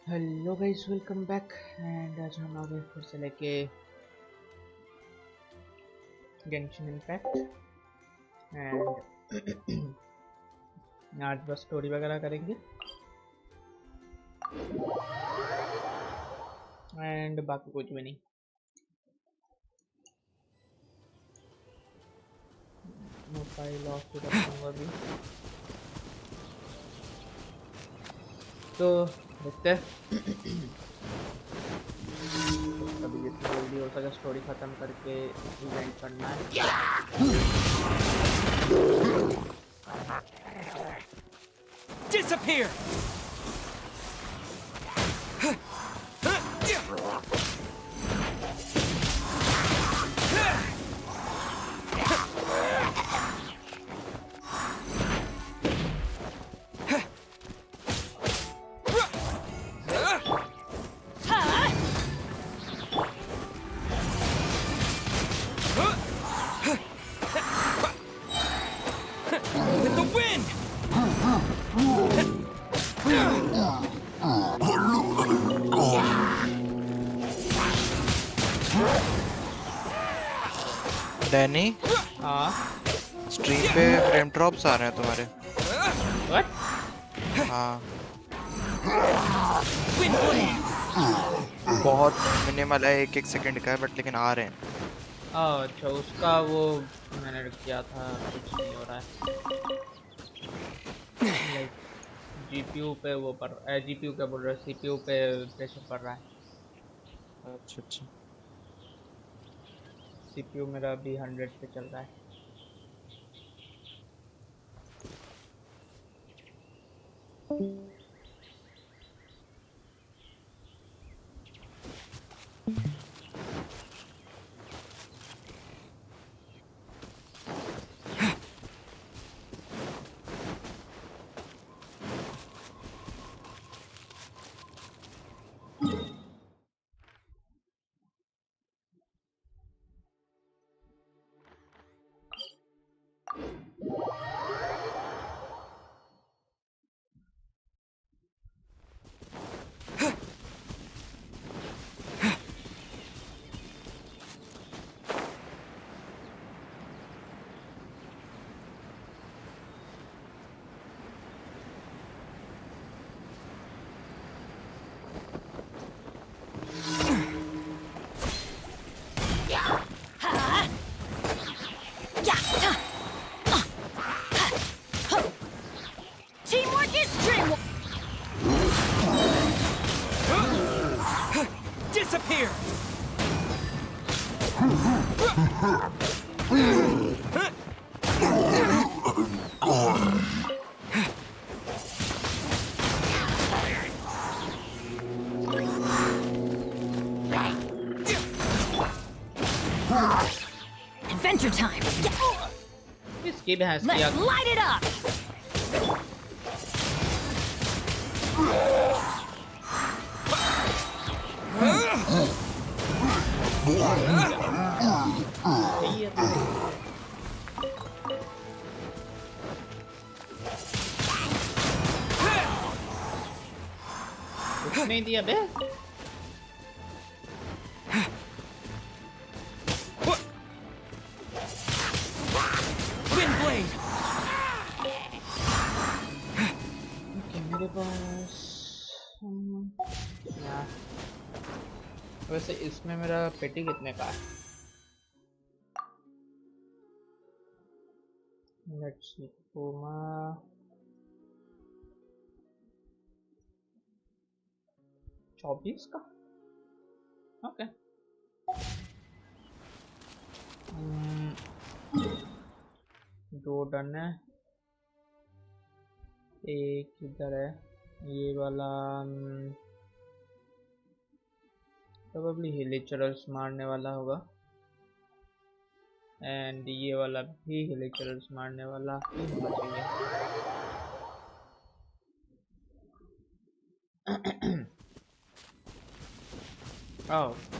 Hello guys, welcome back. And आज हम आ गए फिर से लेके गेंशिन इम्पैक्ट। एंड आज बस स्टोरी वगैरह करेंगे एंड बाकी कुछ भी नहीं। मोबाइल ऑफ ही रखूँगा अभी, तो देखते हैं अभी जितनी जल्दी हो सके स्टोरी ख़त्म करके इवेंट करना है। Disappear! With the wind! Danny, हाँ, स्ट्रीम पे फ्रेम ड्रॉप्स आ रहे हैं तुम्हारे। व्हाट? हाँ, Wind blade! बहुत मिनिमल है, एक सेकंड का है बट लेकिन आ रहे हैं। अच्छा, उसका वो मैंने किया था, कुछ नहीं हो रहा है। लाइक जीपीयू पे वो पड़ जीपीयू क्या बोल रहा है, सीपीयू पे प्रेशर पड़ रहा है। अच्छा अच्छा। सीपीयू मेरा अभी 100 पे चल रहा है। Teamwork is dreamwork. Disappear! Adventure time. इसकी बहस Let's किया। light it up. सही है तो। कुछ नहीं दिया बे। Wind blade! ओके, मेरे पास यार, वैसे इसमें मेरा पेटी कितने का है? लेट्स सी, पूमा 24 का। ओके, दो डन है। एक इधर है, ये वाला प्रोबेबली हिलिचरल्स मारने वाला होगा। एंड ये वाला भी हिलिचरल्स मारने वाला ही होना चाहिए।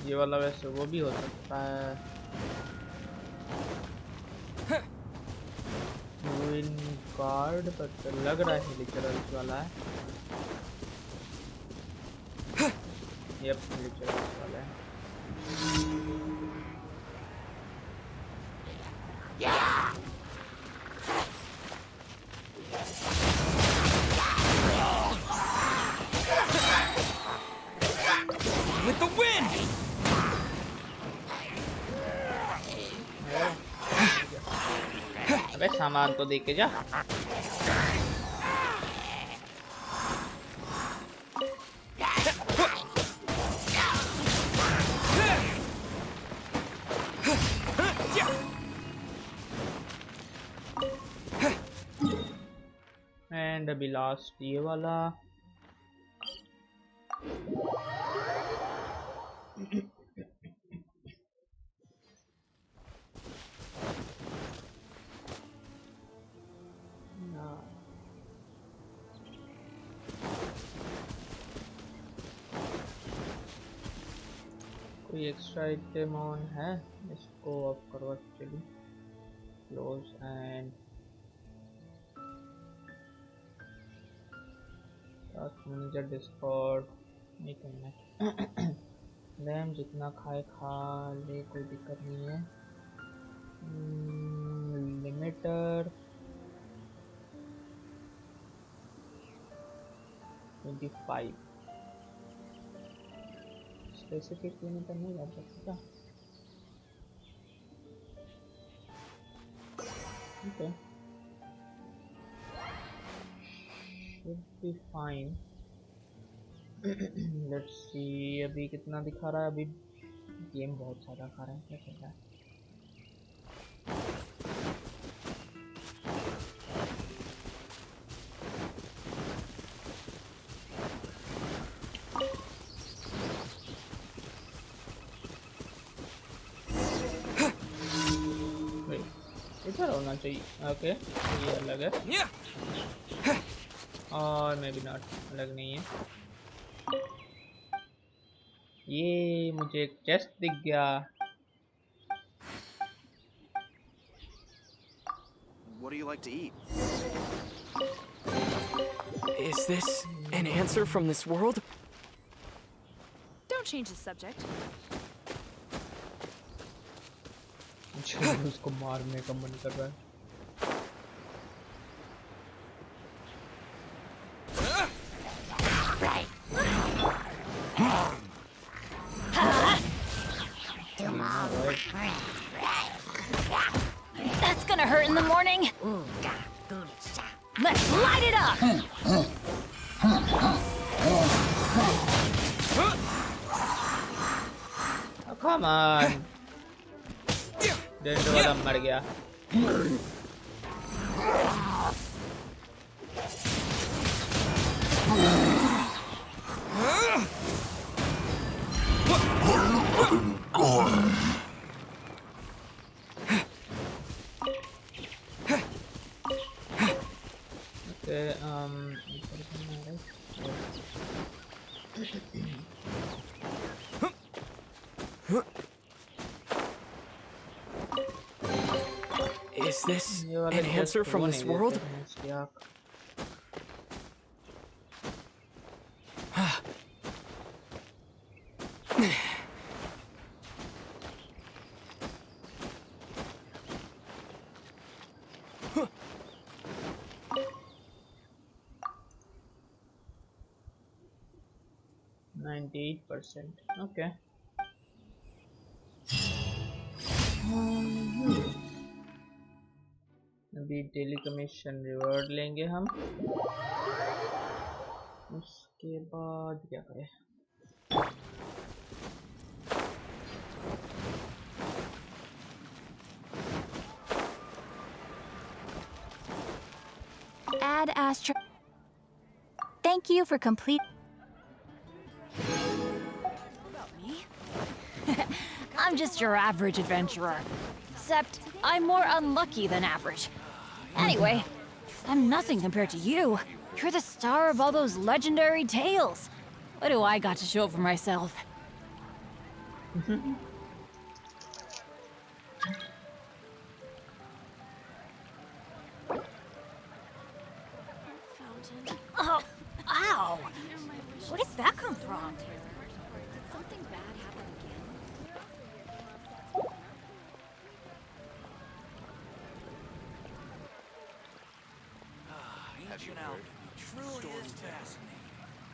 ये वाला वैसे वो भी हो सकता है। विन कार्ड पर लग रहा है हिलिचरल्स वाला है। यप ग्लिच वाला है। With the wind! अबे सामान तो दे के जा। एंड अभी लास्ट ये वाला। कोई एक्स्ट्रा आइटम ऑन है, इसको ऑफ करो actually. Close and manager Discord नहीं करना है। रैम जितना खाए खा ले, कोई दिक्कत नहीं है। लिमिटर 25। स्पेसिफिक लिमिटर नहीं जा सकता। Okay, should be fine। Let's see अभी कितना दिखा रहा है। अभी गेम बहुत सारा खा रहा है, क्या चल रहा है? इधर होना चाहिए। ओके, ये अलग है और मे बी नॉट, अलग नहीं है। ये मुझे एक चेस्ट दिख गया। What do you like to eat? Is this an answer from this world? Don't change the subject. उसको मारने का मन कर रहा है। That's gonna hurt in the morning. Let's light it up. Oh, come on. Dent वाला मर गया। Is this an answer from this world? %98। Okay. अभी डेली कमीशन रिवॉर्ड लेंगे हम। उसके बाद क्या करें? Add Astro. Thank you for complete. I'm just your average adventurer. Except I'm more unlucky than average. Anyway, I'm nothing compared to you. You're the star of all those legendary tales. What do I got to show for myself? Oh, ow! Where does that come from?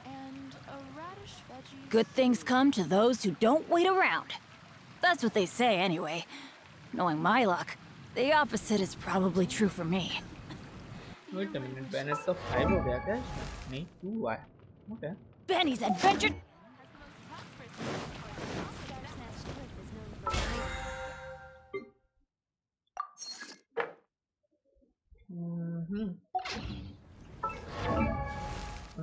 And a radish veggie. Good things come to those who don't wait around. That's what they say anyway. Knowing my luck, the opposite is probably true for me. Wait a minute, Bennett तो 5 हो गया क्या इसमें? नहीं 2 हुआ है. Okay. Benny's adventure.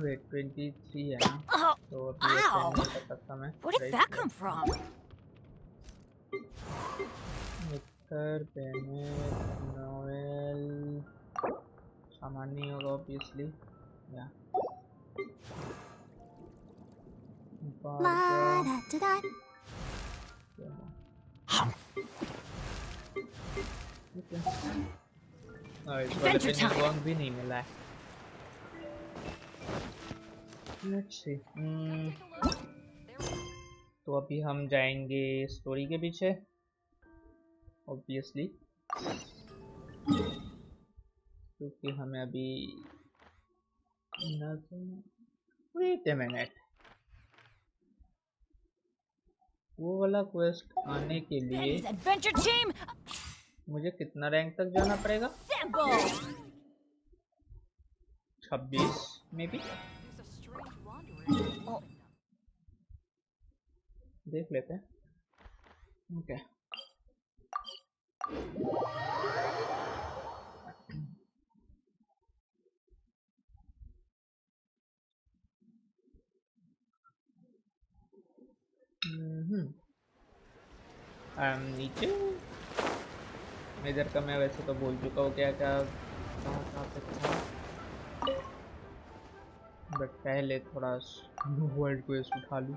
Wait, 23 है ना? Oh, तो अभी ये ow! नहीं कर सकता मैं. Where did that come from? Victor, Bennett, Noel. सामान्य होगा obviously. Yeah. La-da-da-da. Okay. इस वाले Adventure पे time. निगोंग भी नहीं मिला है. Let's see. तो अभी हम जाएंगे स्टोरी के पीछे obviously, क्योंकि हमें अभी wait a minute, वो वाला क्वेस्ट आने के लिए Benny's adventure team. मुझे कितना रैंक तक जाना पड़ेगा? Sample. 26 may be. Oh, देख लेते हैं. ओके. नीचे इधर का मैं वैसे तो बोल चुका हूँ क्या क्या कहाँ पे था, बट पहले थोड़ा वर्ल्ड क्वेस्ट उठा लूँ.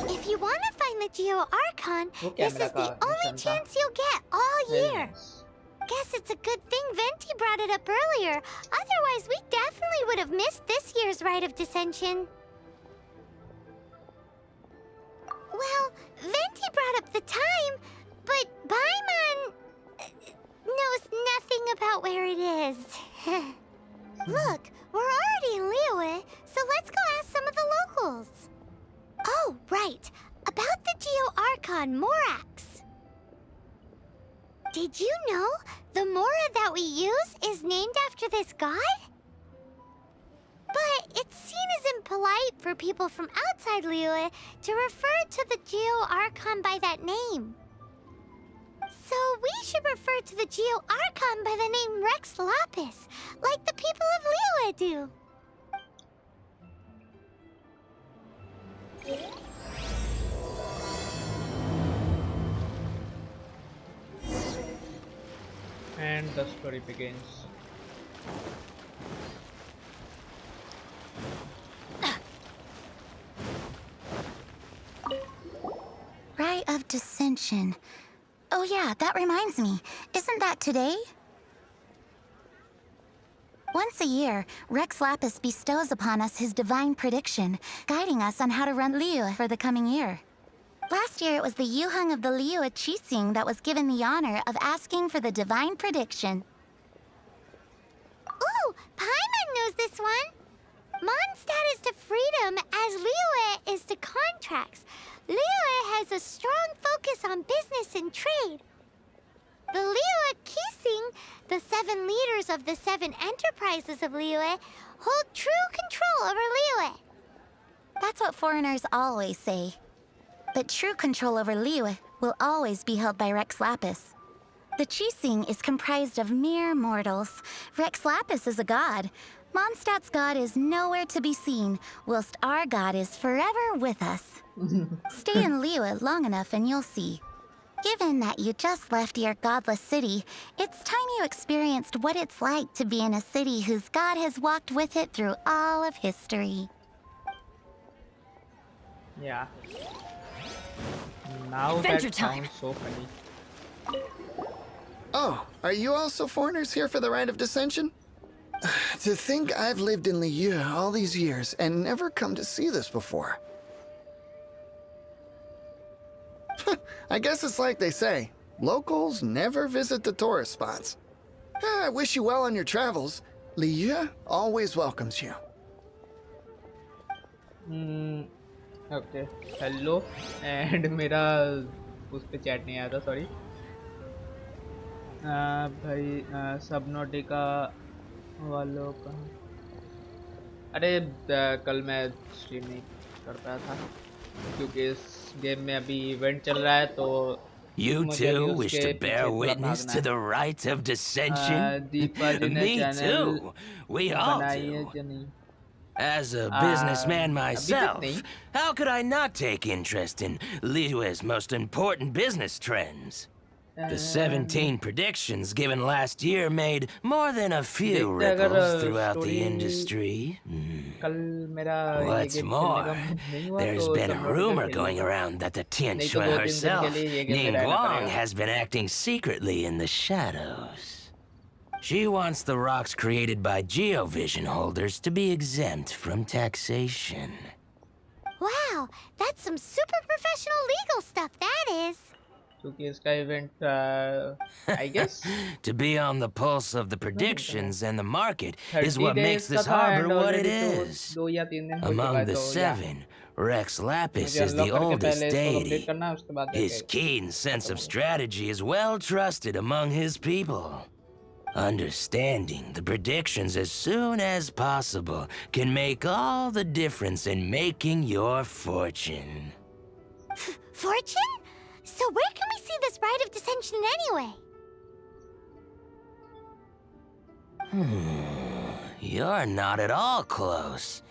If you want to find the Geo Archon, वो this कैमरा is का the only निशान था. chance you'll get all Very year. nice. Guess it's a good thing Venti brought it up earlier. Otherwise, we definitely would have missed this year's Rite of Dissension. Well, Venti brought up the time, but Paimon knows nothing about where it is. Look, we're already in Liyue, so let's go ask some of the locals. Oh, right. About the Geo Archon Morax. Did you know the Mora that we use is named after this god? But it's seen as impolite for people from outside Liyue to refer to the Geo Archon by that name. So we should refer to the Geo Archon by the name Rex Lapis, like the people of Liyue do. And the story begins. Rite of Dissension. Oh yeah, that reminds me. Isn't that today? Once a year, Rex Lapis bestows upon us his divine prediction, guiding us on how to run Liyue for the coming year. Last year, it was the Yuheng of the Liyue Qixing that was given the honor of asking for the divine prediction. Ooh, Paimon knows this one! Mondstadt is to freedom as Liyue is to contracts. Liyue has a strong focus on business and trade. The Liyue Qixing, the 7 leaders of the 7 enterprises of Liyue, hold true control over Liyue. That's what foreigners always say. But true control over Liyue will always be held by Rex Lapis. The Qixing is comprised of mere mortals. Rex Lapis is a god. Mondstadt's god is nowhere to be seen, whilst our god is forever with us. Stay in Liyue long enough and you'll see. Given that you just left your godless city, it's time you experienced what it's like to be in a city whose god has walked with it through all of history. Yeah. Now Adventure that time. sounds so funny. Oh, are you also foreigners here for the Rite of Dissension? To think I've lived in Liyue all these years and never come to see this before. I guess it's like they say, locals never visit the tourist spots. I wish you well on your travels. Liyue always welcomes you. Okay hello and मेरा उस पे chat नहीं आया था sorry भाई सबनोटिका वालों का अरे कल मैं स्ट्रीम नहीं कर पाया था क्योंकि इस गेम में अभी इवेंट चल रहा है तो You too wish to bear witness to the right of dissension? Deepa जी ने Me channel too. We all बनाई है do. कि नहीं As a businessman अभी तक myself, नहीं how could I not take interest in Liyue's most important business trends? The 17 predictions given last year made more than a few देखते अगर ripples throughout the story industry. कल मेरा ये What's game खेलने more, का mood नहीं हुआ there's तो been a सब लोग rumor खेल going लेंगे around that the नहीं तो Tianxue 2-3 दिन के herself, लिए ये गेम में Ning रहना Guang, पड़ेगा has been acting secretly in the shadows. She wants the rocks created by Geovision holders to be exempt from taxation. Wow, that's some super professional legal stuff, that is. क्योंकि इसका event I guess To be on the pulse of the predictions and the market is 30 what makes days का this था harbor and what it already is. 2 या 3 दिन हो चुका Among है the तो या 7, Rex Lapis मुझे is the अनलॉक करके oldest पहले इसको deity. कंप्लीट करना है उसके बाद His keen sense of strategy is well trusted among his people. Understanding the predictions as soon as possible can make all the difference in making your fortune. Fortune? So where can we see this Rite of Dissension anyway? You're not at all close.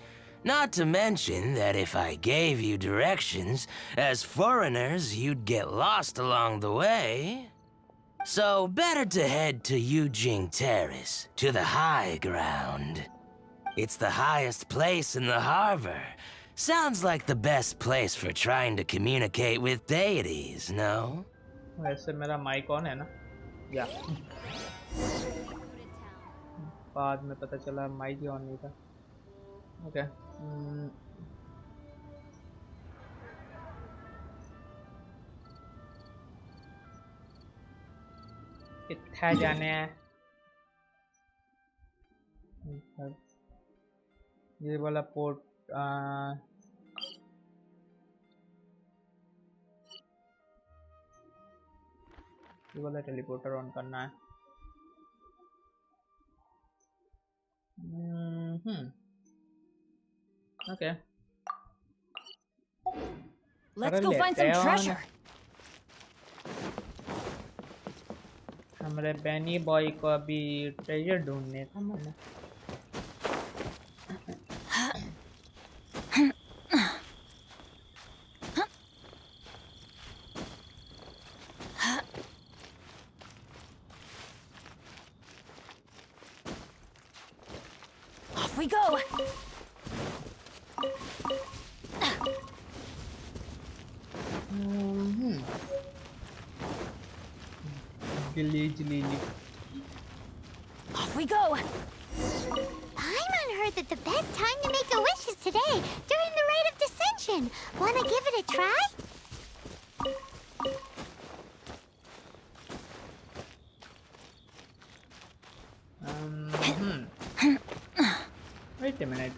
Not to mention that if I gave you directions, as foreigners, you'd get lost along the way. So better to head to Yujing Terrace, to the high ground. It's the highest place in the harbor. Sounds like the best place for trying to communicate with deities, no? वैसे मेरा mic on है ना या बाद में पता चला mic he on नहीं था ओके कितना जाने हैं ये वाला पोर्ट ये वाला टेलीपोर्टर ऑन करना है okay Let's go find some treasure. हमारे बैनी बॉय को अभी ट्रेजर ढूंढने का मन है Off we go. Off we go. Paimon heard that the best time to make a wish is today, during the Rite of Dissension. Wanna give it a try? Wait a minute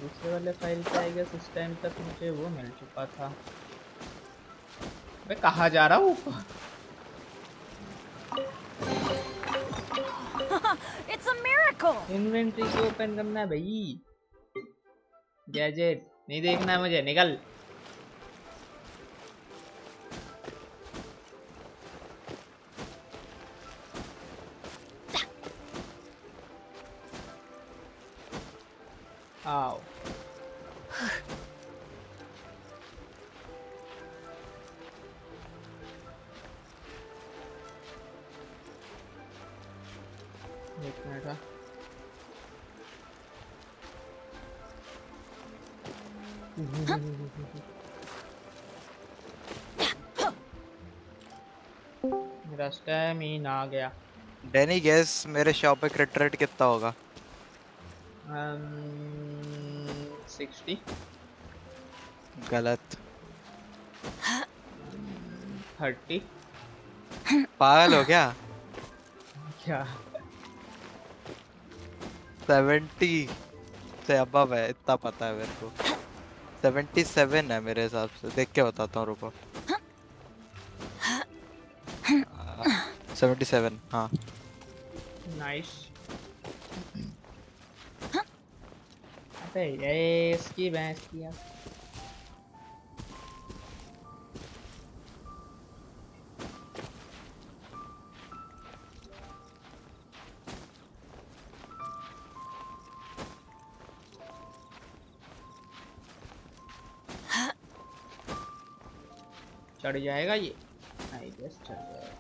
दूसरे वाले file पे I guess उस time तक मुझे वो मिल चुका था मैं कहाँ जा रहा हूँ It's a miracle. इन्वेंटरी को ओपन करना है भाई गैजेट नहीं देखना है मुझे निकल आओ एक मिनट हाँ मेरा स्टैमिना आ गया डैनी गेस मेरे शॉप पे क्रिट रेट कितना होगा? 60. गलत। 30. पागल हो क्या? क्या? 70 से अबव है, इतना पता है मेरे को। 77 है मेरे हिसाब से, देख के बताता हूँ, रुको। 77, हाँ। नाइस। अबे ये इसकी भैंस की यार। चढ़ जाएगा ये, आई गेस चढ़ जाएगा।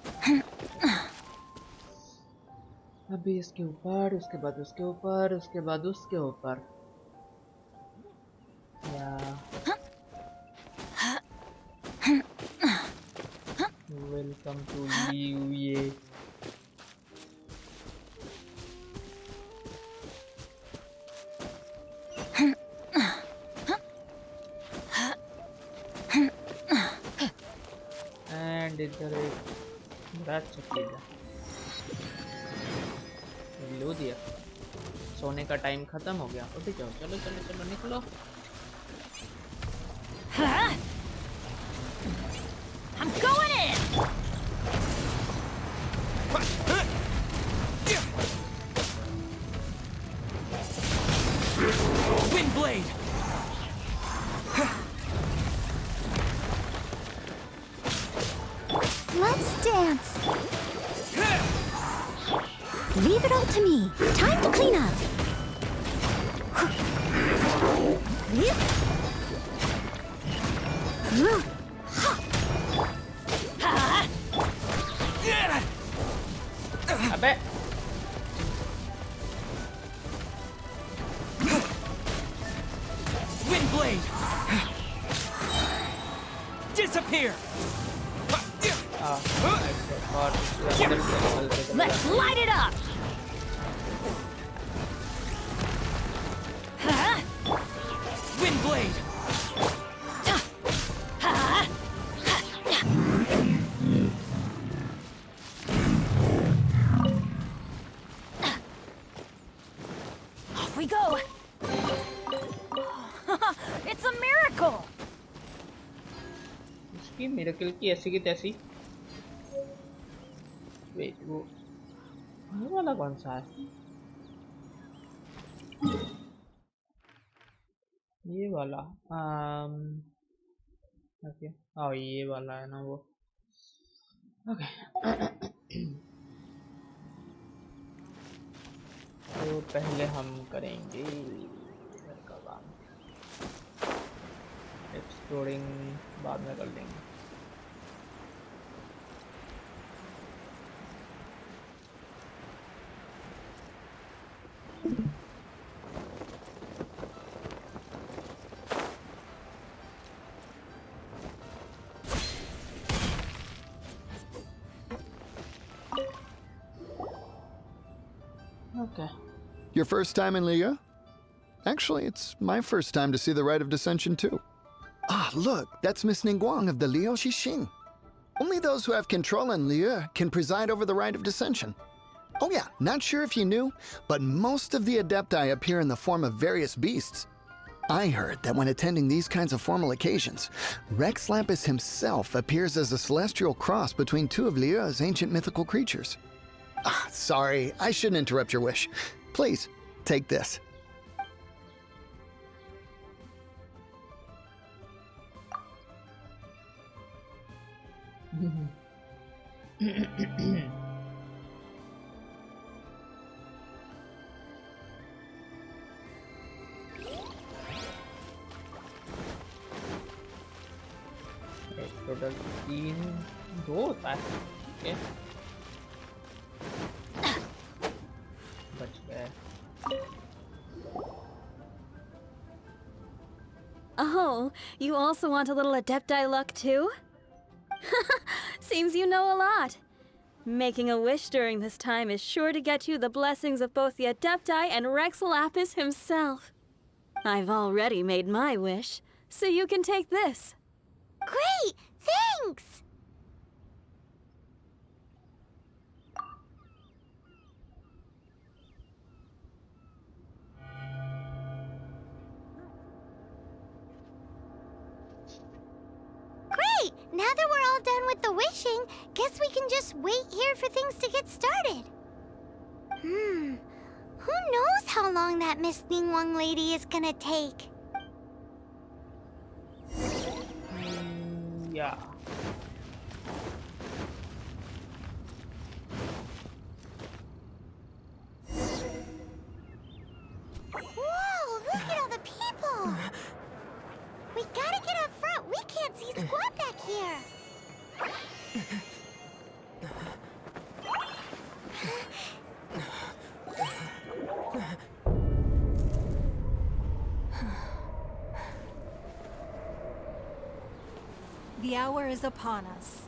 अभी इसके ऊपर, उसके बाद उसके ऊपर, उसके बाद उसके ऊपर। या वेलकम टू यू ये। एंड इधर एक बड़ा चकीला लो दिया। सोने का टाइम खत्म हो गया। उठ जाओ, चलो चलो चलो निकलो। I'm going in. Windblade! Let's dance. Leave it all to me. Time to clean up. अबे Windblade! Disappear! और अंदर से निकलते चले Let's light it up. Windblade! Off we go. It's a miracle. इसकी मिरेकल की ऐसी की तैसी। वेट, वो वाला कौन सा है? ये वाला ओके। हाँ ये वाला है ना वो। ओके। तो पहले हम करेंगे इधर का काम, एक्सप्लोरिंग बाद में कर लेंगे। Okay. Your first time in Liya? Actually, it's my first time to see the Rite of Dissension too. Ah, look, that's Miss Ningguang of the Liu Xixing. Only those who have control in Liu can preside over the Rite of Dissension. Oh yeah, not sure if you knew, but most of the Adepti appear in the form of various beasts. I heard that when attending these kinds of formal occasions, Rex Lapis himself appears as a celestial cross between two of Liu's ancient mythical creatures. Ah, sorry, I shouldn't interrupt your wish. Please, take this. Total 2 होता है। Okay, बच गए। Oh, you also want a little Adepti luck too? Seems you know a lot. Making a wish during this time is sure to get you the blessings of both the Adepti and Rex Lapis himself. I've already made my wish, so you can take this. Great! Thanks! Great! Now that we're all done with the wishing, guess we can just wait here for things to get started. Who knows how long that Miss Ningguang lady is gonna take? Yeah. Whoa, look at all the people! We gotta get up front. We can't see squat back here. The hour is upon us.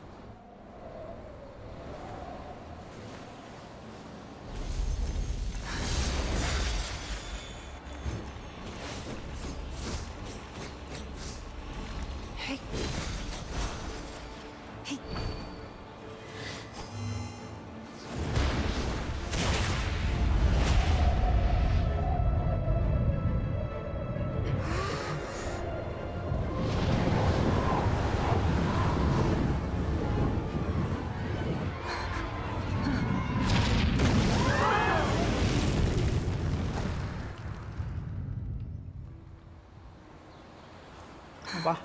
Hey. Hey. Apa?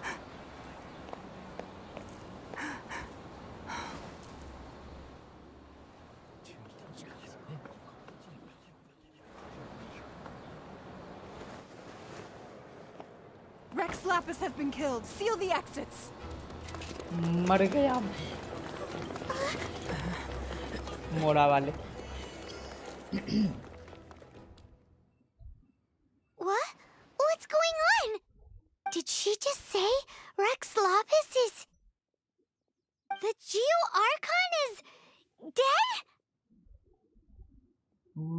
Rex Lapis has been killed. Seal the exits. मर गया मोड़ा वाले What? What's going on? Did she just say Rex Lapis is... The Geo Archon is... dead?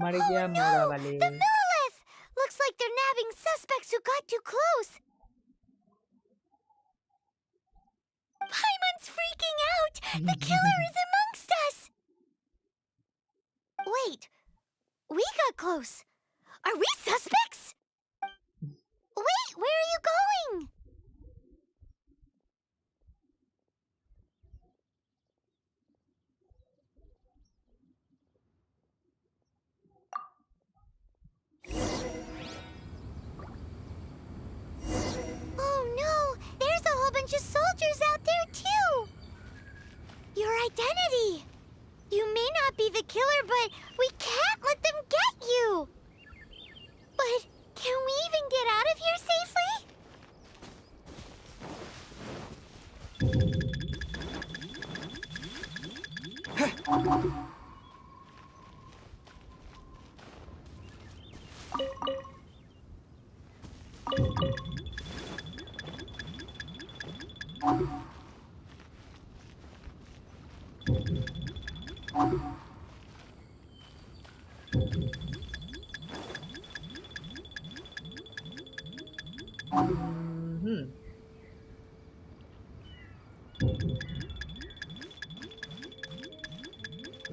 मर गया Oh मोड़ा no! वाले The Millilith! Looks like they're nabbing suspects who got too close. Paimon's freaking out! The killer is amongst us! Wait, we got close. Are we suspects? Wait, where are you going? Oh no, there's a whole bunch of soldiers out there too. Your identity. You may not be the killer, but we can't let them get you. But can we even get out of here safely?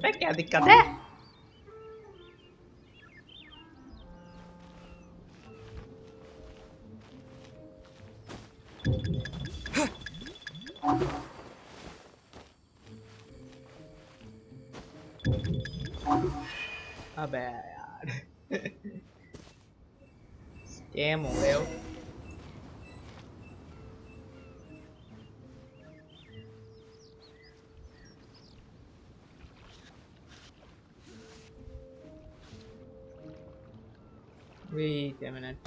अबे क्या दिक्कत है अबे यार scam हो गए हो Wait a minute.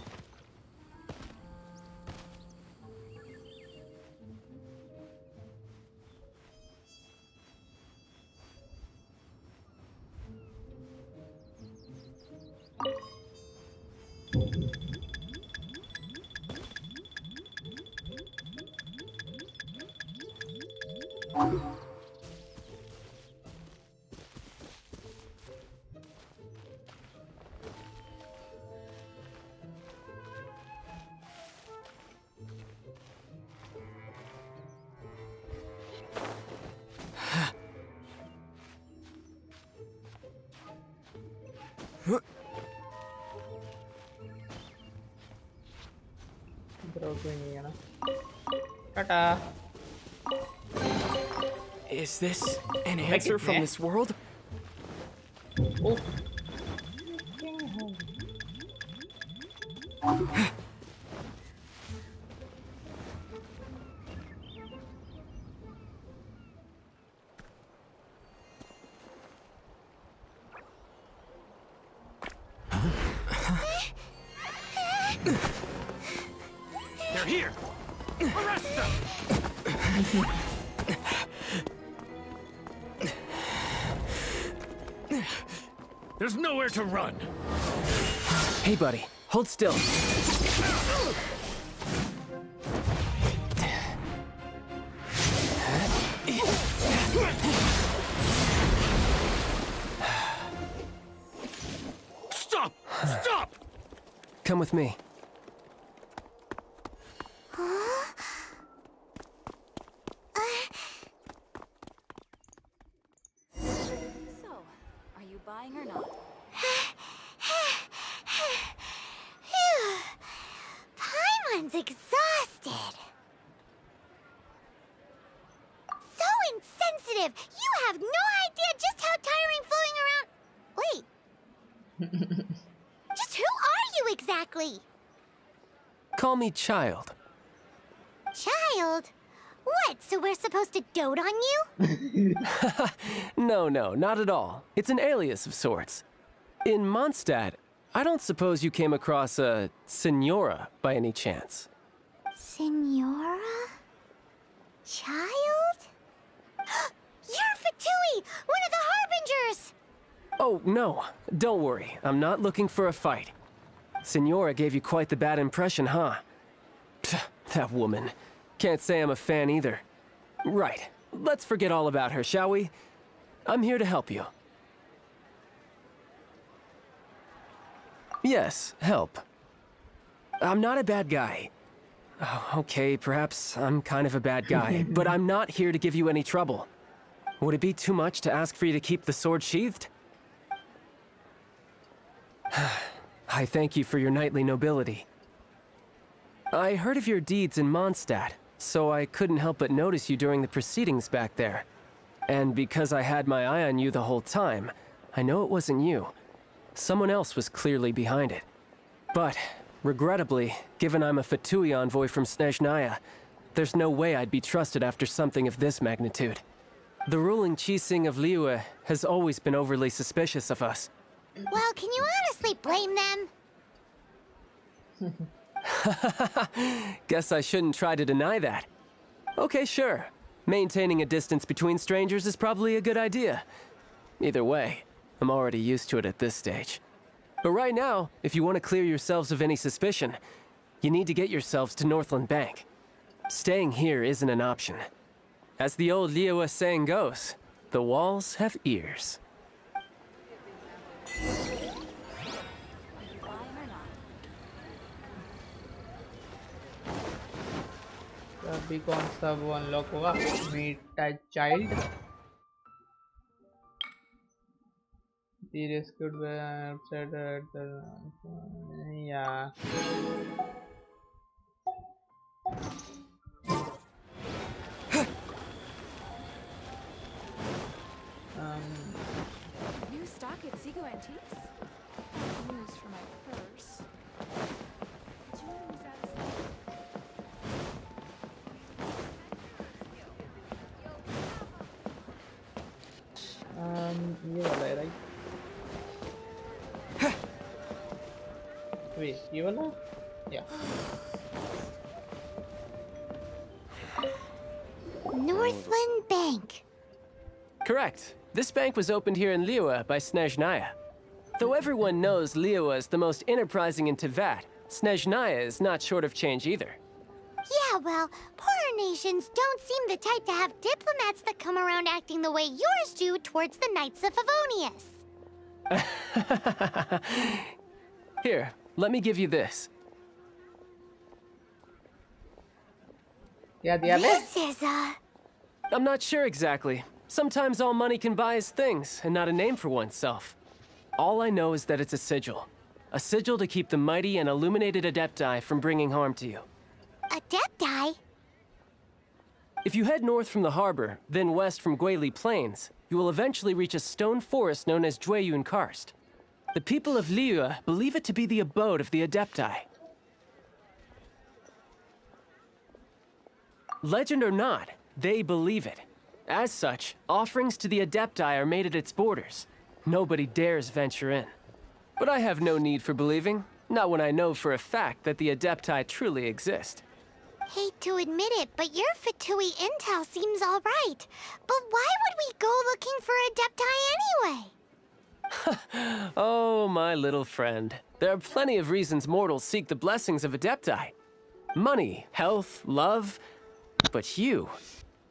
इधर और कोई नहीं है ना। Tata. Is this an answer from this world? Oh They're here! Arrest them! There's nowhere to run! Hey, buddy. Hold still. Stop! Stop! Come with me. So, are you buying or not? Phew. Paimon's exhausted. So insensitive. You have no idea just how tiring fooling around. Wait. Just who are you exactly? Call me Child. Child? What, so we're supposed to dote on you? No, not at all. It's an alias of sorts. In Mondstadt, I don't suppose you came across a Senora by any chance. Senora? Child? You're Fatui, one of the Harbingers! Oh, no. Don't worry. I'm not looking for a fight. Senora gave you quite the bad impression, huh? Pfft, that woman. Can't say I'm a fan either. Right. Let's forget all about her, shall we? I'm here to help you. Yes, help. I'm not a bad guy. Oh, okay, perhaps I'm kind of a bad guy, but I'm not here to give you any trouble. Would it be too much to ask for you to keep the sword sheathed? I thank you for your knightly nobility. I heard of your deeds in Mondstadt, so I couldn't help but notice you during the proceedings back there. And because I had my eye on you the whole time, I know it wasn't you. Someone else was clearly behind it. But, regrettably, given I'm a Fatui envoy from Snezhnaya, there's no way I'd be trusted after something of this magnitude. The ruling Chising of Liyue has always been overly suspicious of us. Well, can you honestly blame them? Guess I shouldn't try to deny that. Okay, sure. Maintaining a distance between strangers is probably a good idea. Either way, I'm already used to it at this stage. But right now, if you want to clear yourselves of any suspicion, you need to get yourselves to Northland Bank. Staying here isn't an option. As the old Liyue saying goes, the walls have ears. अभी कौन सा वो unlock होगा? Meet child rescued by outside yeah. New stock at Seago Antiques? News for my purse. ये वाला है right wait ये वाला yeah Northland Bank. Correct. This bank was opened here in Liyue by Snezhnaya. Though everyone knows Liyue is the most enterprising in Teyvat, Snezhnaya is not short of change either. Yeah, well, poorer nations don't seem the type to have diplomats that come around acting the way yours do towards the Knights of Favonius. Here, let me give you this. क्या दिया बे? This is I'm not sure exactly. Sometimes all money can buy is things, and not a name for oneself. All I know is that it's a sigil. A sigil to keep the mighty and illuminated Adepti from bringing harm to you. Adepti? If you head north from the harbor, then west from Guili Plains, you will eventually reach a stone forest known as Jueyun Karst. The people of Liyue believe it to be the abode of the Adepti. Legend or not, they believe it. As such, offerings to the Adepti are made at its borders. Nobody dares venture in. But I have no need for believing, not when I know for a fact that the Adepti truly exist. Hate to admit it, but your Fatui intel seems alright. But why would we go looking for Adepti anyway? Oh, my little friend. There are plenty of reasons mortals seek the blessings of Adepti. Money, health, love. But you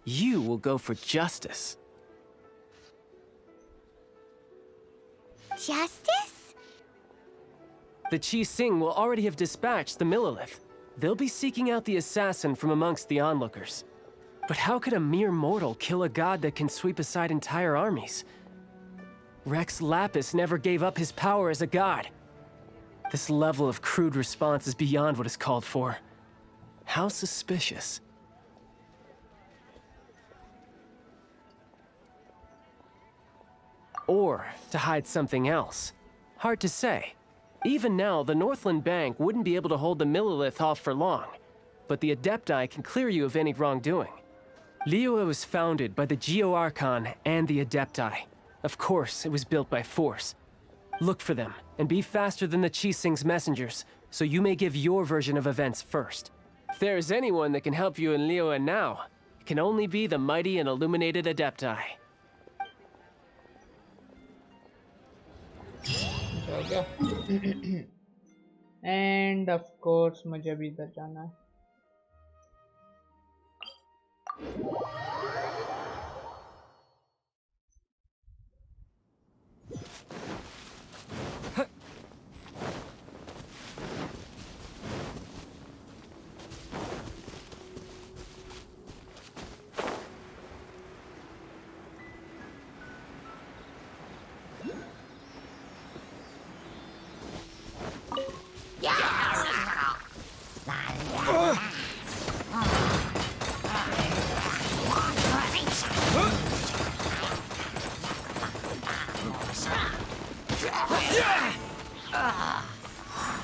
will go for justice. Justice? The Qi Sing will already have dispatched the Millilith. They'll be seeking out the assassin from amongst the onlookers. But how could a mere mortal kill a god that can sweep aside entire armies? Rex Lapis never gave up his power as a god. This level of crude response is beyond what is called for. How suspicious. Or to hide something else. Hard to say. Even now, the Northland Bank wouldn't be able to hold the Millilith off for long, but the Adepti can clear you of any wrongdoing. Liyue was founded by the Geo-Archon and the Adepti. Of course, it was built by force. Look for them, and be faster than the Qi Sing's messengers, so you may give your version of events first. If there is anyone that can help you in Liyue now, it can only be the mighty and illuminated Adepti. हो गया end of course मुझे भी इधर जाना है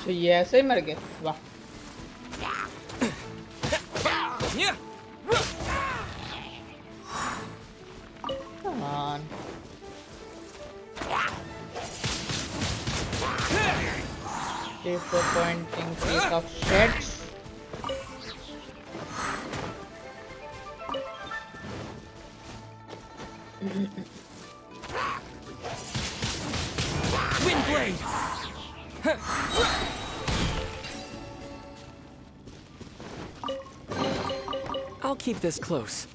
तो ये ऐसे ही मर गए वाह Come on. Disappointing piece of shit. Windblade! I'll keep this close.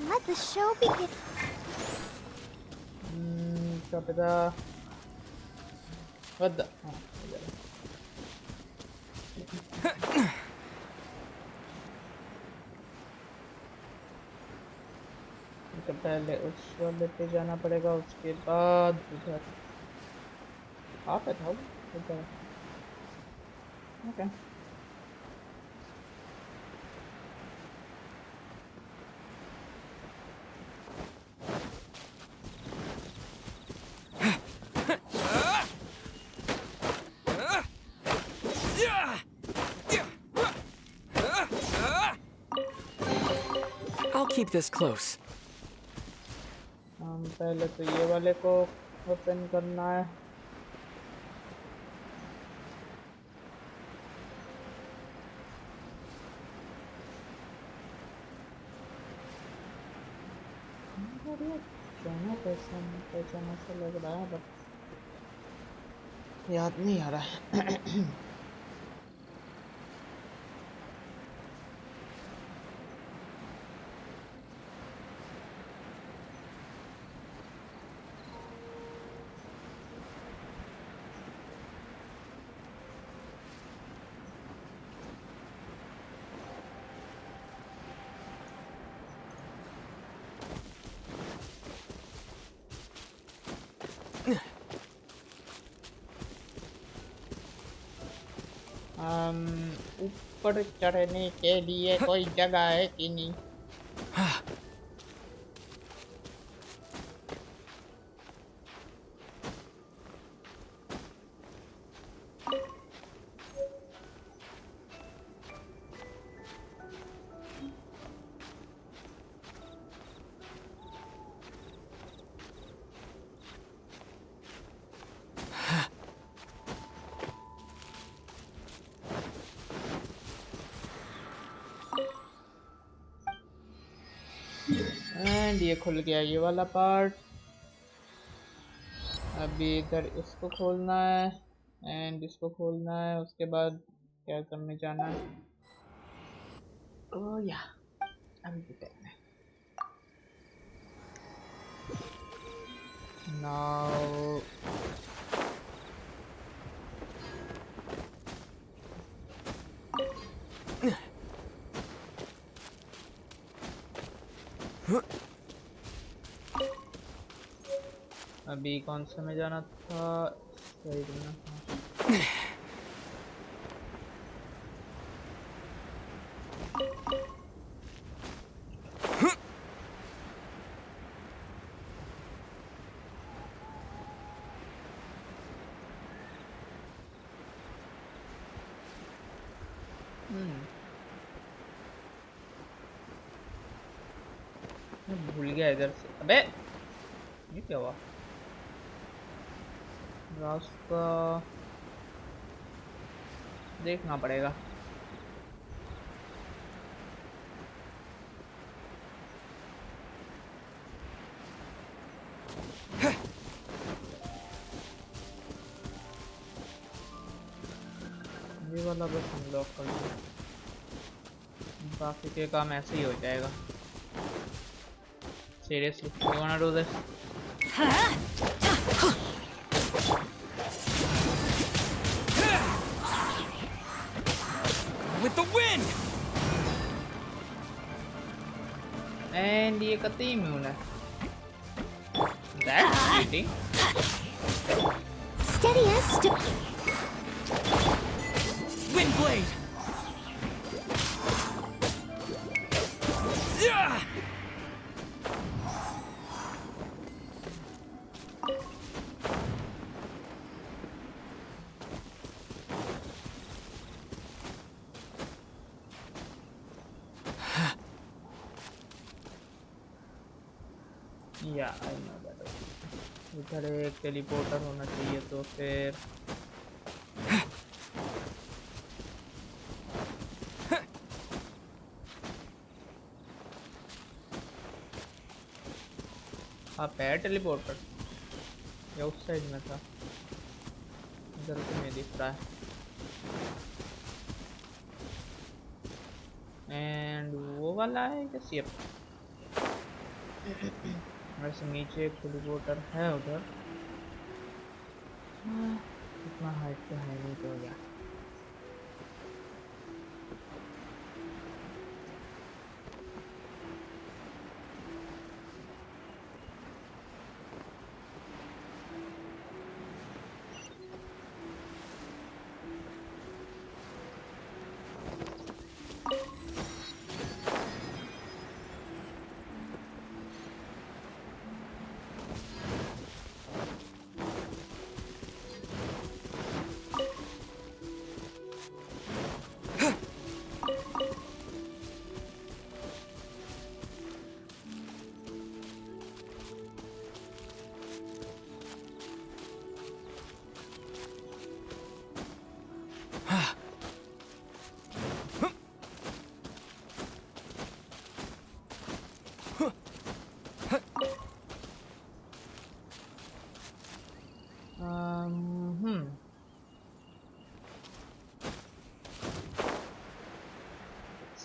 Let the show begin. What the? तो पहले उस वाले पे जाना पड़ेगा उसके बाद उधर आप था उधर okay I'll keep this close. पहले तो ये वाले को ओपन करना है पैसा सा लग रहा है बट याद नहीं आ रहा है ऊपर चढ़ने के लिए कोई जगह है कि नहीं? एंड ये खुल गया ये वाला पार्ट। अभी इधर इसको खोलना है एंड इसको खोलना है, उसके बाद क्या करने जाना है? ओह या अभी बताना है। नाउ अभी कौन से में जाना था? साइड में। मैं भूल गया इधर से। अबे ये क्या हुआ? रास्ता देखना पड़ेगा। ये वाला बस अनलॉक कर दो, बाकी के काम ऐसे ही हो जाएगा। Seriously, you wanna do this? With the wind! And ये कतई immune है। That's cheating. Steady as Wind blade! Yeah! Yeah, I know that. इधर एक टेलीपोर्टर होना चाहिए तो फिर आप है टेलीपोर्टर या उस साइड में था? इधर तो नहीं दिख रहा है। एंड वो वाला है क्या? सिर्फ वैसे नीचे एक टेलीपोर्टर है उधर। इतना हाइट तो है नहीं तो क्या?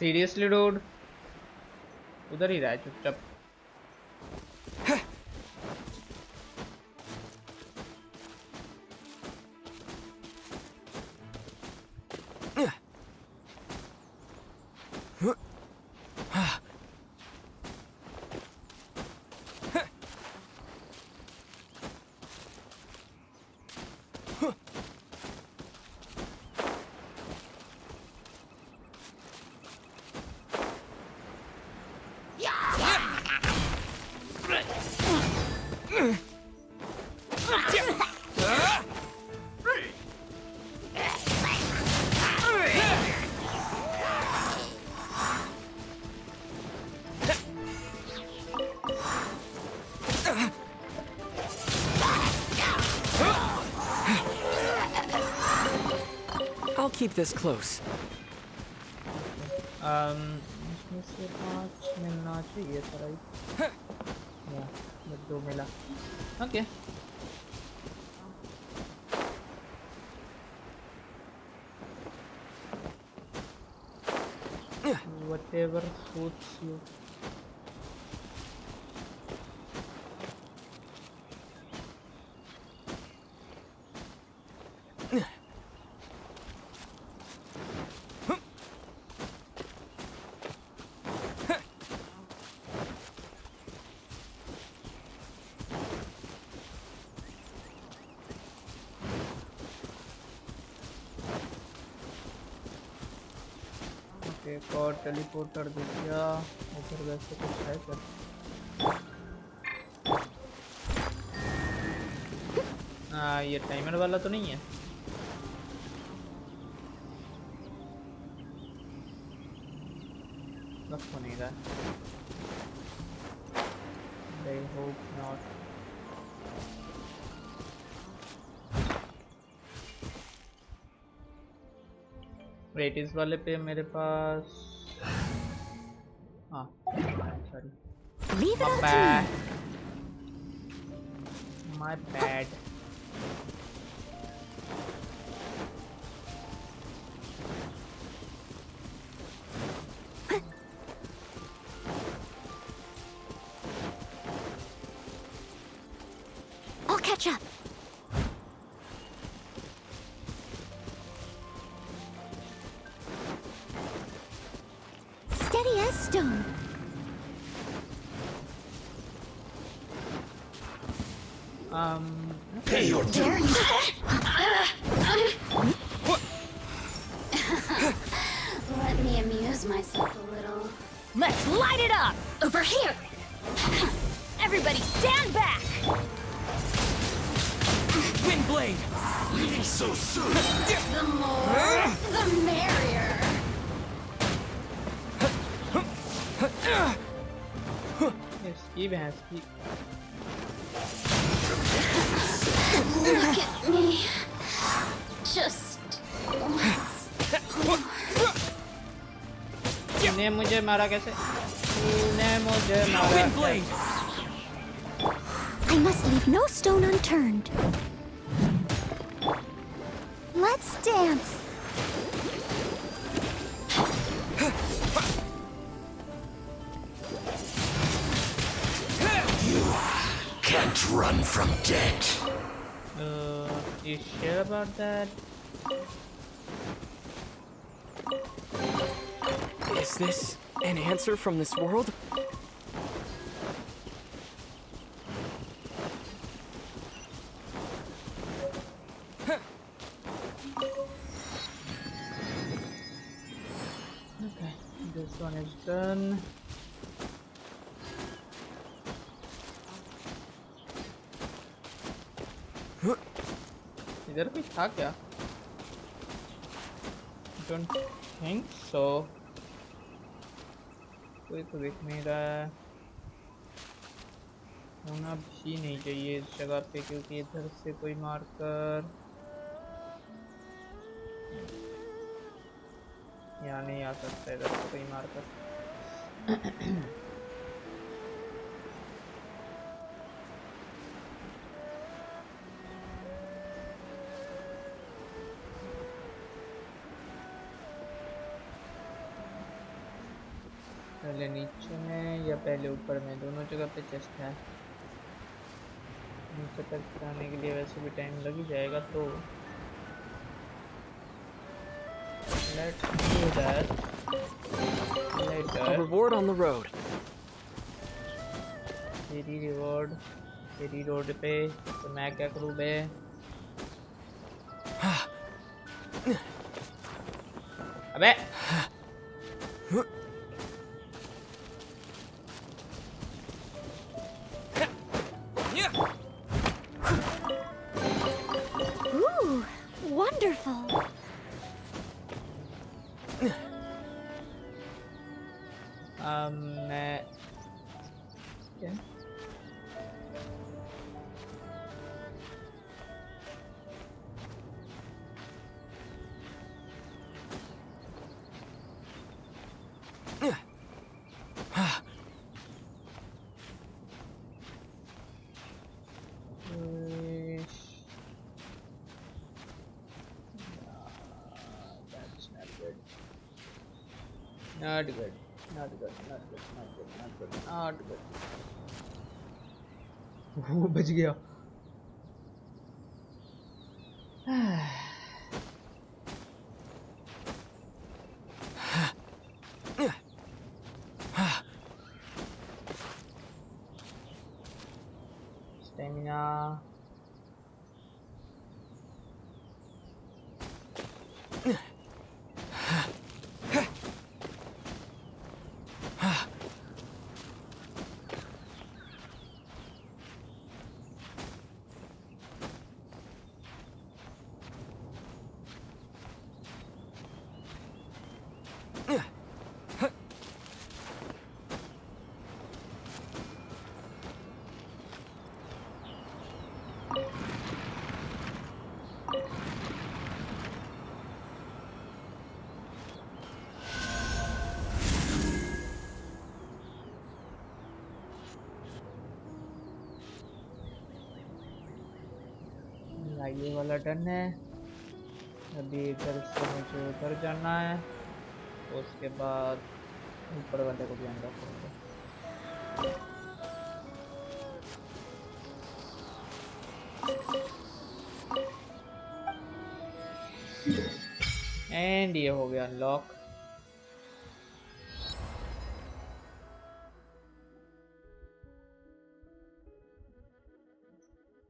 सीरियसली डूड, उधर ही रहा है चुपचाप। I'll keep this close. इसमें से 5 मिलना चाहिए था राइट या बस 2 मिला ओके whatever suits you एक और टेलीपोर्टर दिख गया उधर वैसे कुछ है क्या ये टाइमर वाला तो नहीं है लग तो नहीं रहा I hope not वेट इस वाले पे मेरे पास हाँ sorry my bad I'll catch up. Steady as stone. Pay your dues. Let me amuse myself a little. Let's light it up! Over here! Everybody stand back! Windblade! Leaving so soon. The more, the merrier. इसकी भैंस की Look at me. Just तूने मुझे मारा कैसे तूने मुझे मारा Windblade! I must leave no stone unturned. Let's dance. You can't run from death. You sure about that? Is this an answer from this world? Okay, this one is done. इधर भी था क्या? Don't think so. कोई तो दिख नहीं रहा है होना भी नहीं चाहिए इस जगह पे क्योंकि इधर से कोई मार्कर यहाँ नहीं आ सकता इधर से कोई मार्कर पहले नीचे में या पहले ऊपर में दोनों जगह पे चेस्ट है नीचे तक जाने के लिए वैसे भी टाइम लग ही जाएगा तो let's do that later. A reward on the road. तेरी रिवॉर्ड तेरी रोड पे तो मैं क्या करूँ बे अबे Ooh, wonderful. मैं क्या Not good. Not good. Not good. Not good. Not good. Not good. वो बच गया. Stamina. ये वाला डन है. अभी इधर से मुझे उधर जाना है. उसके बाद ऊपर वाले को भी अनलॉक करूँगा. एंड ये हो गया अनलॉक.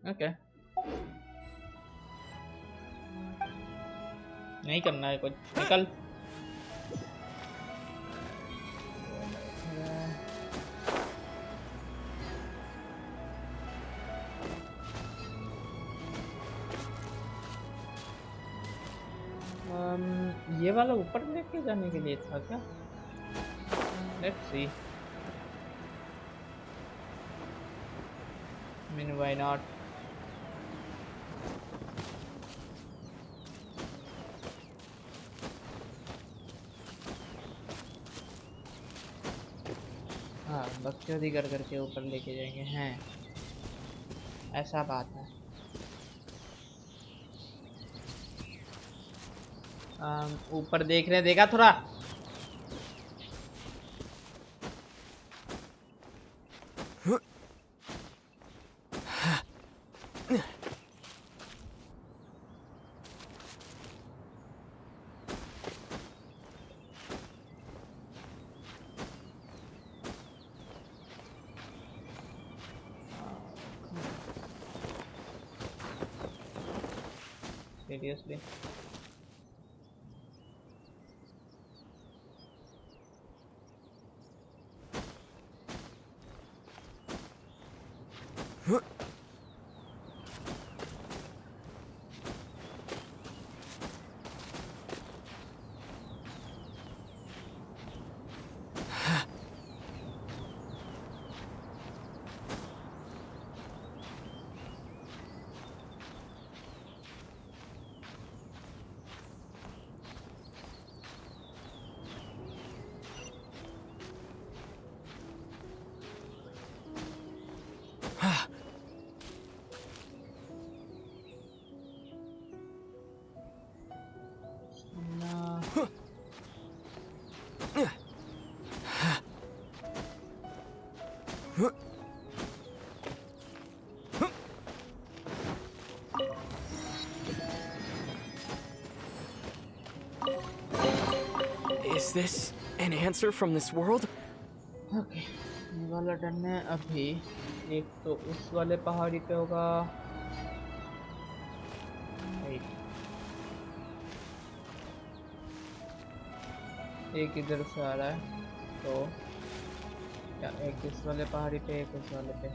ओके. नहीं करना है कुछ. निकल. ये वाला ऊपर लेके जाने के लिए था क्या? Let's see. Mean why not. हाँ, बकचोदी कर करके ऊपर लेके जाएंगे. हैं, ऐसा बात है. ऊपर देख रहे, देखा थोड़ा. Seriously. Is this an answer from this world? Okay, ये वाला डन है. अभी एक तो उस वाले पहाड़ी पे होगा. एक इधर से आ रहा है, तो या एक इस वाले पहाड़ी पे, एक उस वाले पे.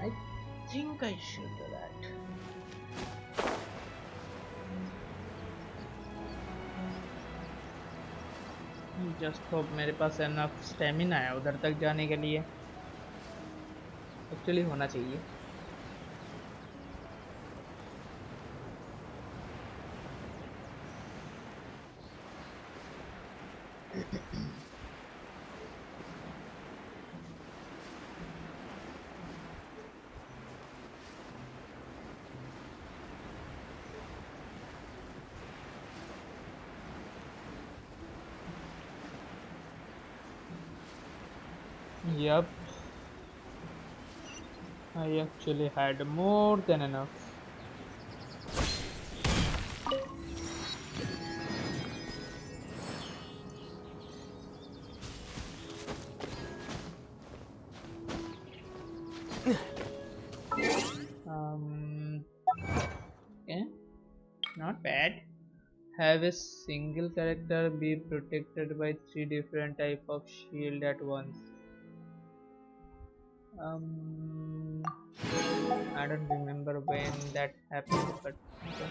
I think I should do that. Just hope मेरे पास एनफ स्टेमिना है उधर तक जाने के लिए. एक्चुअली होना चाहिए. Yup, I actually had more than enough. Okay, not bad. Have a single character be protected by 3 different type of shield at once. Um, I don't remember when that happened, but okay.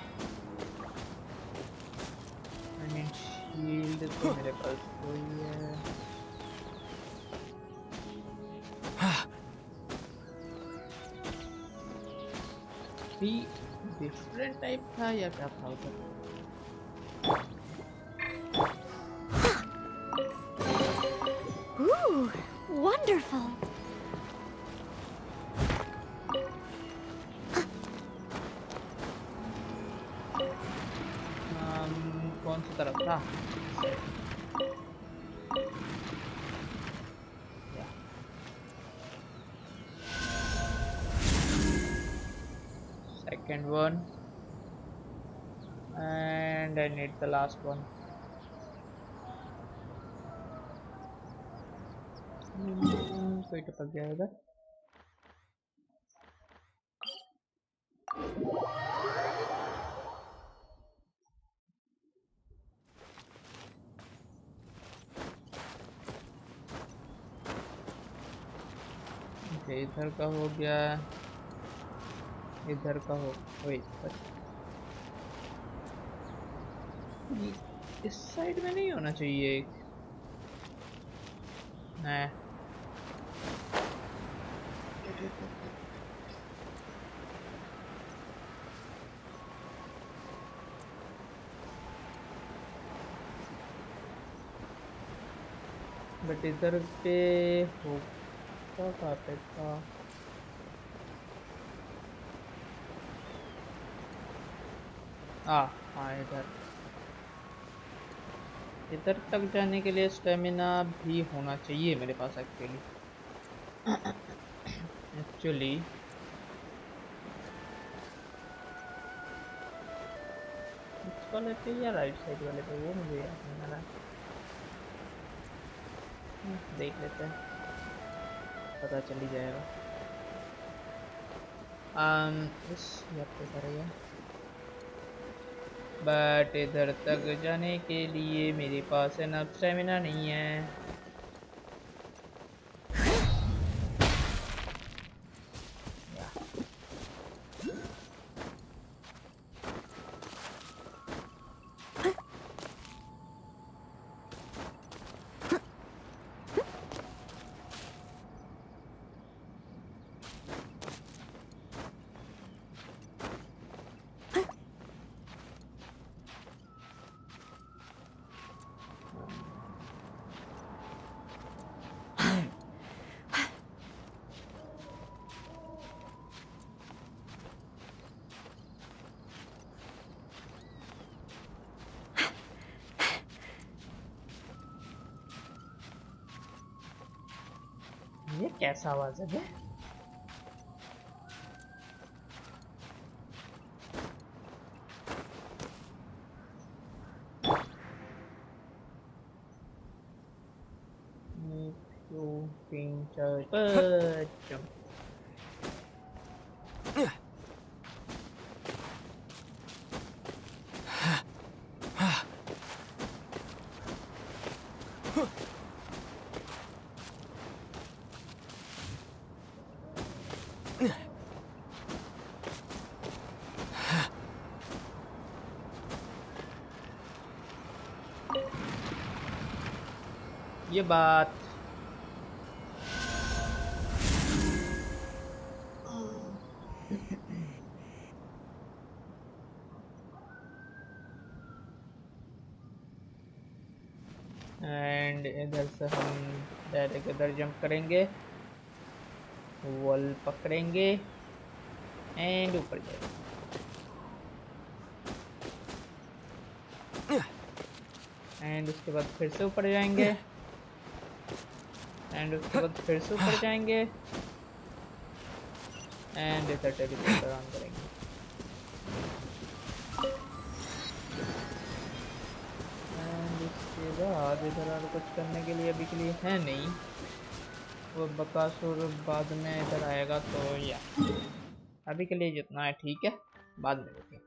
I mean, shield तो मेरे पास वही है. Three different type था या क्या था उधर? Ooh, wonderful. कौन सी तरफ था? Second one, and I need the last one. कोई टपक गया उधर. इधर का हो गया, इधर का हो. वेट, इस साइड में नहीं होना चाहिए एक? नहीं. बट इधर पे होगा कहाँ पे था? हाँ इधर. इधर तक जाने के लिए स्टेमिना भी होना चाहिए मेरे पास एक्चुअली इस वाले पे या राइट साइड वाले पे, वो मुझे याद नहीं आ रहा. देख लेते हैं, पता चल ही जाएगा. इस पे करेगा. बट इधर तक जाने के लिए मेरे पास एनफ स्टेमिना नहीं है. ये कैसा आवाज है बे? ये बात एंड इधर से हम डायरेक्ट इधर जंप करेंगे, वॉल पकड़ेंगे एंड ऊपर जाएंगे. एंड उसके बाद फिर से ऊपर जाएंगे एंड उसके बाद फिर से ऊपर जाएंगे एंड इधर टेलीपोर्टर ऑन करेंगे। एंड इसके बाद इधर और कुछ करने के लिए अभी के लिए है नहीं, वो बकासुर बाद में इधर आएगा तो या अभी के लिए जितना है ठीक है, बाद में देखेंगे।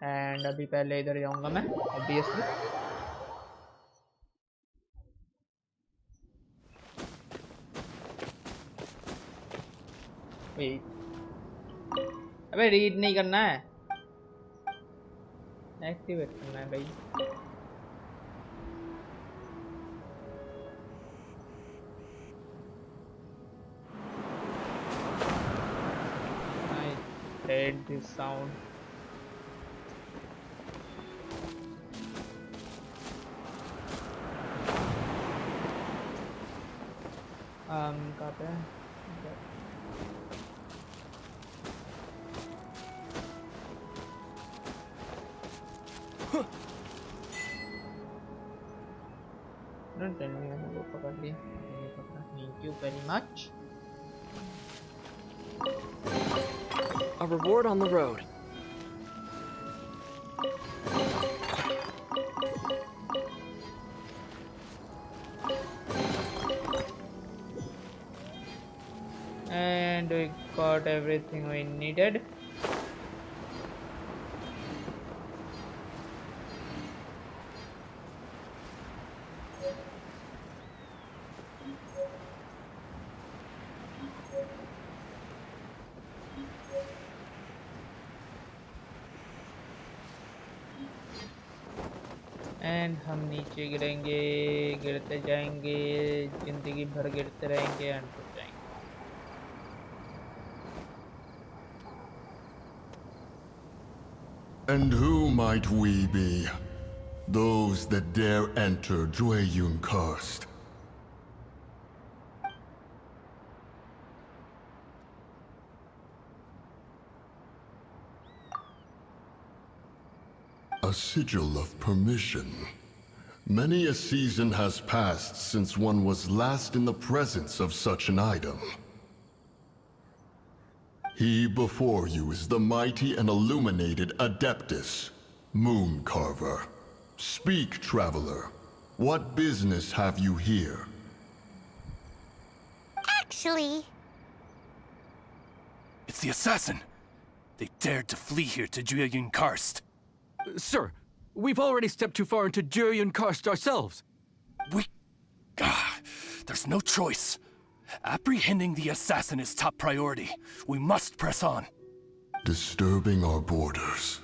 एंड अभी पहले इधर जाऊंगा मैं ऑब्वियसली। अबे रीड नहीं करना है, एक्टिवेट करना है भाई। I hate this sound. कहाँ पे है? Don't tell me मैंने वो पकड़ ली, नहीं पकड़ा। Thank you very much. A reward on the road. And we got everything we needed. And हम नीचे गिरेंगे, गिरते जाएंगे, जिंदगी भर गिरते रहेंगे एंड टूट जाएंगे। And who might we be? Those that dare enter Jueyun Karst. A sigil of permission. Many a season has passed since one was last in the presence of such an item. He before you is the mighty and illuminated Adeptus, Moon Carver. Speak, traveler. What business have you here? Actually, It's the assassin! They dared to flee here to Jueyun Karst. Sir, we've already stepped too far into Jueyun Karst ourselves. There's no choice. Apprehending the assassin is top priority. We must press on. Disturbing our borders.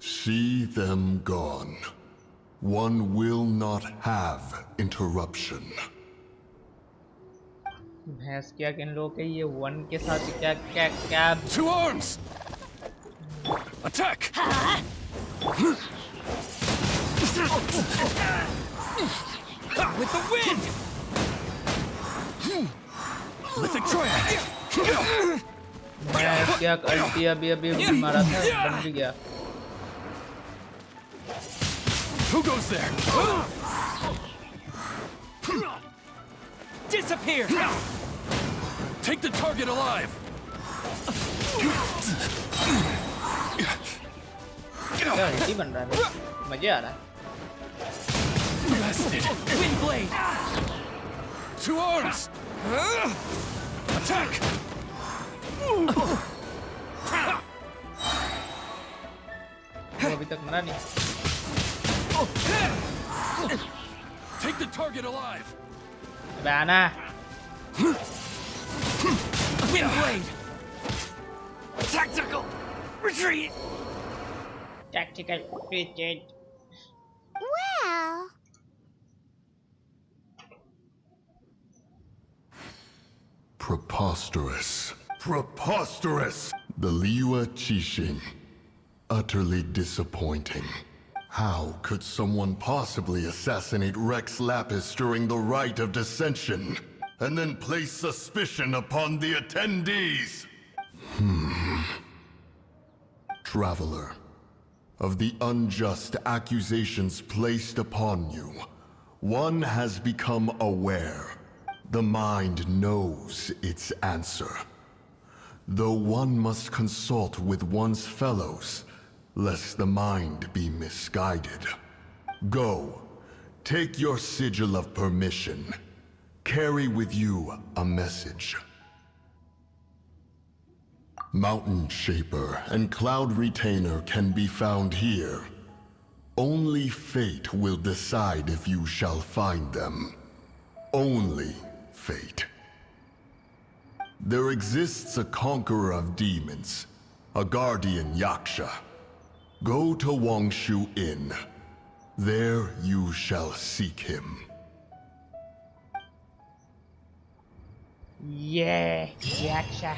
See them gone. One will not have interruption. भैंस क्या किन लोगों के ये one के साथ क्या क्या क्या To arms! Attack! With the wind! Mythic Triad! भैंस क्या अल्टी अभी अभी मारा था, बन भी गया। Who goes there? Disappear! Take the target alive! क्या अल्टी बन रहा है भाई, मजे आ रहा है। Blasted! Wind blade! To arms! Attack! वो अभी तक मरा नहीं। Take the target alive! अबे आना। Wind blade! Tactical! Retreat! Tactical retreat. well, Preposterous. Preposterous! The Liua Qixing. Utterly disappointing. How could someone possibly assassinate Rex Lapis during the rite of dissension, and then place suspicion upon the attendees? Traveler, of the unjust accusations placed upon you, One has become aware. The mind knows its answer. Though one must consult with one's fellows, lest the mind be misguided. Go, take your sigil of permission. Carry with you a message. Mountain Shaper and Cloud Retainer can be found here. Only fate will decide if you shall find them. Only fate. There exists a conqueror of demons, a guardian Yaksha. Go to Wangshu Inn. There you shall seek him. Yeah, Yaksha.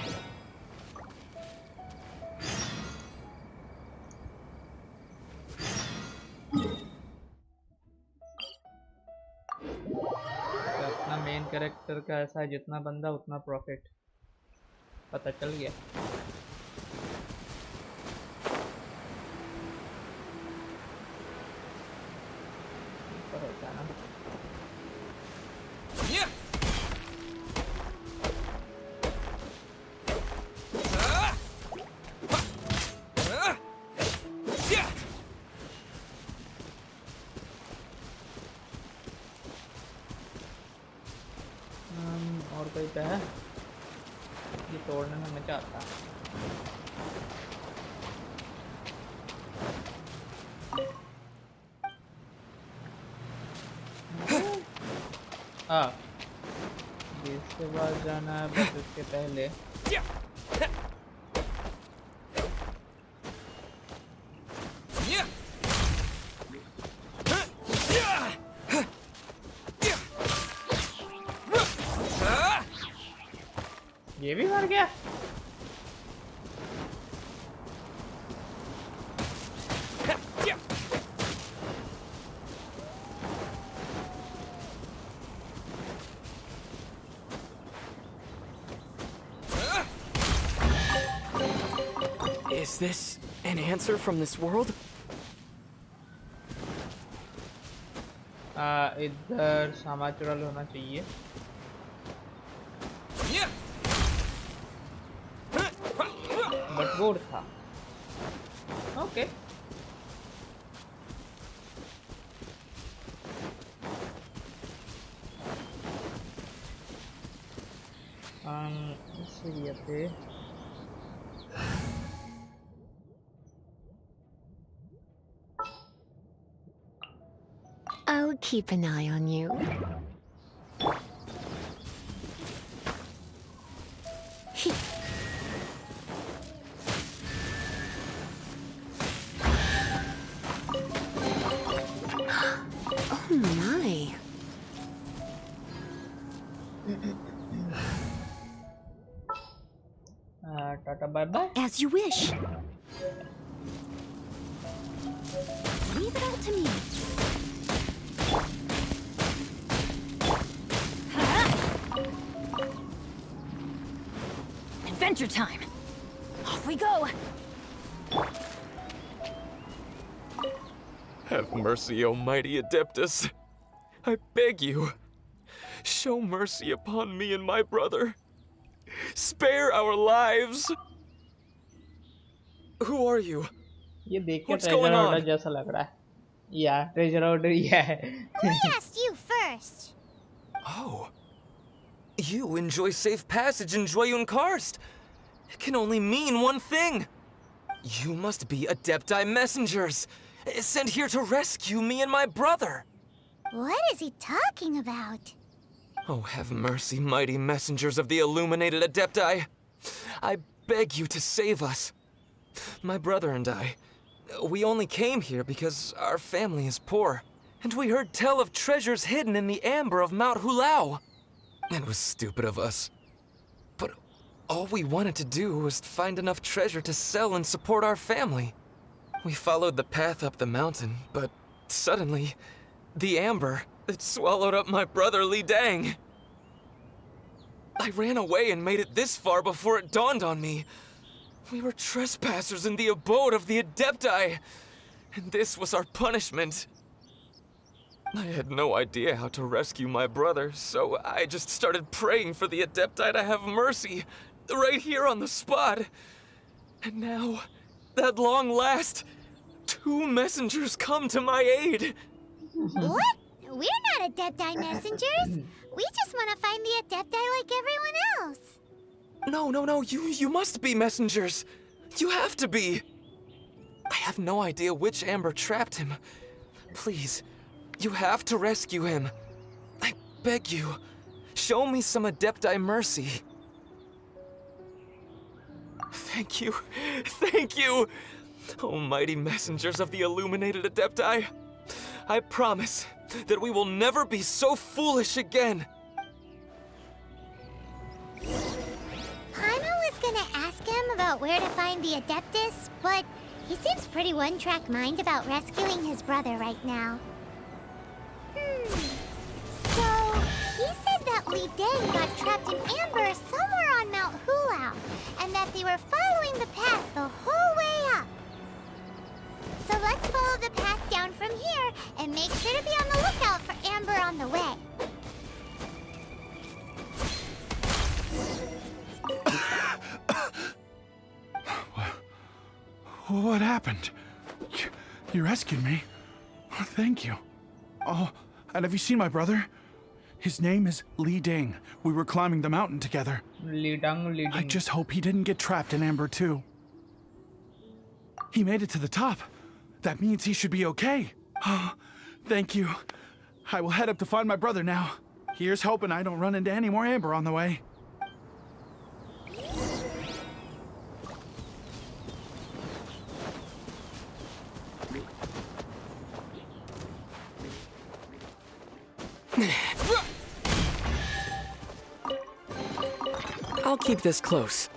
अपना main character का ऐसा है, जितना बंदा उतना profit, पता चल गया। ऊपर होता है ना। और कोई पे है? ये तोड़ने में मजा आता है। हाँ, इसके बाद जाना है, बस इसके पहले ये भी मर गया। Is this an answer from this world? इधर समाचुरल होना चाहिए। बट वोड था। ओके। इसलिए पे I'll keep an eye on you. Oh my. Tata bye bye. As you wish. Leave it all to me. Adventure time! Off we go! Have mercy, O mighty Adeptus. I beg you, show mercy upon me and my brother. Spare our lives! Who are you? ये देख के What's treasure going order on? जैसा लग रहा है। या treasure order ही है। We asked you first. Oh. You enjoy safe passage in Joyun Karst. It can only mean one thing. You must be Adepti messengers, sent here to rescue me and my brother. What is he talking about? Oh, have mercy, mighty messengers of the illuminated Adepti. I beg you to save us. My brother and I, we only came here because our family is poor, and we heard tell of treasures hidden in the amber of Mount Hulao. It was stupid of us. But all we wanted to do was find enough treasure to sell and support our family. We followed the path up the mountain, but suddenly, the amber, it swallowed up my brother Li Dang. I ran away and made it this far before it dawned on me. We were trespassers in the abode of the Adepti, and this was our punishment. I had no idea how to rescue my brother, so I just started praying for the Adepti to have mercy, right here on the spot. And now, at long last, 2 messengers come to my aid. What? We're not Adepti messengers. We just want to find the Adepti like everyone else. No, you must be messengers. You have to be. I have no idea which Amber trapped him. Please, you have to rescue him. I beg you, show me some Adepti mercy. Thank you, thank you! Almighty messengers of the illuminated Adepti, I promise that we will never be so foolish again. Paimon was gonna ask him about where to find the Adeptus, but he seems pretty one-track mind about rescuing his brother right now. So, he said that Li Deng got trapped in amber somewhere on Mount Hulao, and that they were following the path the whole way up. So let's follow the path down from here, and make sure to be on the lookout for Amber on the way. What happened? You rescued me. Oh, thank you. Oh, and have you seen my brother? His name is Li Deng. We were climbing the mountain together. Li Deng. I just hope he didn't get trapped in Amber too. He made it to the top. That means he should be okay. Oh, thank you. I will head up to find my brother now. Here's hoping I don't run into any more Amber on the way. I'll keep this close.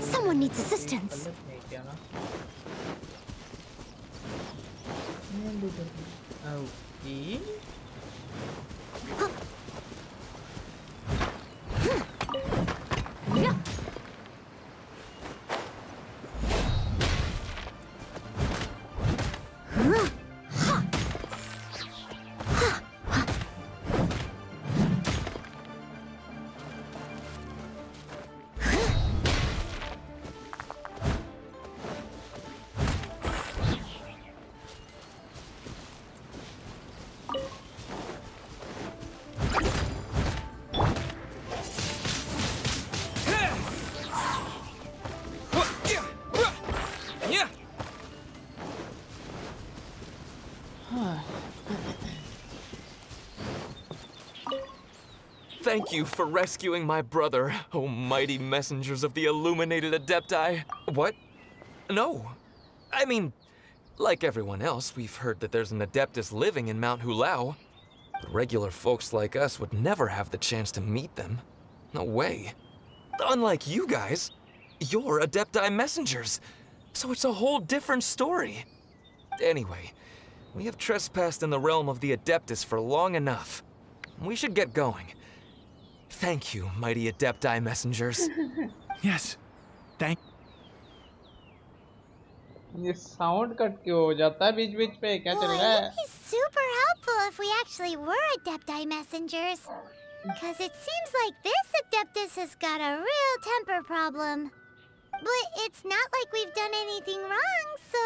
Someone needs assistance. Okay. Thank you for rescuing my brother, oh mighty messengers of the illuminated Adepti. What? No. I mean, like everyone else, we've heard that there's an Adeptus living in Mount Hulao. But regular folks like us would never have the chance to meet them. No way. Unlike you guys, you're Adepti messengers, so it's a whole different story. Anyway, we have trespassed in the realm of the Adeptus for long enough. We should get going. Thank you, mighty Adepti messengers. Yes, thank. ये sound cut क्यों हो जाता है बीच-बीच पे क्या चल रहा है? It would be super helpful if we actually were Adepti messengers. Because it seems like this Adeptus has got a real temper problem. But it's not like we've done anything wrong, so...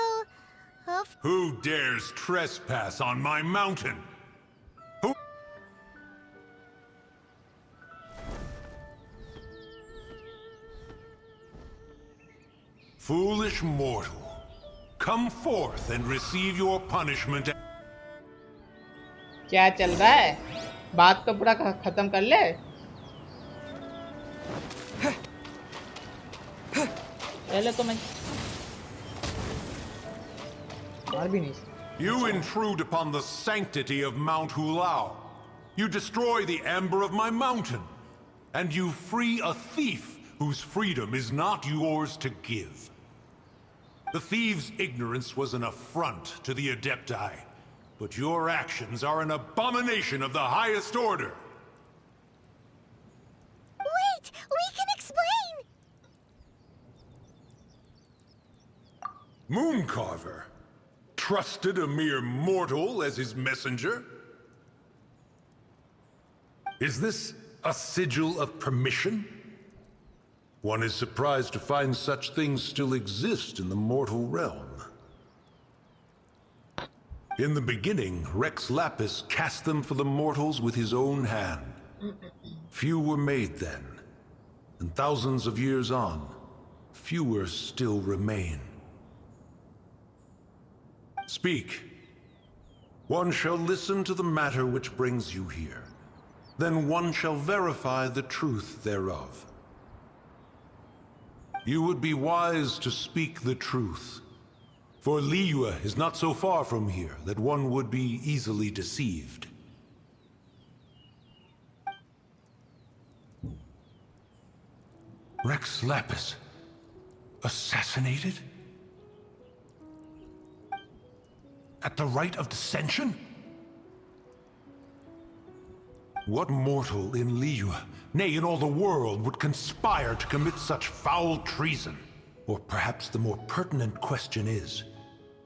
Who dares trespass on my mountain? Who? Foolish mortal. Come forth and receive your punishment. क्या चल रहा है? बात तो पूरा खत्म कर ले। पहले तो मैं मार भी नहीं सकते। You intrude upon the sanctity of Mount Hulao. You destroy the amber of my mountain. And you free a thief whose freedom is not yours to give. The thief's ignorance was an affront to the Adepti, but your actions are an abomination of the highest order. Wait! We can explain! Mooncarver trusted a mere mortal as his messenger? Is this a sigil of permission? One is surprised to find such things still exist in the mortal realm. In the beginning, Rex Lapis cast them for the mortals with his own hand. Few were made then, and thousands of years on, fewer still remain. Speak. One shall listen to the matter which brings you here. Then one shall verify the truth thereof. You would be wise to speak the truth, for Liyue is not so far from here that one would be easily deceived. Rex Lapis, assassinated? At the rite of dissension? What mortal in Liyue, nay, in all the world, would conspire to commit such foul treason? Or perhaps the more pertinent question is,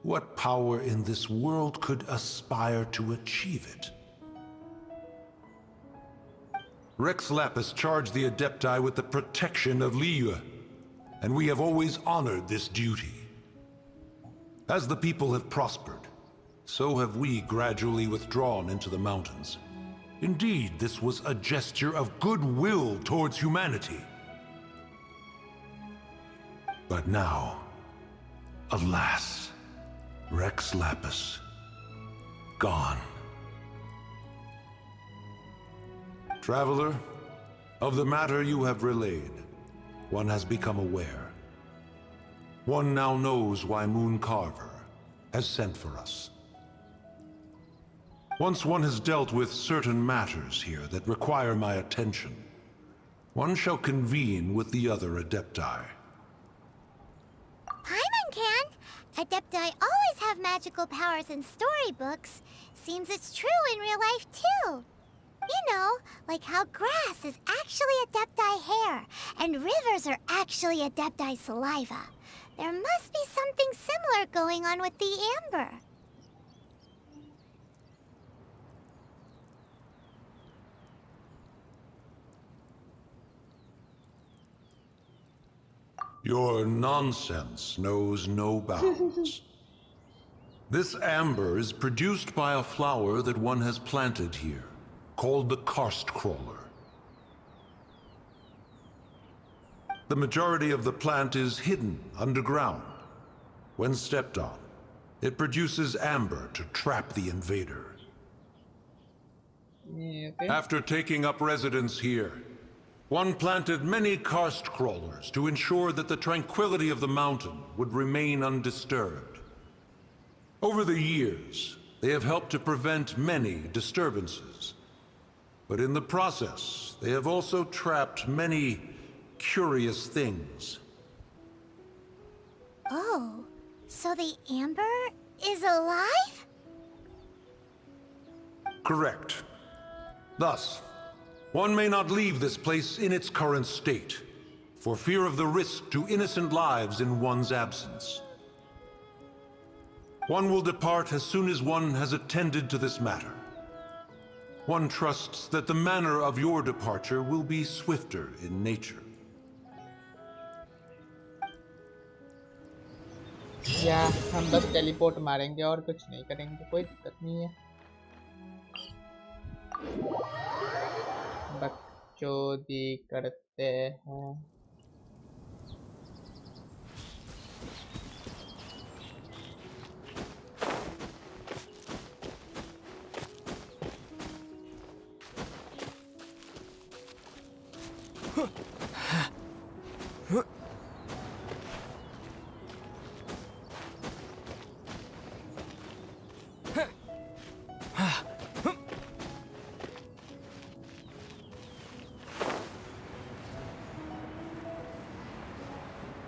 what power in this world could aspire to achieve it? Rex Lapis charged the Adepti with the protection of Liyue, and we have always honored this duty. As the people have prospered, so have we gradually withdrawn into the mountains. Indeed, this was a gesture of goodwill towards humanity. But now, alas, Rex Lapis, gone. Traveler, of the matter you have relayed, one has become aware. One now knows why Mooncarver has sent for us. Once one has dealt with certain matters here that require my attention, one shall convene with the other Adepti. Paimon can! Adepti always have magical powers in storybooks. Seems it's true in real life, too. You know, like how grass is actually Adepti hair, and rivers are actually Adepti saliva. There must be something similar going on with the amber. Your nonsense knows no bounds. This amber is produced by a flower that one has planted here, called the karst crawler. The majority of the plant is hidden underground. When stepped on, it produces amber to trap the invader. Yeah, okay. After taking up residence here, one planted many karst crawlers to ensure that the tranquility of the mountain would remain undisturbed. Over the years, they have helped to prevent many disturbances. But in the process, they have also trapped many curious things. Oh, so the amber is alive? Correct. Thus, one may not leave this place in its current state, for fear of the risk to innocent lives in one's absence. One will depart as soon as one has attended to this matter. One trusts that the manner of your departure will be swifter in nature. या हम बस teleport मारेंगे और कुछ नहीं करेंगे, कोई दिक्कत नहीं है। बकचोदी करते हैं।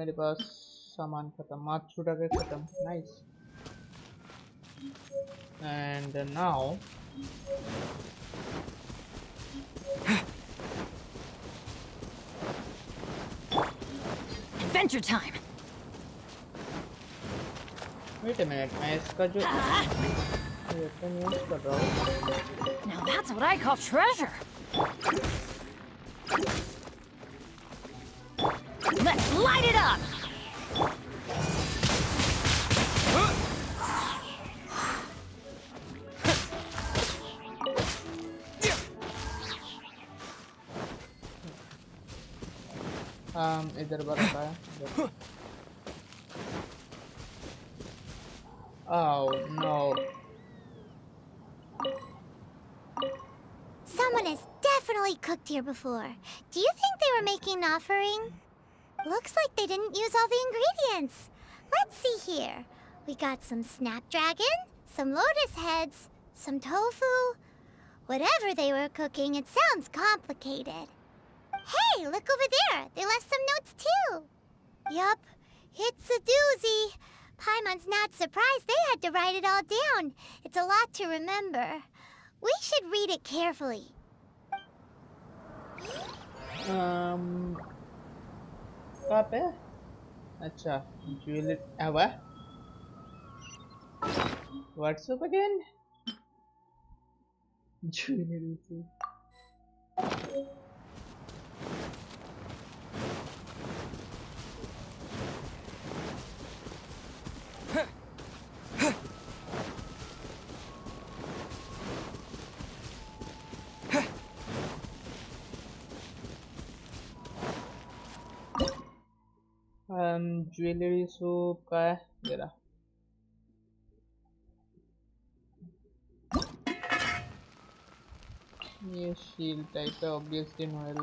मेरे पास सामान खत्म, मात्सुटा के खत्म, nice. And now Adventure time. Wait a minute, मैं इसका जो वेपन यूज कर रहा हूँ। Now that's what I call treasure. Let's light it up. इधर बरता है। Oh no. Someone has definitely cooked here before. Do you think they were making an offering? Looks like they didn't use all the ingredients. Let's see here. We got some snapdragon, some lotus heads, some tofu. Whatever they were cooking, it sounds complicated. Hey, look over there. They left some notes too. Yup, it's a doozy. Paimon's not surprised they had to write it all down. It's a lot to remember. We should read it carefully. कहाँ पे? अच्छा, jewellery आवा? What's up again? Jewelry से. Jewellery soup का है मेरा। ये shield type है, ऑब्वियसली नोएल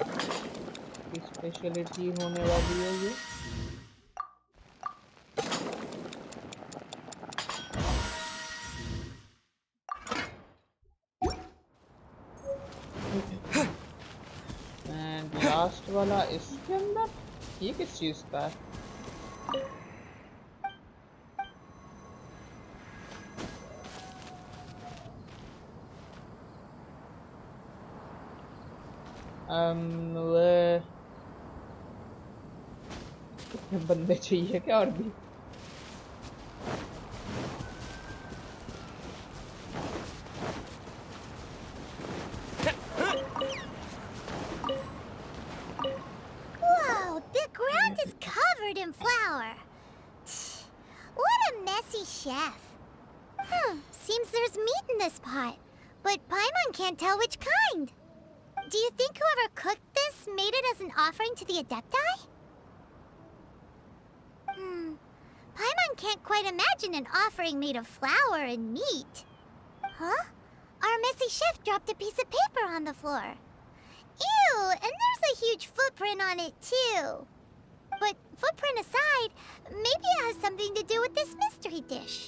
की स्पेशलिटी होने वाली है ये। एंड लास्ट वाला इसके अंदर, ये किस चीज का है? वो कितने बंदे चाहिए क्या और भी? Whoa, the ground is covered in flour. What a messy chef. Seems there's meat in this pot, but Paimon can't tell which kind. Do you think whoever cooked this made it as an offering to the Adepti? Paimon can't quite imagine an offering made of flour and meat. Huh? Our messy chef dropped a piece of paper on the floor. Ew, and there's a huge footprint on it too. But footprint aside, maybe it has something to do with this mystery dish.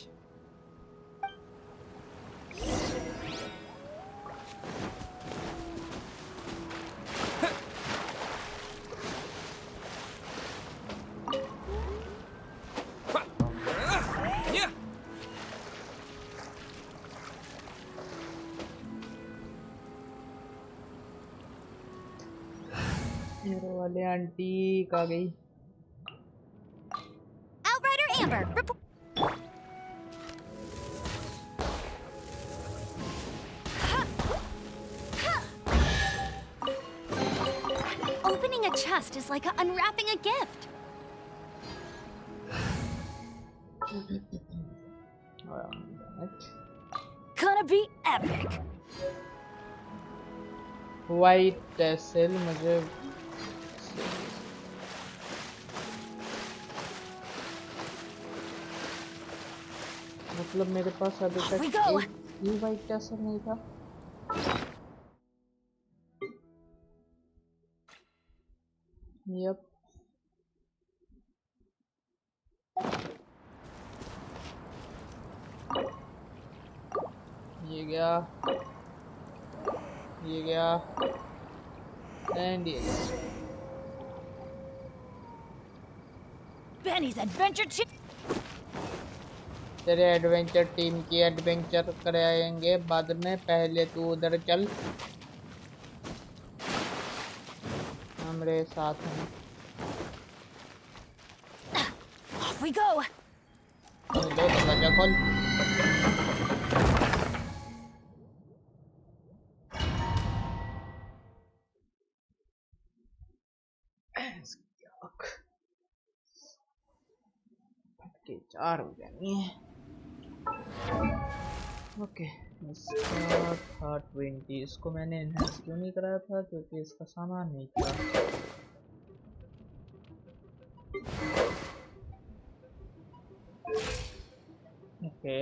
मेरे वाले aunty कहाँ गई? Outrider Amber, report. Opening a chest is like unwrapping a gift. Gonna be epic. White tassel मुझे मतलब मेरे पास अभी तक एक भी वाइट टैसल नहीं था। यप, ये गया, ये गया एंड ये गया। Benny's adventure तेरे एडवेंचर टीम की एडवेंचर कराएंगे बाद में, पहले तू उधर चल हमरे साथ में। Off we go. खोल दो दरवाजा खोल। के 4 हो जानी है। ओके इसका था 20। इसको मैंने एनहांस क्यों नहीं कराया था, क्योंकि इसका सामान नहीं था। ओके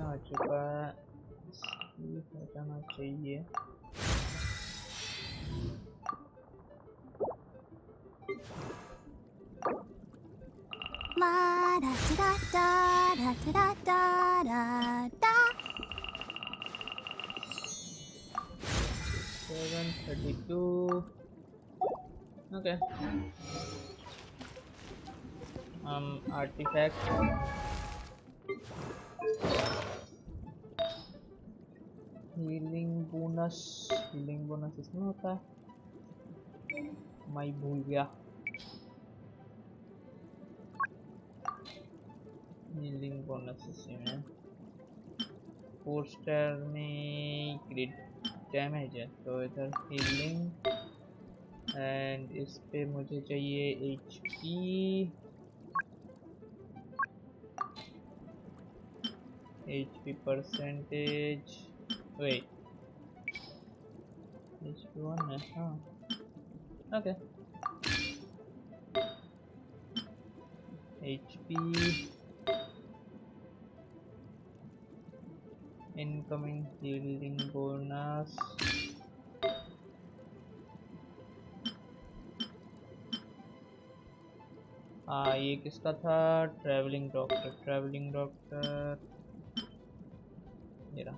आ चुका है, इसकी हटाना चाहिए। La da da da da da da da da. 732. Okay. Artifact. Healing bonus. Healing bonus इसमें होता है। मैं भूल गया। हीलिंग बोनस इसमें 4 स्टार में क्रिट डैमेज है, तो इधर हीलिंग एंड इस पे मुझे चाहिए एचपी परसेंटेज। वेट एचपी 1 है, हाँ okay. HP incoming healing bonus ये किसका था? ट्रैवलिंग डॉक्टर मेरा।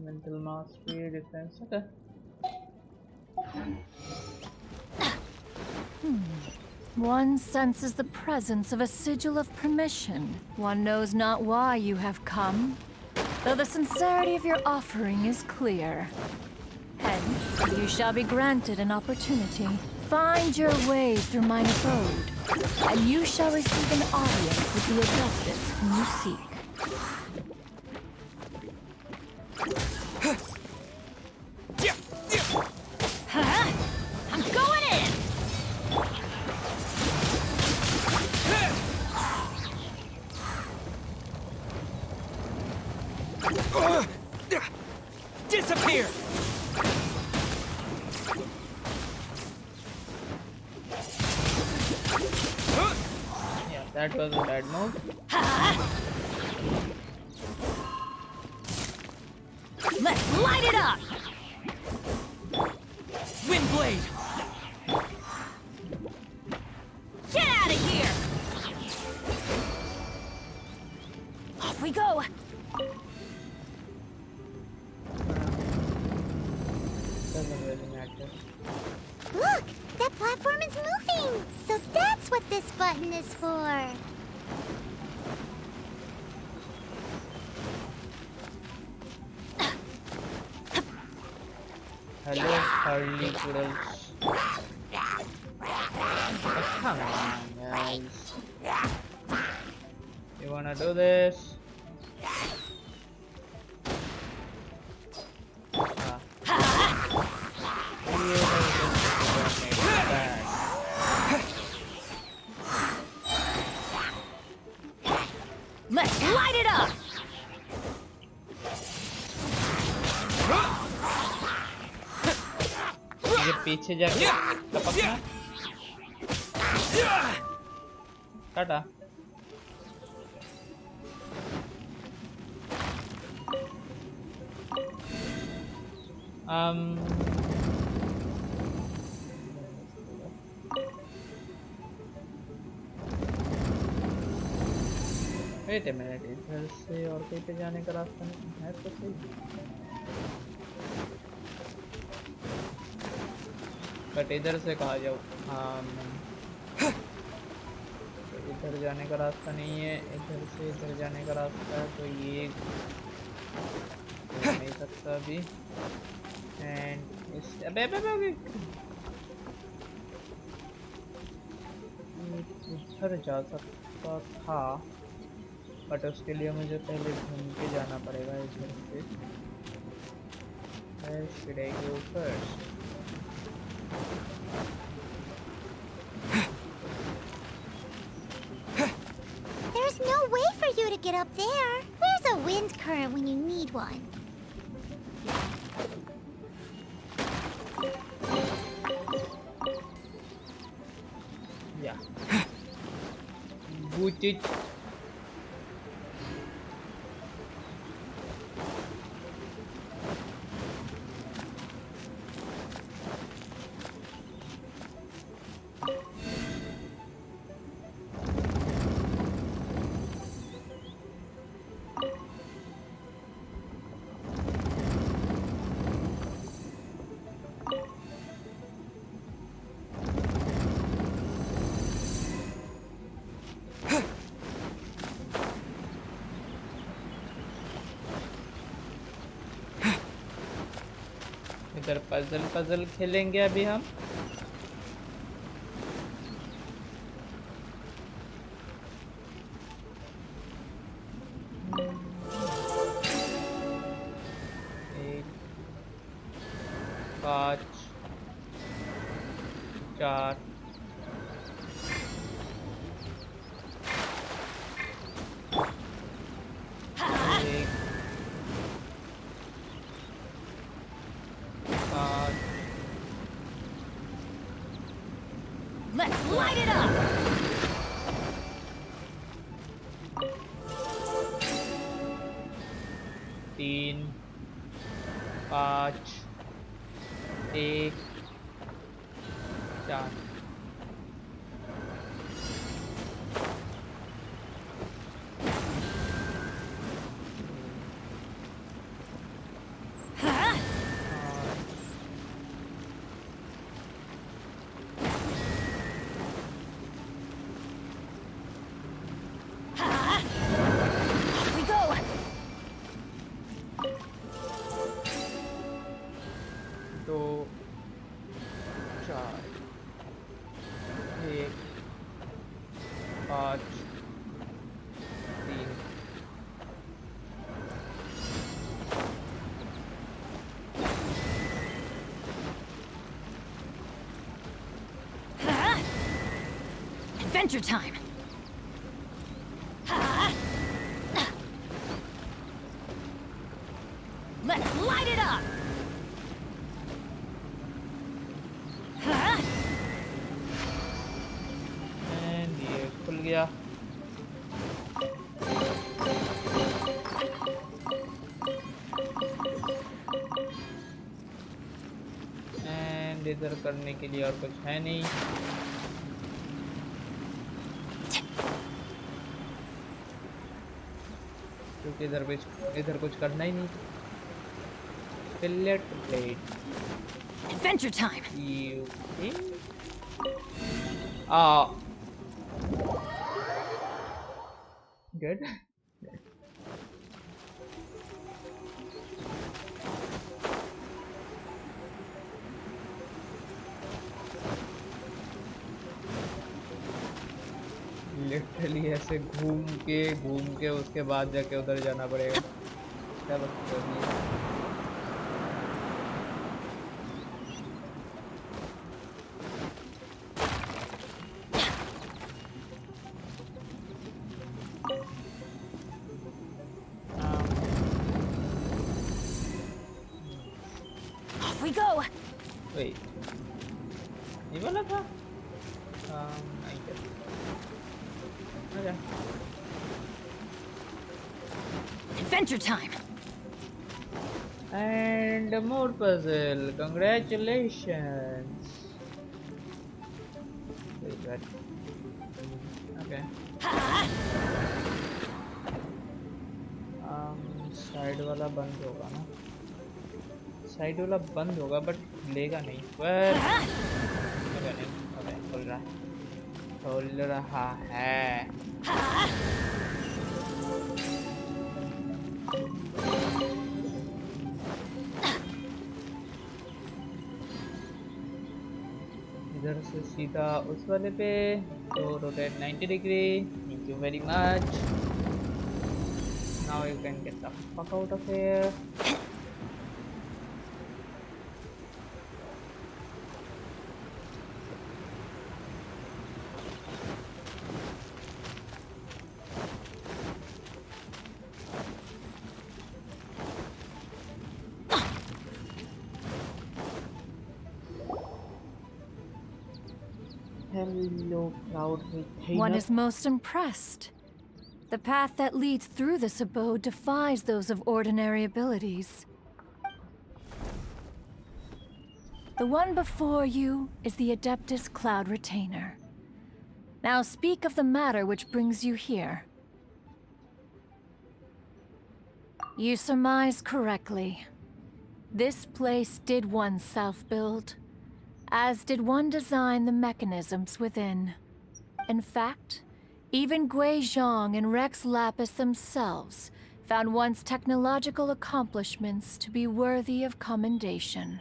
Mental mastery defence okay. One senses the presence of a sigil of permission. One knows not why you have come, though the sincerity of your offering is clear. Hence, you shall be granted an opportunity. Find your way through mine abode, and you shall receive an audience with the Augustus whom you seek. I'm going in! Disappear! Yeah, that was a bad move. Let's light it up! Windblade! Get out of here! Off we go! Doesn't really matter. Look, that platform is moving. So that's what this button is for. Hello, Harley Poodles. Come on, guys. You wanna do this? Let's light it up! ये पीछे जाके टपकना काटा। Wait a minute, इधर से और कहीं पे जाने का रास्ता नहीं है तो सही। बट इधर से कहाँ जाऊँ? हाँ नहीं, तो इधर जाने का रास्ता नहीं है, इधर से इधर जाने का रास्ता है, तो ये नहीं सकता अभी। एंड इस अबे अबे अबे उधर जा सकता था, बट उसके लिए मुझे पहले घूम के जाना पड़ेगा इधर से। Where should I go first? There's no way for you to get up there. Where's a wind current when you need one? Yeah. Boot it. इधर पजल खेलेंगे अभी हम। एक 5 4 Let's light it up! 3 5 1 4 Adventure time! Let's light it up! And ये खुल गया। And इधर करने के लिए और कुछ है नहीं, क्योंकि इधर कुछ करना ही नहीं। Fillet blade. Adventure time! You think? Good. Literally ऐसे घूम के उसके बाद जाके उधर जाना पड़ेगा। क्या बात कर रही है? Off we go! Wait, ये वाला था? I guess. Okay. Adventure time! And more puzzle. Congratulations. Wait, what? Okay. Side वाला बंद होगा ना, साइड वाला बंद होगा बट लेगा नहीं। पर नहीं, खोल रहा है। इधर से सीधा उस वाले पे, तो rotate 90 degree. Thank you very much. Now you can get the fuck out of here. Hello, proud retainer. One is most impressed. The path that leads through this abode defies those of ordinary abilities. The one before you is the Adeptus Cloud Retainer. Now speak of the matter which brings you here. You surmise correctly. This place did once self-build, as did one design the mechanisms within. In fact, even Gui Zhang and Rex Lapis themselves found once technological accomplishments to be worthy of commendation.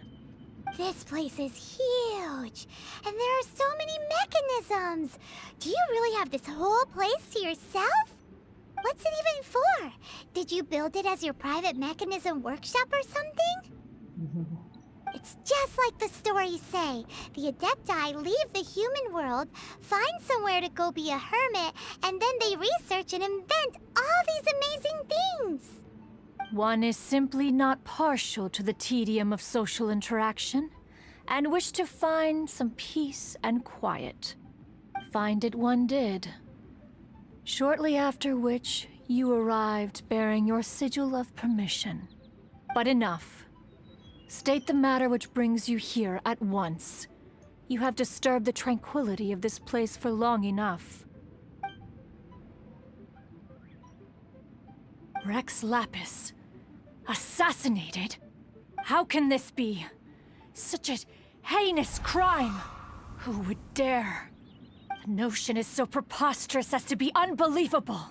This place is huge, and there are so many mechanisms. Do you really have this whole place to yourself? What's it even for? Did you build it as your private mechanism workshop or something? It's just like the stories say. The Adepti leave the human world, find somewhere to go be a hermit, and then they research and invent all these amazing things. One is simply not partial to the tedium of social interaction, and wished to find some peace and quiet. Find it one did. Shortly after which, you arrived bearing your sigil of permission. But enough. State the matter which brings you here at once. You have disturbed the tranquility of this place for long enough. Rex Lapis. Assassinated? How can this be? Such a heinous crime! Who would dare? The notion is so preposterous as to be unbelievable.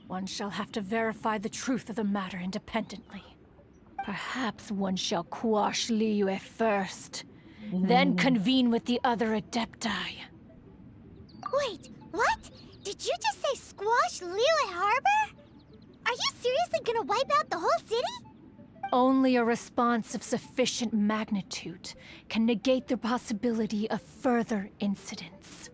One shall have to verify the truth of the matter independently. Perhaps one shall quash Liyue first, then convene with the other Adepti. Wait, what? Did you just say squash Liyue Harbor? Are you seriously gonna wipe out the whole city? Only a response of sufficient magnitude can negate the possibility of further incidents.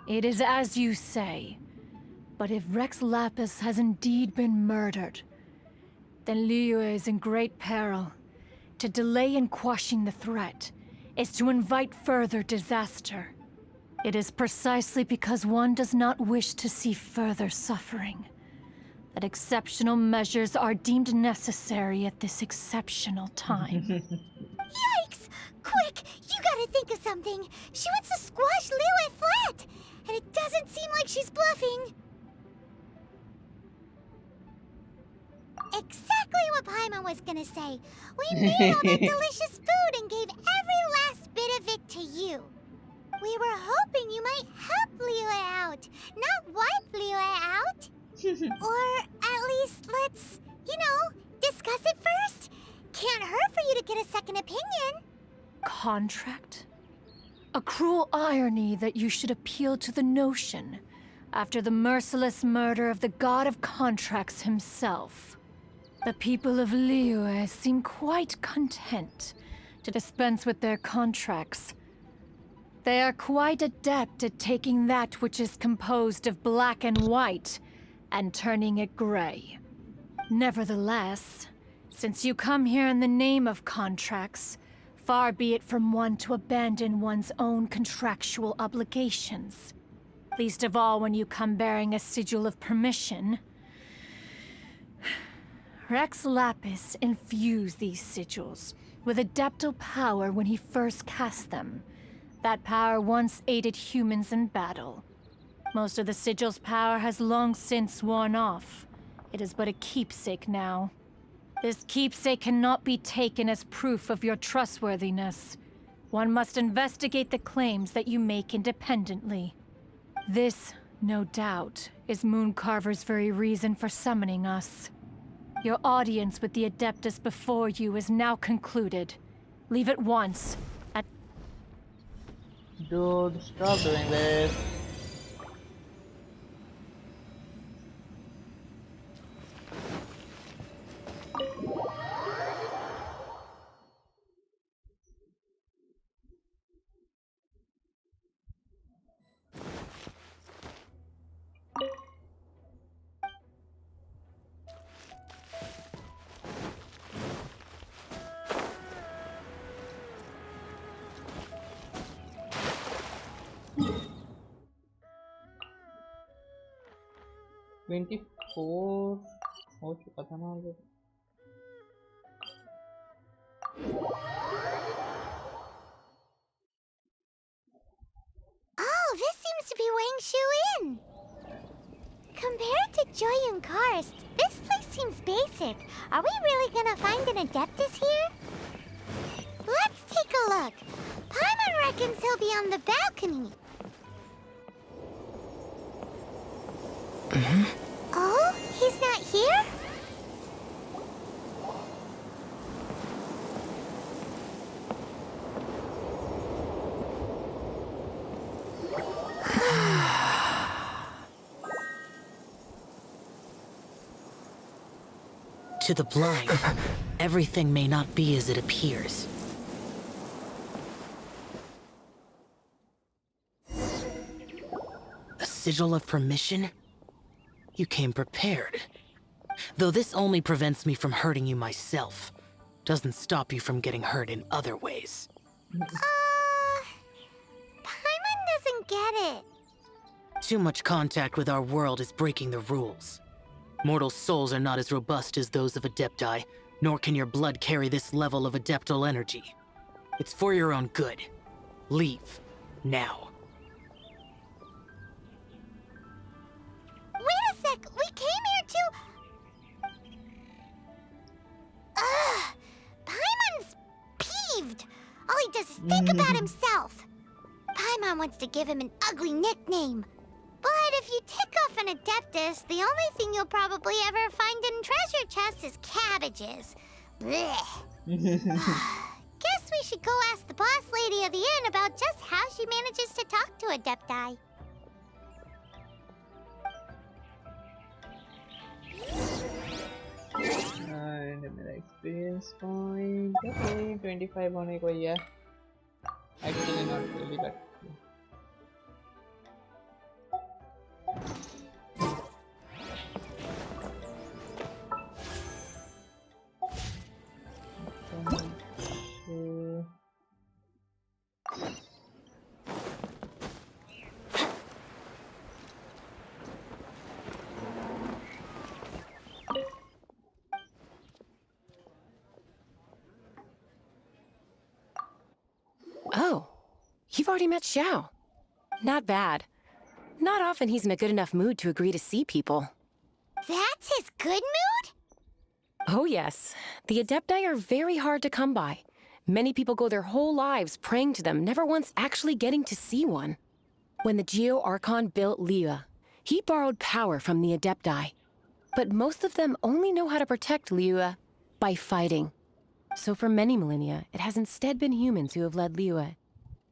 It is as you say, but if Rex Lapis has indeed been murdered, then Liyue is in great peril. To delay in quashing the threat is to invite further disaster. It is precisely because one does not wish to see further suffering that exceptional measures are deemed necessary at this exceptional time. Yikes! Quick, you gotta think of something. She wants to squash Liyue flat, and it doesn't seem like she's bluffing. Exactly what Paimon was gonna say. We made all that delicious food and gave every last bit of it to you. We were hoping you might help Liyue out, not wipe Liyue out. Or at least let's, discuss it first. Can't hurt for you to get a second opinion. Contract? A cruel irony that you should appeal to the notion after the merciless murder of the god of contracts himself. The people of Liyue seem quite content to dispense with their contracts. They are quite adept at taking that which is composed of black and white and turning it gray. Nevertheless, since you come here in the name of contracts, far be it from one to abandon one's own contractual obligations. Least of all when you come bearing a sigil of permission. Rex Lapis infused these sigils with adeptal power when he first cast them. That power once aided humans in battle. Most of the sigil's power has long since worn off. It is but a keepsake now. This keepsake cannot be taken as proof of your trustworthiness. One must investigate the claims that you make independently. This, no doubt, is Mooncarver's very reason for summoning us. Your audience with the Adeptus before you is now concluded. Leave at once. Dude, stop doing this. $24 हो चुका था ना already. Oh, this seems to be Wangshu Inn. Compared to Joyun Karst, this place seems basic. Are we really gonna find an Adeptus here? Let's take a look. Paimon reckons he'll be on the balcony. Oh, he's not here? To the blind, everything may not be as it appears. A sigil of permission? You came prepared. Though this only prevents me from hurting you myself, doesn't stop you from getting hurt in other ways. Paimon doesn't get it. Too much contact with our world is breaking the rules. Mortal souls are not as robust as those of Adepti, nor can your blood carry this level of adeptal energy. It's for your own good. Leave. Now. Wait a sec, we came here to... Paimon's peeved. All he does is think about himself. Paimon wants to give him an ugly nickname. But if you tick off an Adeptus, the only thing you'll probably ever find in treasure chests is cabbages. Blech. Guess we should go ask the boss lady of the inn about just how she manages to talk to Adepti. And मेरा experience point okay 25 होने को ही है. Actually not really, but Oh, you've already met Xiao. Not bad. Not often he's in a good enough mood to agree to see people. That's his good mood? Oh yes. The Adepti are very hard to come by. Many people go their whole lives praying to them, never once actually getting to see one. When the Geo Archon built Liua, he borrowed power from the Adepti. But most of them only know how to protect Liua by fighting. So for many millennia, it has instead been humans who have led Liua.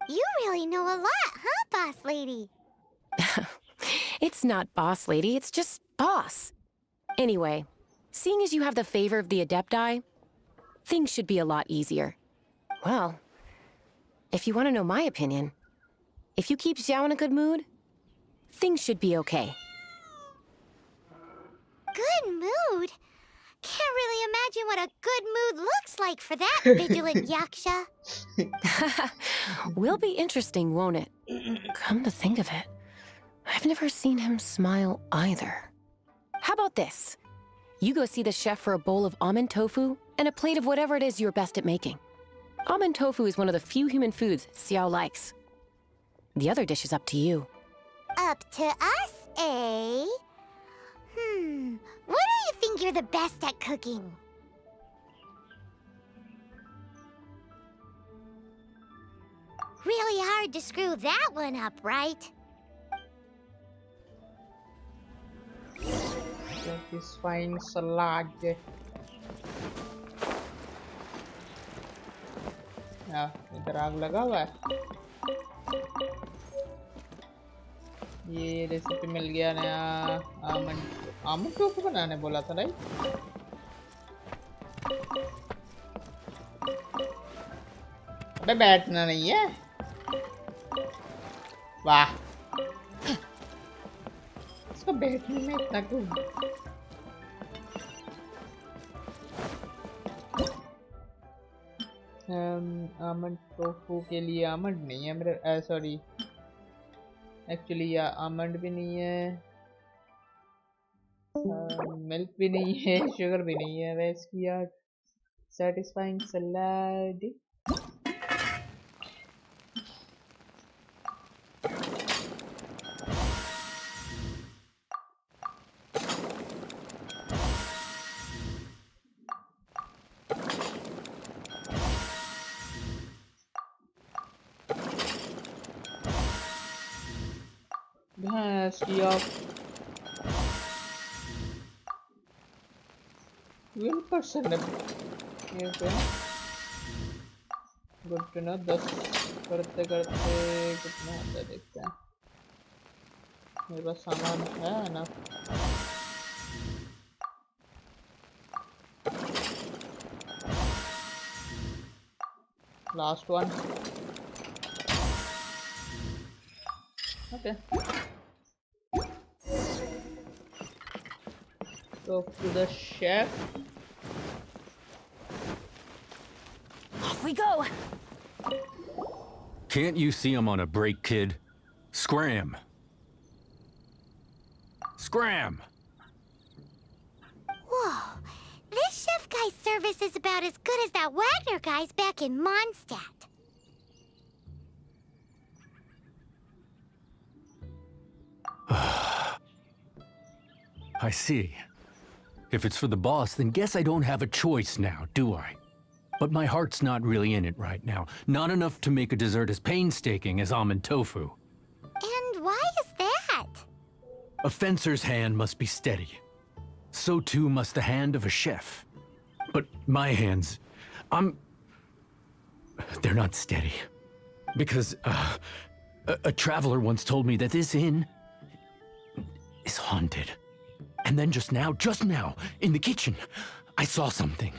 You really know a lot, huh, boss lady? It's not boss lady, it's just boss. Anyway, seeing as you have the favor of the Adepti, things should be a lot easier. Well, if you want to know my opinion, if you keep Xiao in a good mood, things should be okay. Good mood? Can't really imagine what a good mood looks like for that vigilant yaksha. Will be interesting, won't it? Come to think of it, I've never seen him smile either. How about this? You go see the chef for a bowl of almond tofu and a plate of whatever it is you're best at making. Almond tofu is one of the few human foods Xiao likes. The other dish is up to you. Up to us, eh? What do you think you're the best at cooking? Really hard to screw that one up, right? Satisfying salad. इधर आग लगा हुआ है। ये recipe मिल गया नया। Almond tofu बनाने बोला था राइट। अबे बैठना नहीं है। वाह, इसको बैठने में इतना क्यों? आमंड टोफू के लिए आमंड नहीं है मेरे, सॉरी एक्चुअली या आमंड भी नहीं है, मिल्क भी नहीं है, शुगर भी नहीं है। वैसे की यार सैटिस्फाइंग सलाद। भैंस की आप विल परसेंट ये पे गुड टू नो। 10 करते करते कितना आता है देखते हैं। मेरे पास सामान है ना। Last one. Okay, go to the chef. Off we go. Can't you see I'm on a break, kid? Scram! Scram! Whoa, this chef guy's service is about as good as that Wagner guy's back in Mondstadt. I see. If it's for the boss, then guess I don't have a choice now, do I? But my heart's not really in it right now. Not enough to make a dessert as painstaking as almond tofu. And why is that? A fencer's hand must be steady. So too must the hand of a chef. But my hands, they're not steady. Because a traveler once told me that this inn is haunted. And then just now, in the kitchen, I saw something.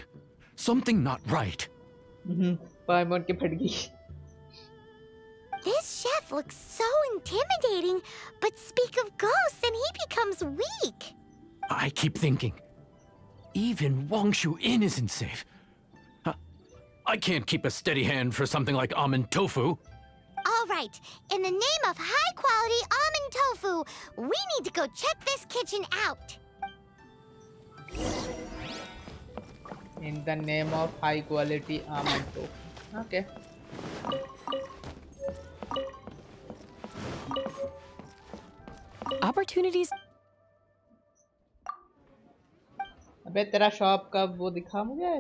Something not right. This chef looks so intimidating, but speak of ghosts and he becomes weak. I keep thinking, even Wangshu Inn isn't safe. I can't keep a steady hand for something like almond tofu. All right, in the name of high-quality almond tofu, we need to go check this kitchen out. In the name of high-quality almond tofu. Okay. Opportunities. अबे तेरा shop का वो दिखा मुझे।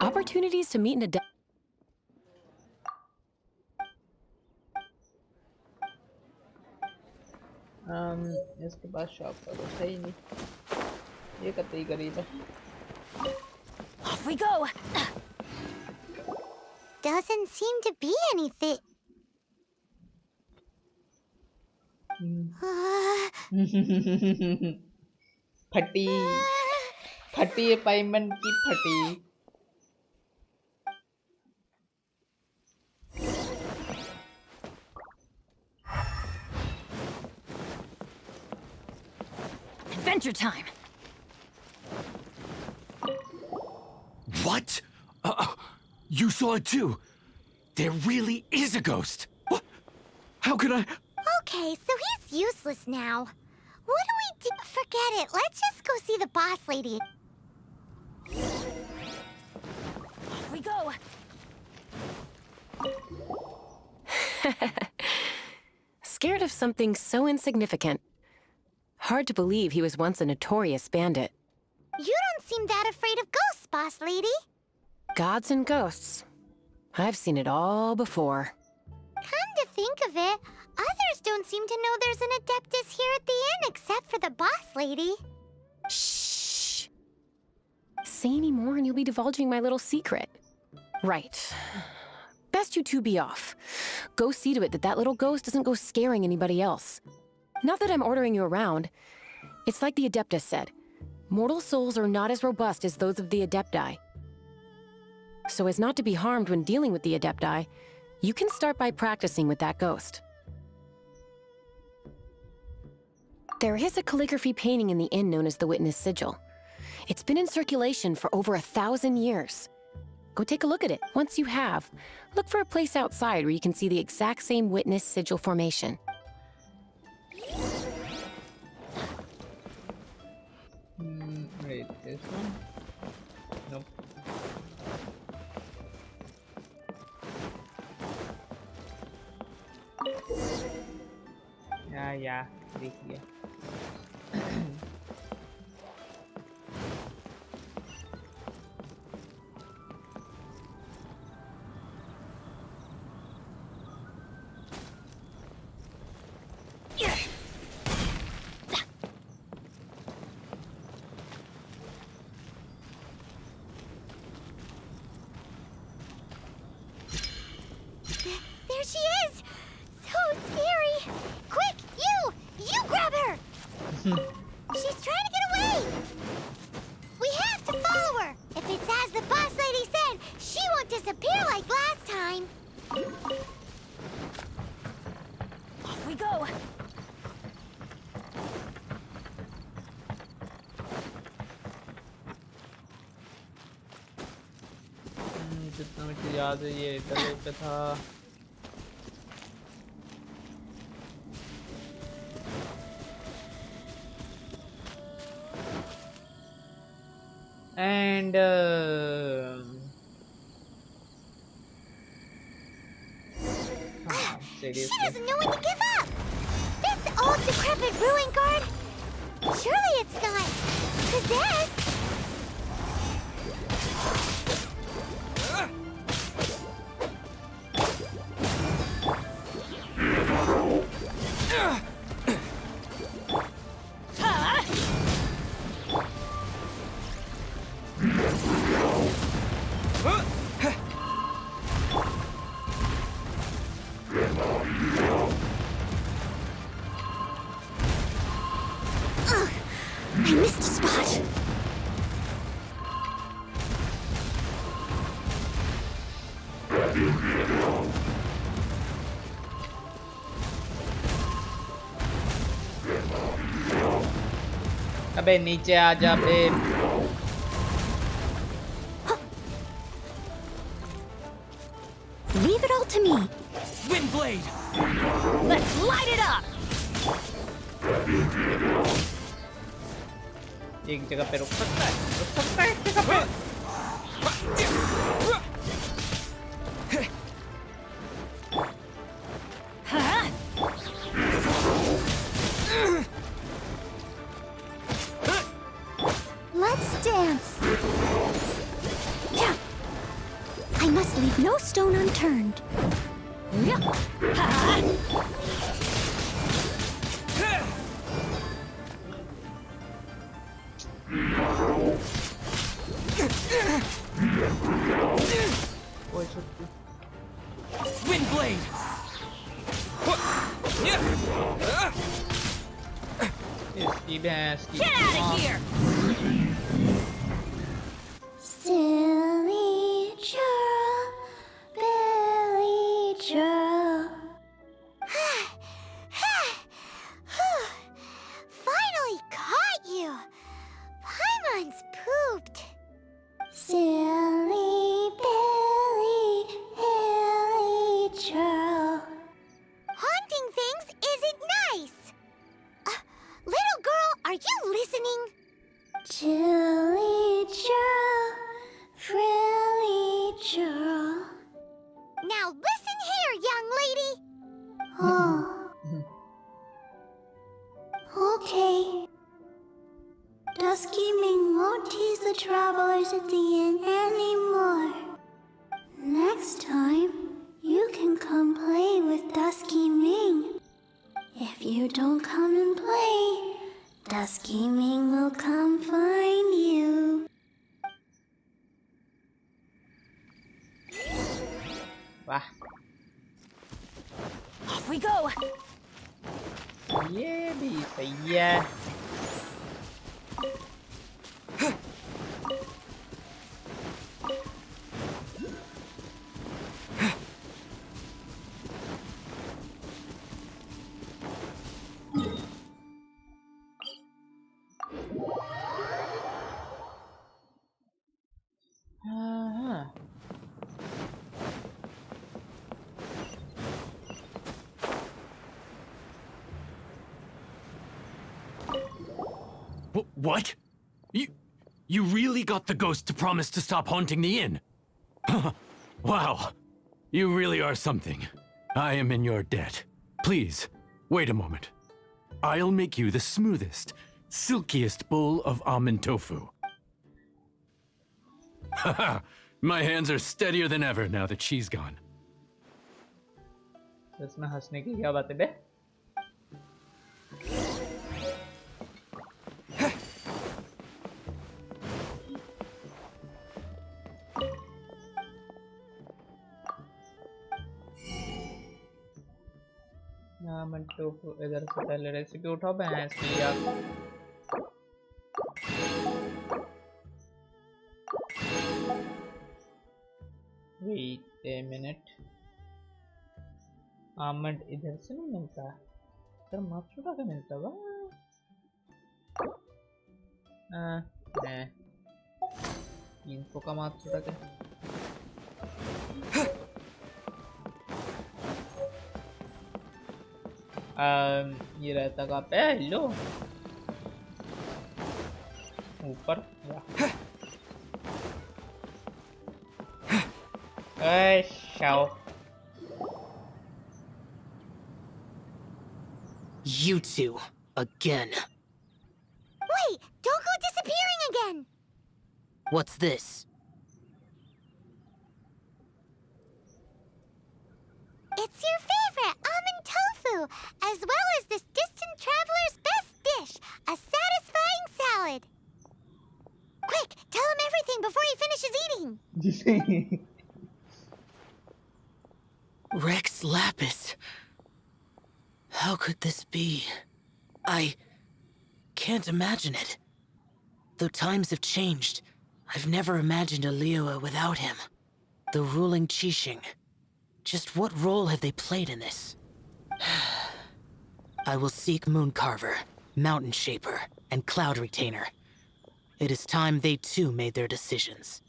Opportunities to meet in a इसके पास shop का कुछ है ही नहीं। ये कतई करीब है। Off we go. Doesn't seem to be anything. फटी फटी पेमेंट की फटी। Adventure time. What? You saw it too? There really is a ghost. What? How could I? Okay, so he's useless now. What do we do? Forget it. Let's just go see the boss lady. of something so insignificant. Hard to believe he was once a notorious bandit. You don't seem that afraid of ghosts, boss lady. Gods and ghosts. I've seen it all before. Come to think of it, others don't seem to know there's an Adeptus here at the inn except for the boss lady. Shh. Say any more and you'll be divulging my little secret. Right. Best you two be off. Go see to it that that little ghost doesn't go scaring anybody else. Not that I'm ordering you around. It's like the Adeptus said. Mortal souls are not as robust as those of the Adepti. So as not to be harmed when dealing with the Adepti, you can start by practicing with that ghost. There is a calligraphy painting in the inn known as the Witness Sigil. It's been in circulation for over 1,000 years. Go take a look at it. Once you have, look for a place outside where you can see the exact same Witness Sigil formation. Wait, this one? Nope. Yeah, देख लिया. There she is! So scary! Quick, you grab her! She's trying to get away! We have to follow her! If it's as the boss lady said, she won't disappear like last time! Off we go! जितना मुझे याद है ये इधर पे था. And she doesn't know when to give up! This old decrepit ruin guard? Surely it's not possessed! I missed a spot. अबे नीचे आ जा बे. Leave it all to me. Windblade! Let's light it up! एक जगह पे रुक सकता है एक जगह पे. Let's dance. Yeah. I must leave no stone unturned. Windblade! Get out of here! Silly churl, Billy churl. Finally caught you! Paimon's pooped. Silly Billy, Hilly churl. Haunting things isn't nice. Little girl, are you listening? travelers at the inn anymore. Next time, you can come play with Dusky Ming. If you don't come and play, Dusky Ming will come find you. Wah. Off we go. ये भी सही है. What? You really got the ghost to promise to stop haunting the inn? Wow. You really are something. I am in your debt. Please, wait a moment. I'll make you the smoothest, silkiest bowl of almond tofu. Haha, my hands are steadier than ever now that she's gone. इसमें हंसने की क्या बात है बे? मैं तो इधर से पहले रेसिपी उठाओ भैंस की यार. Wait a minute. आमंड इधर से नहीं मिलता, इधर मात्सुटा का मिलता है. नहीं, इनको का मात्सुटा का. ये रहता कहाँ पे है? लो ऊपर. Shao. You two, again. Wait! Don't go disappearing again! What's this? It's your favorite almond tofu, as well as this distant traveler's best dish, a satisfying salad. Quick, tell him everything before he finishes eating. Rex Lapis. How could this be? I can't imagine it. Though times have changed, I've never imagined a Liyue without him. The ruling Qixing. Just what role have they played in this? I will seek Mooncarver, Mountain Shaper, and Cloud Retainer. It is time they too made their decisions.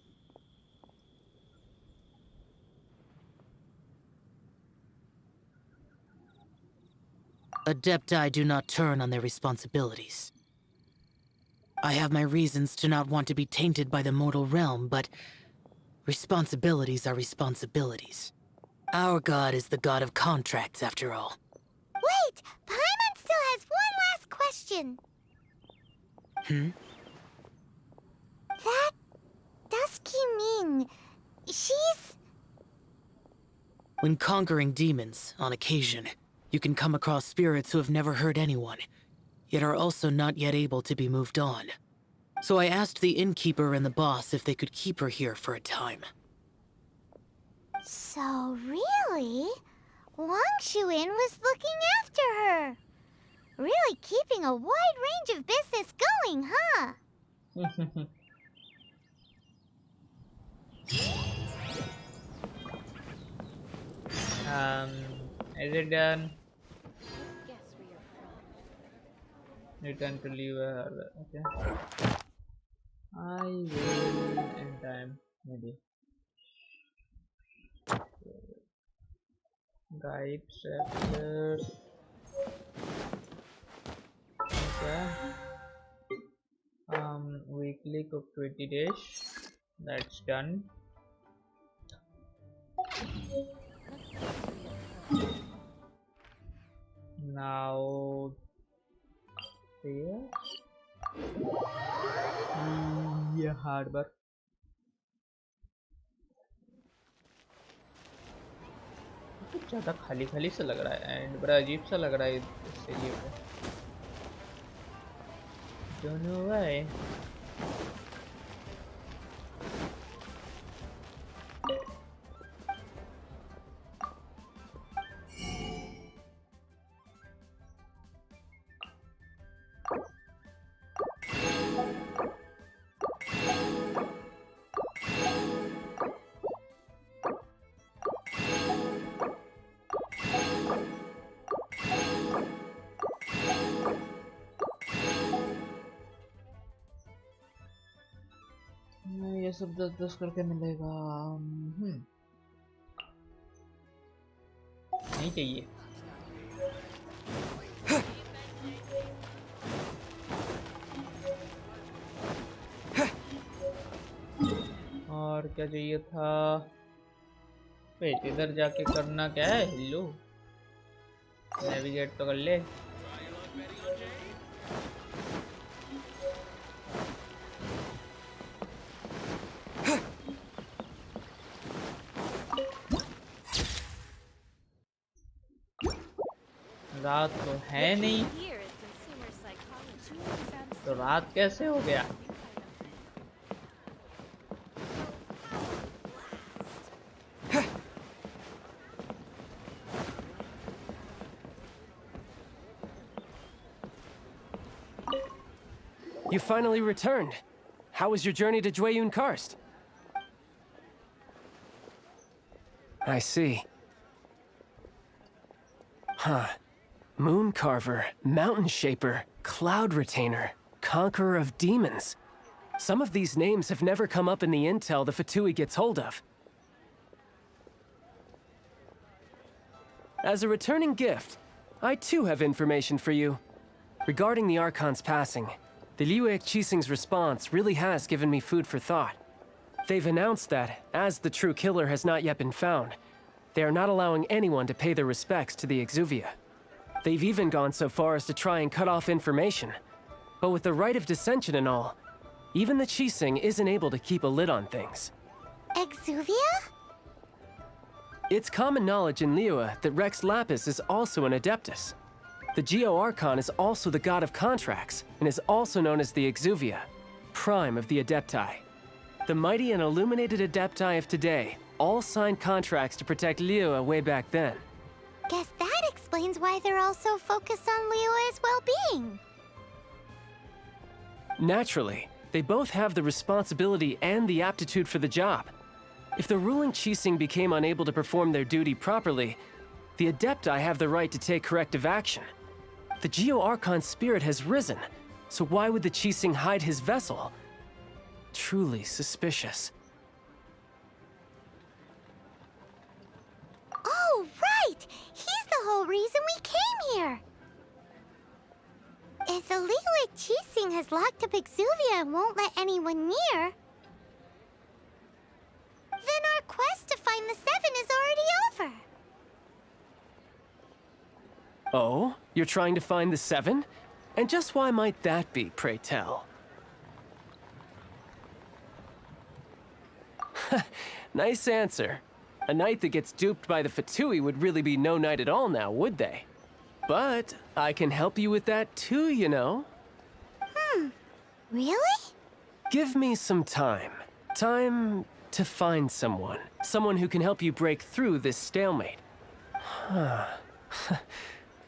Adepti do not turn on their responsibilities. I have my reasons to not want to be tainted by the mortal realm, but responsibilities are responsibilities. Our god is the god of contracts, after all. Wait! Paimon still has one last question. That Dusky Ming, she's... When conquering demons, on occasion, you can come across spirits who have never hurt anyone, yet are also not yet able to be moved on. So I asked the innkeeper and the boss if they could keep her here for a time. So really, Wangshu Inn was looking after her. Really keeping a wide range of business going, huh? Is it done? Return to leave. Okay. I will in time, maybe. Guide chapters. Okay. Weekly cook 20 days. That's done. Now there. Yeah. Hardware. कुछ ज़्यादा खाली खाली सा लग रहा है and बड़ा अजीब सा लग रहा है इस एरिया पे। Don't know why. ये सब 10-10 करके मिलेगा। नहीं चाहिए। और क्या चाहिए था? वेट, इधर जाके करना क्या है? हेलो, नेविगेट तो कर ले। रात तो है नहीं, तो रात कैसे हो गया? You finally returned. How was your journey to Jueyun Karst? I see. Huh. Moon Carver, Mountain Shaper, Cloud Retainer, Conqueror of Demons. Some of these names have never come up in the intel the Fatui gets hold of. As a returning gift, I too have information for you. Regarding the Archon's passing, the Liu Qixing's response really has given me food for thought. They've announced that, as the true killer has not yet been found, they are not allowing anyone to pay their respects to the Exuvia. They've even gone so far as to try and cut off information. But with the right of dissension and all, even the Qixing isn't able to keep a lid on things. Exuvia? It's common knowledge in Liyue that Rex Lapis is also an Adeptus. The Geo-Archon is also the god of contracts, and is also known as the Exuvia, prime of the Adepti. The mighty and illuminated Adepti of today all signed contracts to protect Liyue way back then. Guess that explains why they're all so focused on Liyue's well-being. Naturally, they both have the responsibility and the aptitude for the job. If the ruling Qixing became unable to perform their duty properly, the Adepti have the right to take corrective action. The Geo-Archon's spirit has risen, so why would the Qixing hide his vessel? Truly suspicious. Oh, right! He's the whole reason we came here! If the Liyue Qixing has locked up Exuvia and won't let anyone near, then our quest to find the Seven is already over. Oh? You're trying to find the Seven? And just why might that be, pray tell? Nice answer. A knight that gets duped by the Fatui would really be no knight at all now, would they? But I can help you with that too, you know. Really? Give me some time. Time to find someone. Someone who can help you break through this stalemate.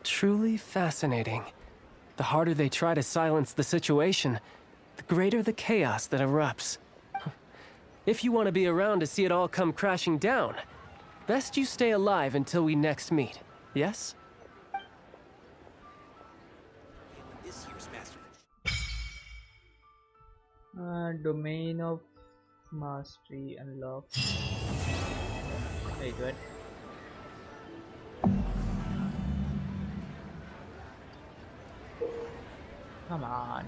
Truly fascinating. The harder they try to silence the situation, the greater the chaos that erupts. If you want to be around to see it all come crashing down, best you stay alive until we next meet, yes? Domain of mastery unlocked. Wait, what? Come on.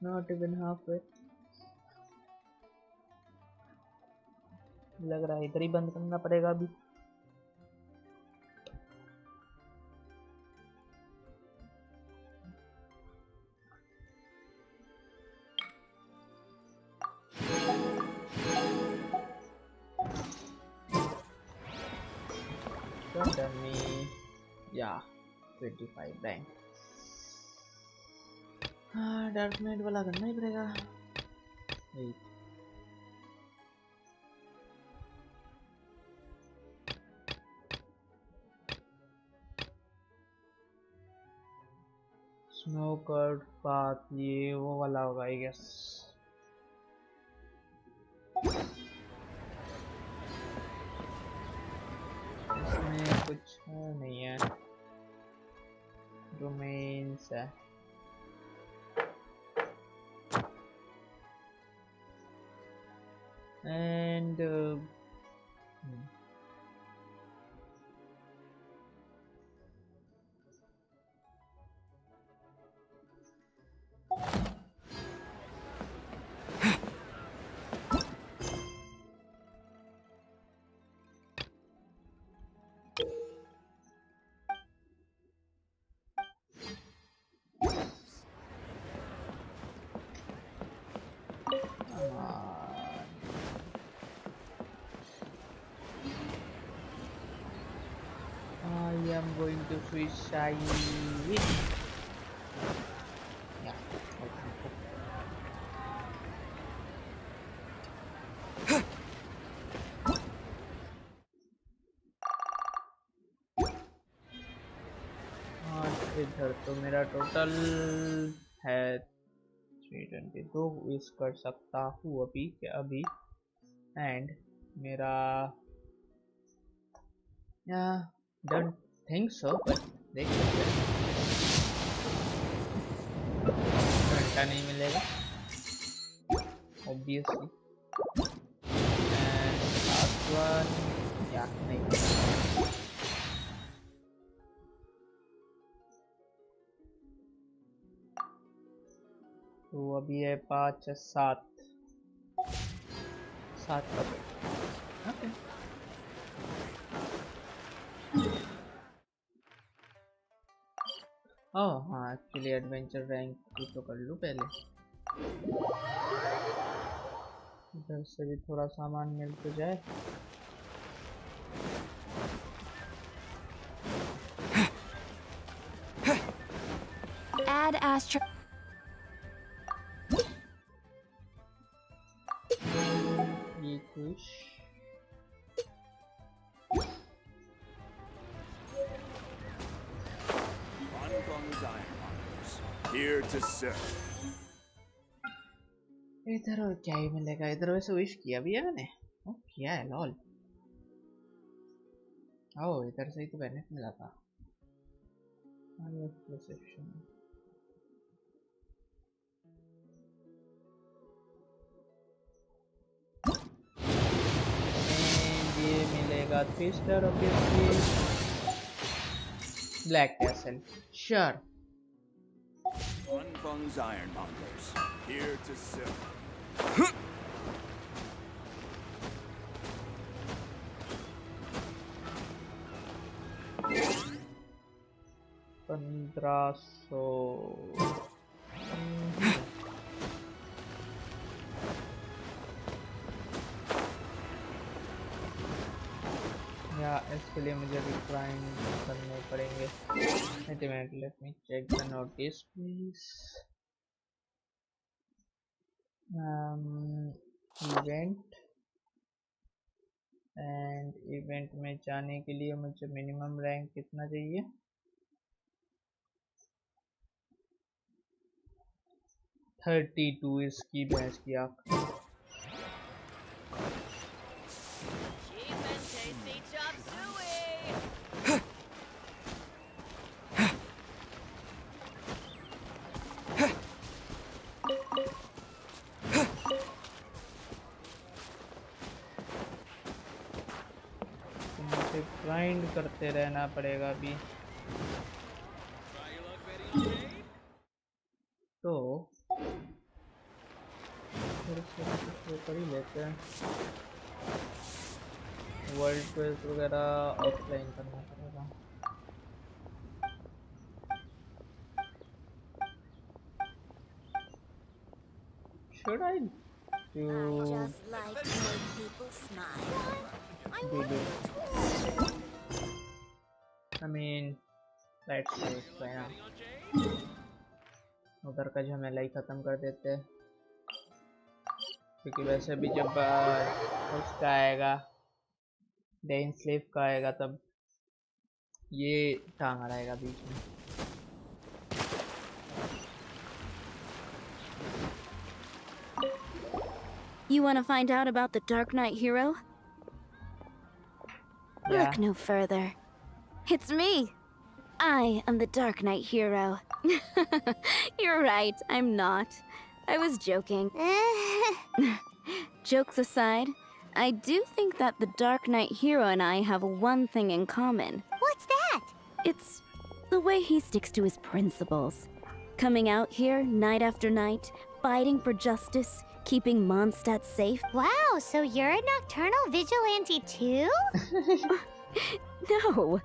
Not even halfway. लग रहा है इधर ही बंद करना पड़ेगा अभी। dummy. Yeah, 25 rank. हाँ dark night वाला करना ही पड़ेगा. Wait. स्नो कर्ड पाथ, ये वो वाला होगा आई गेस. इसमें कुछ नहीं है. डोमेन्स है. And I am going to suicide. Yeah. इधर तो मेरा टोटल है 322 यूज कर सकता हूँ अभी एंड मेरा डोंट थिंक सो बट देख सकते हैं. घंटा नहीं मिलेगा ऑब्वियसली. एंड लास्ट वन या नहीं. तो अभी है 5 7 का ओके. ओह हाँ एक्चुअली एडवेंचर रैंक तो कर लूँ पहले. इधर से भी थोड़ा सामान मिल तो जाए. Add Astra. ये कुछ Here to serve. इधर और क्या ही मिलेगा. इधर वैसे विश किया भी है मैंने. ओ किया है लॉल. ओ इधर से ही तो बेनिफिट मिला था. परसेप्शन ये मिलेगा 3 star obviously. Black castle sure. Unfung's Ironmongers, here to serve. 1500. या इसके लिए मुझे रिक्लाइन करने पड़ेंगे. Let me check the notice please. Event and event में जाने के लिए मुझे मिनिमम रैंक कितना चाहिए. 32. इसकी भैंस की आँख. मुझे ग्राइंड करते रहना पड़ेगा अभी. तो फिर से कुछ वो कर ही लेते हैं. वर्ल्ड क्वेस्ट वगैरह ऑफलाइन करना पड़ेगा. Should I do? I just like to make people smile. Do I mean, let's see ना उधर का झमेला ही खत्म कर देते हैं, क्योंकि वैसे भी जब उसका आएगा डेन स्लेव का आएगा तब ये टांग रहेगा बीच में. You want to find out about the Dark Knight hero? Yeah. Look no further. It's me. I am the Dark Knight hero. You're right, I'm not. I was joking. Jokes aside, I do think that the Dark Knight hero and I have one thing in common. What's that? It's the way he sticks to his principles. Coming out here night after night, fighting for justice, keeping Mondstadt safe. Wow, so you're a nocturnal vigilante too? No,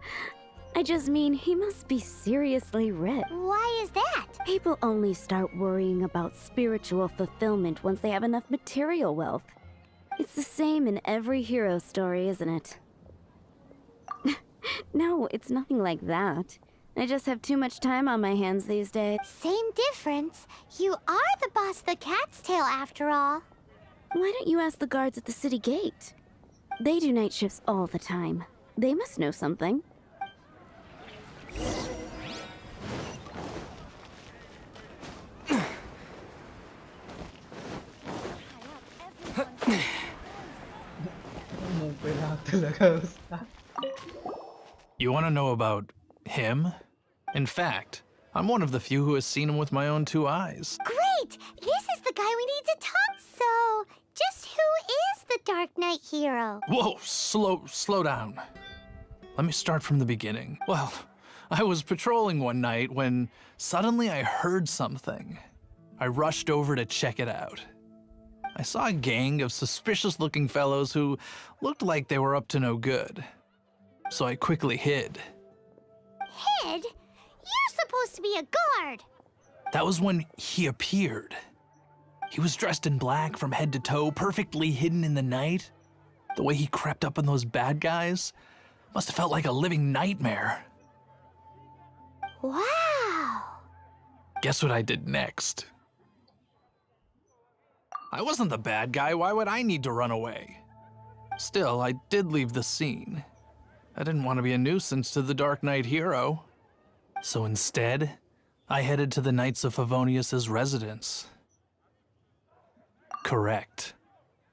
I just mean he must be seriously rich. Why is that? People only start worrying about spiritual fulfillment once they have enough material wealth. It's the same in every hero story, isn't it? No, it's nothing like that. I just have too much time on my hands these days. Same difference. You are the boss of the Cat's Tail after all. Why don't you ask the guards at the city gate? They do night shifts all the time. They must know something. You want to know about him? In fact, I'm one of the few who has seen him with my own 2 eyes. Great! This is the guy we need to talk. So, just who is the Dark Knight hero? Whoa, slow down. Let me start from the beginning. Well, I was patrolling one night when suddenly I heard something. I rushed over to check it out. I saw a gang of suspicious-looking fellows who looked like they were up to no good. So I quickly hid. Hid? You're supposed to be a guard. That was when he appeared. He was dressed in black from head to toe, perfectly hidden in the night. The way he crept up on those bad guys must have felt like a living nightmare. Wow. Guess what I did next? I wasn't the bad guy. Why would I need to run away? Still, I did leave the scene. I didn't want to be a nuisance to the Dark Knight hero. So instead, I headed to the Knights of Favonius's residence. Correct.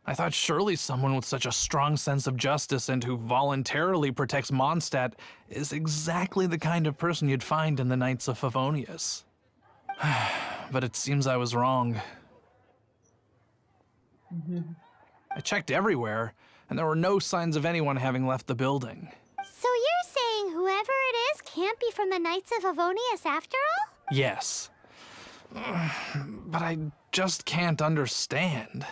I thought surely someone with such a strong sense of justice and who voluntarily protects Mondstadt is exactly the kind of person you'd find in the Knights of Favonius. But it seems I was wrong. I checked everywhere, and there were no signs of anyone having left the building. So you're saying whoever it is can't be from the Knights of Favonius after all? Yes. But I just can't understand.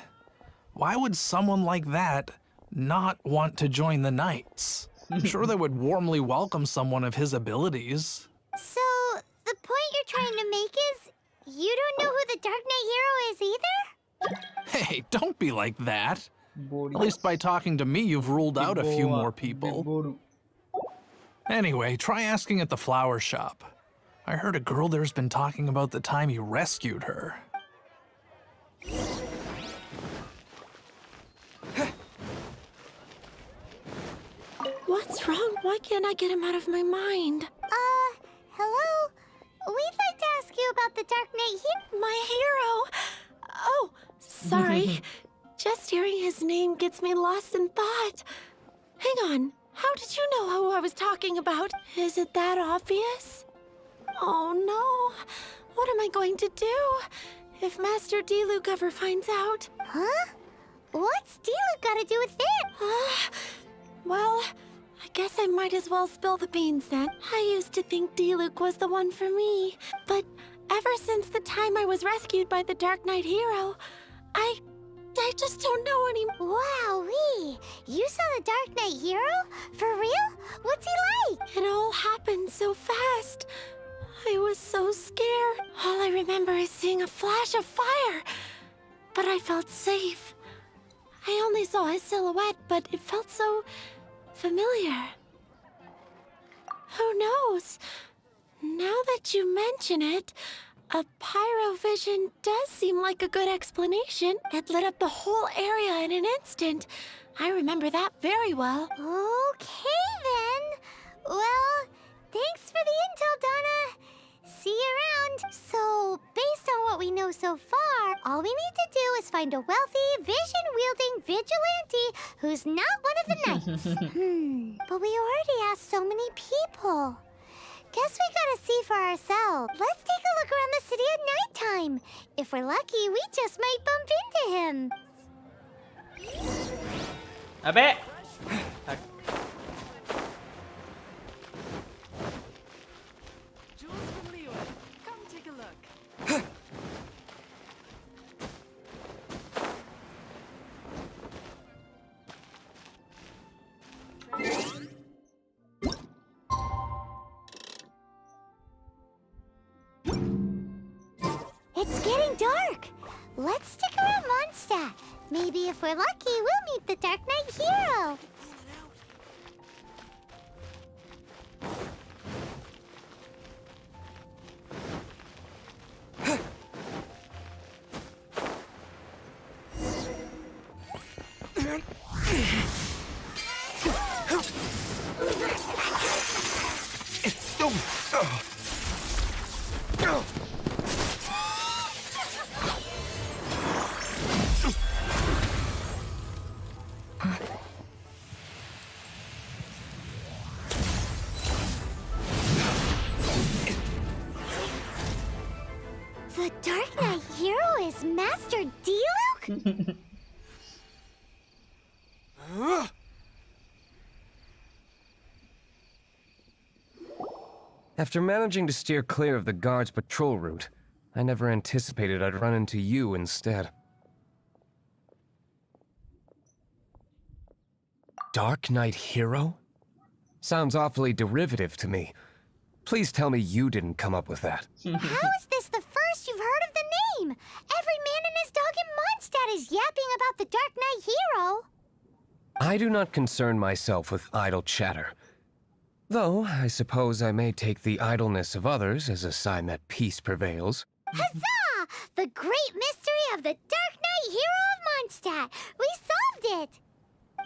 Why would someone like that not want to join the Knights? I'm sure they would warmly welcome someone of his abilities. So, the point you're trying to make is you don't know who the Dark Knight hero is either? Hey, don't be like that. At least by talking to me, you've ruled out a few more people. Anyway, try asking at the flower shop. I heard a girl there's been talking about the time you rescued her. What's wrong? Why can't I get him out of my mind? Hello? We'd like to ask you about the Dark Knight hero. My hero! Oh, sorry. Just hearing his name gets me lost in thought. Hang on. How did you know who I was talking about? Is it that obvious? Oh no. What am I going to do if Master Diluc ever finds out? Huh? What's Diluc got to do with it? Well, I guess I might as well spill the beans then. I used to think Diluc was the one for me, but ever since the time I was rescued by the Dark Knight hero, I just don't know anymore. Wowee! You saw the Dark Knight hero? For real? What's he like? It all happened so fast. I was so scared. All I remember is seeing a flash of fire, but I felt safe. I only saw his silhouette, but it felt so familiar. Who knows? Now that you mention it, a pyrovision does seem like a good explanation. It lit up the whole area in an instant. I remember that very well. Okay then. Well, thanks for the intel, Donna. See you around. So, based on what we know so far, all we need to do is find a wealthy, vision-wielding vigilante who's not one of the knights. But we already asked so many people. Guess we gotta see for ourselves. Let's take a look around the city at nighttime. If we're lucky, we just might bump into him. अबे Jewels from Liyue. Come take a look. It's getting dark. Let's stick around Mondstadt. Maybe if we're lucky, we'll meet the Dark Knight hero. The Dark Knight hero is Master Diluc? After managing to steer clear of the guards' patrol route, I never anticipated I'd run into you instead. Dark Knight hero? Sounds awfully derivative to me. Please tell me you didn't come up with that. How is this the first you've heard of the name? Every man and his dog in Mondstadt is yapping about the Dark Knight hero. I do not concern myself with idle chatter. Though, I suppose I may take the idleness of others as a sign that peace prevails. Huzzah! The great mystery of the Dark Knight hero of Mondstadt. We solved it.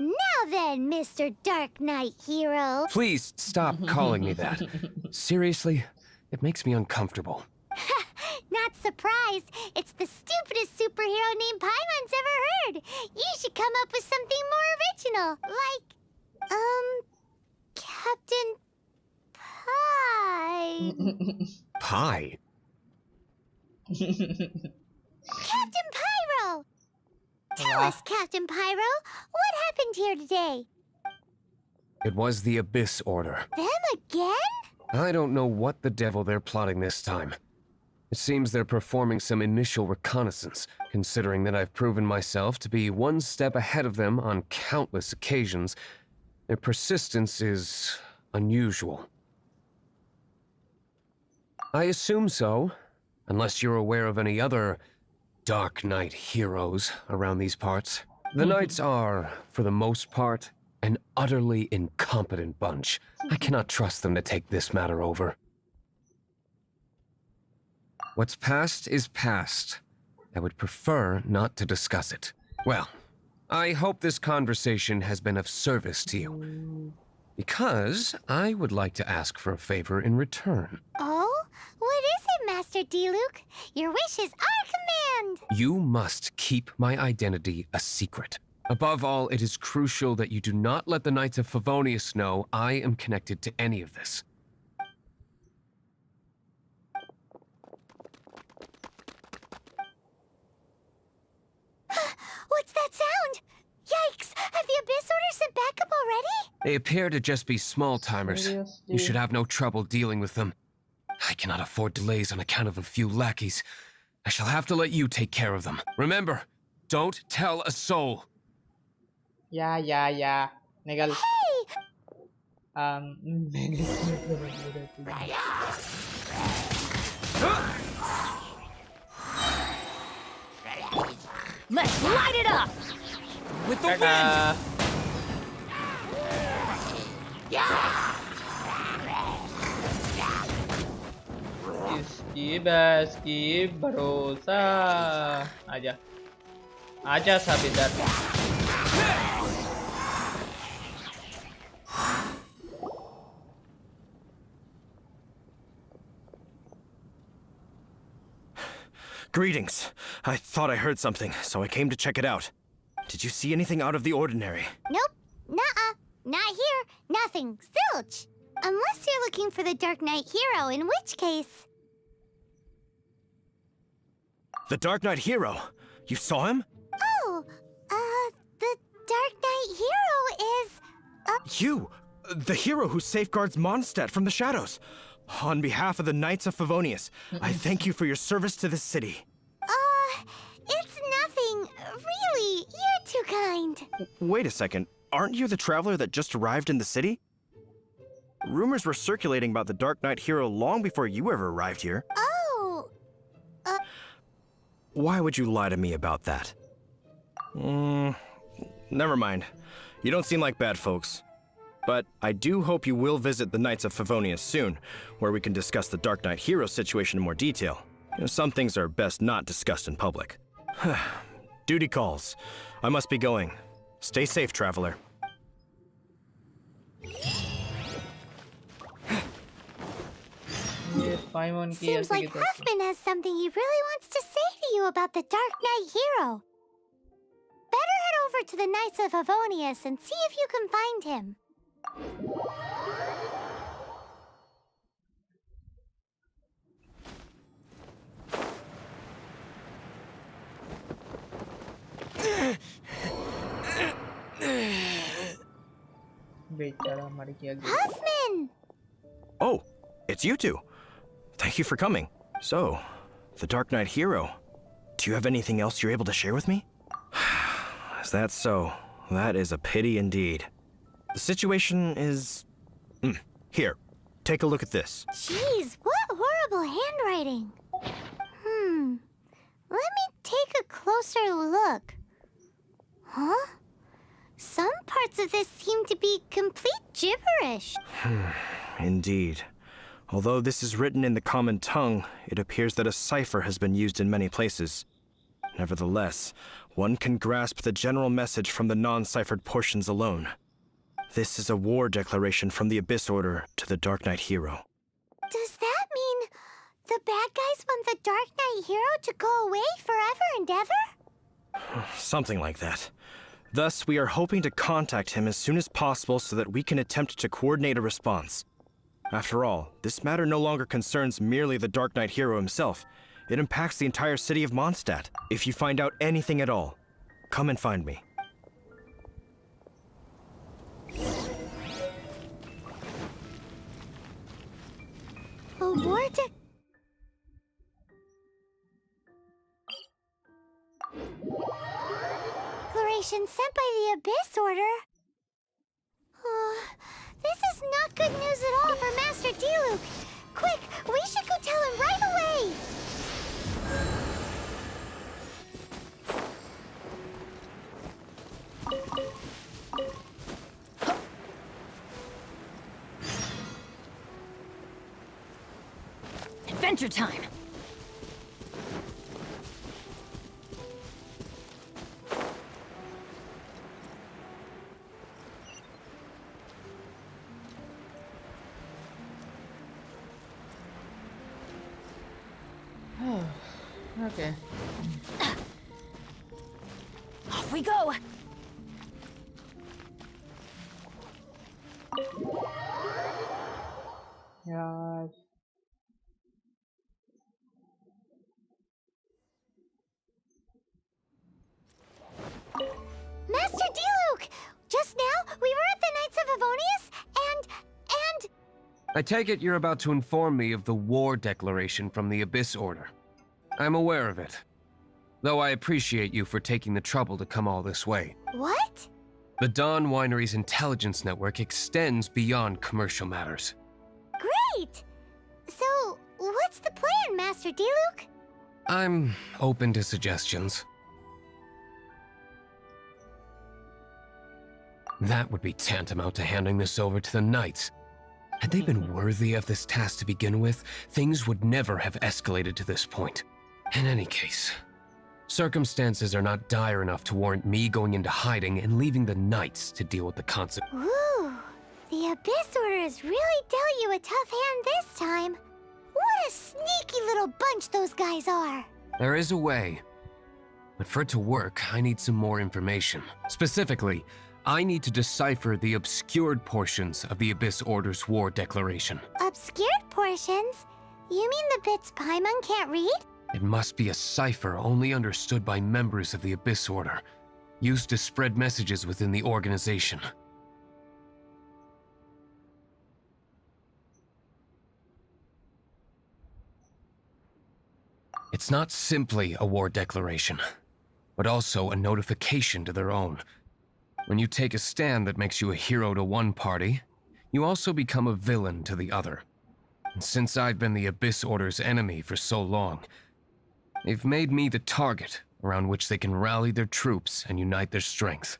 Now then, Mr. Dark Knight hero. Please stop calling me that. Seriously, it makes me uncomfortable. Not surprised. It's the stupidest superhero name Paimon's ever heard. You should come up with something more original. Like, Captain Pie. Pie? Captain Pyro! Tell us, Captain Pyro, what happened here today? It was the Abyss Order. Them again? I don't know what the devil they're plotting this time. It seems they're performing some initial reconnaissance, considering that I've proven myself to be one step ahead of them on countless occasions. Their persistence is unusual. I assume so, unless you're aware of any other Dark Knight heroes around these parts. The Knights are, for the most part, an utterly incompetent bunch. I cannot trust them to take this matter over. What's past is past. I would prefer not to discuss it. Well, I hope this conversation has been of service to you. Because I would like to ask for a favor in return. Oh? What is it, Master Diluc? Your wish is our command! You must keep my identity a secret. Above all, it is crucial that you do not let the Knights of Favonius know I am connected to any of this. What's that sound? Yikes! Have the Abyss Order sent backup already? They appear to just be small-timers. You should have no trouble dealing with them. I cannot afford delays on account of a few lackeys. I shall have to let you take care of them. Remember, don't tell a soul. Yeah. Negal. Let's light it up! With the wind! की बस की भरोसा आजा आजा साबिदार Greetings. I thought I heard something, so I came to check it out. Did you see anything out of the ordinary? Nope. Nuh-uh. Not here. Nothing. Zilch. Unless you're looking for the Dark Knight hero, in which case... The Dark Knight hero? You saw him? Oh, the Dark Knight hero is... You! The hero who safeguards Mondstadt from the shadows. On behalf of the Knights of Favonius, I thank you for your service to this city. It's nothing. Really, you're too kind. Wait a second. Aren't you the traveler that just arrived in the city? Rumors were circulating about the Dark Knight hero long before you ever arrived here. Oh, Why would you lie to me about that? Never mind. You don't seem like bad folks. But I do hope you will visit the Knights of Favonius soon, where we can discuss the Dark Knight hero situation in more detail. Some things are best not discussed in public. Duty calls. I must be going. Stay safe, traveler. seems like Huffman has something he really wants to say to you about the Dark Knight hero. Better head over to the Knights of Favonius and see if you can find him. Huffman! Oh, it's you two. Thank you for coming. So, the Dark Knight hero. Do you have anything else you're able to share with me? Is that so? That is a pity indeed. The situation is... Here, take a look at this. Jeez, what horrible handwriting. Let me take a closer look. Huh? Some parts of this seem to be complete gibberish. Indeed. Although this is written in the common tongue, it appears that a cipher has been used in many places. Nevertheless, one can grasp the general message from the non-ciphered portions alone. This is a war declaration from the Abyss Order to the Dark Knight hero. Does that mean the bad guys want the Dark Knight hero to go away forever and ever? Something like that. Thus, we are hoping to contact him as soon as possible so that we can attempt to coordinate a response. After all, this matter no longer concerns merely the Dark Knight hero himself. It impacts the entire city of Mondstadt. If you find out anything at all, come and find me. A war declaration sent by the Abyss Order. This is not good news at all for Master Diluc. Quick, we should go tell him right away. Adventure time! Okay. Off we go! यार Master Diluc! Just now, we were at the Knights of Favonius, and... I take it you're about to inform me of the war declaration from the Abyss Order. I'm aware of it, though I appreciate you for taking the trouble to come all this way. What? The Dawn Winery's intelligence network extends beyond commercial matters. Great! So, what's the plan, Master Diluc? I'm open to suggestions. That would be tantamount to handing this over to the Knights. Had they been worthy of this task to begin with, things would never have escalated to this point. In any case, circumstances are not dire enough to warrant me going into hiding and leaving the Knights to deal with the consequences. Ooh, the Abyss Orders really dealt you a tough hand this time. What a sneaky little bunch those guys are. There is a way. But for it to work, I need some more information. Specifically, I need to decipher the obscured portions of the Abyss Order's war declaration. Obscured portions? You mean the bits Paimon can't read? It must be a cipher only understood by members of the Abyss Order, used to spread messages within the organization. It's not simply a war declaration, but also a notification to their own. When you take a stand that makes you a hero to one party, you also become a villain to the other. And since I've been the Abyss Order's enemy for so long, they've made me the target around which they can rally their troops and unite their strength.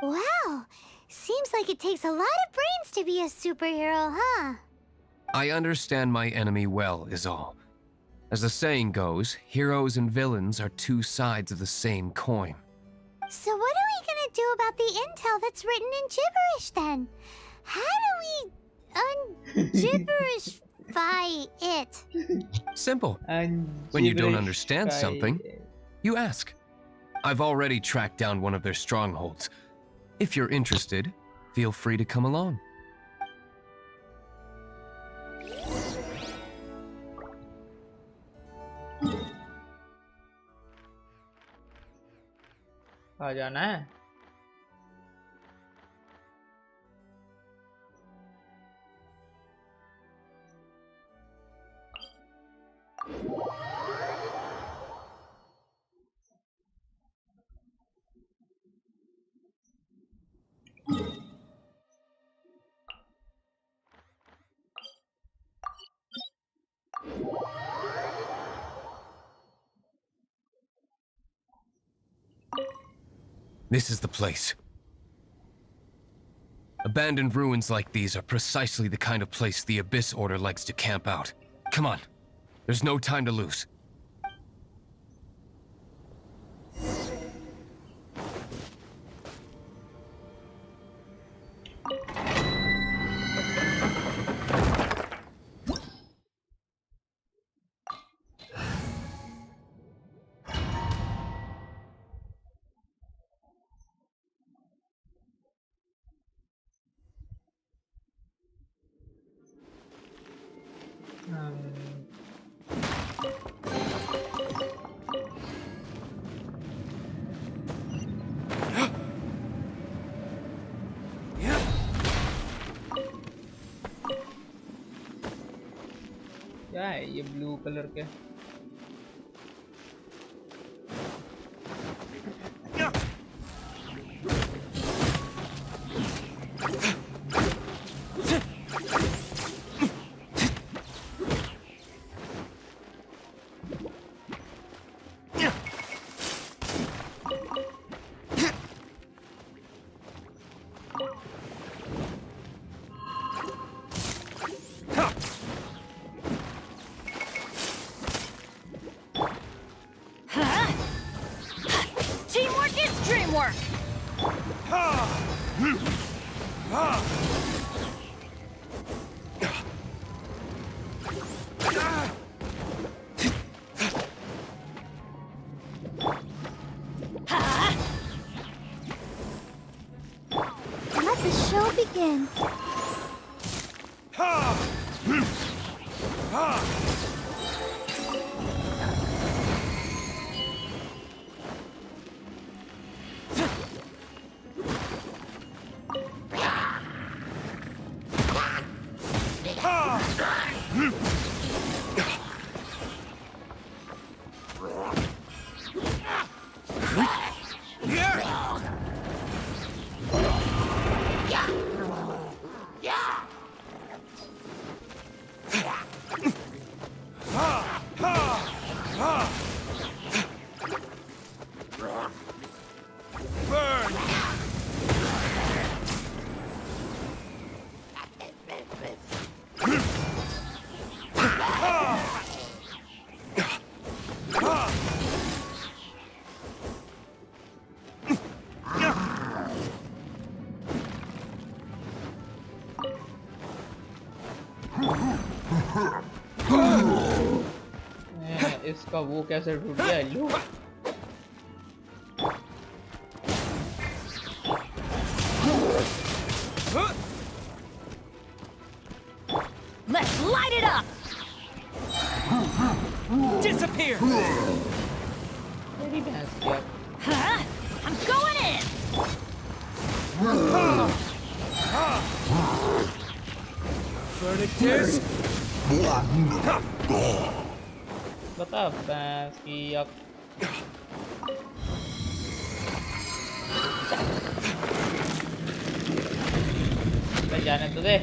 Wow, seems like it takes a lot of brains to be a superhero, huh? I understand my enemy well, is all. As the saying goes, heroes and villains are two sides of the same coin. So what are we gonna do about the intel that's written in gibberish then? How do we un-gibberishify it? Simple. When you don't understand something, you ask. I've already tracked down one of their strongholds. If you're interested, feel free to come along. आ जाना है। This is the place. Abandoned ruins like these are precisely the kind of place the Abyss Order likes to camp out. Come on, there's no time to lose. क्या है ये blue colour के? Teamwork is dreamwork! Let the show begin. इसका वो कैसे टूट गया? लो Let's light it up! Disappear! मेरी भैंस क्या? Huh? I'm going in! Verdict is... बता भैंस की अब मैं जाने तो दे।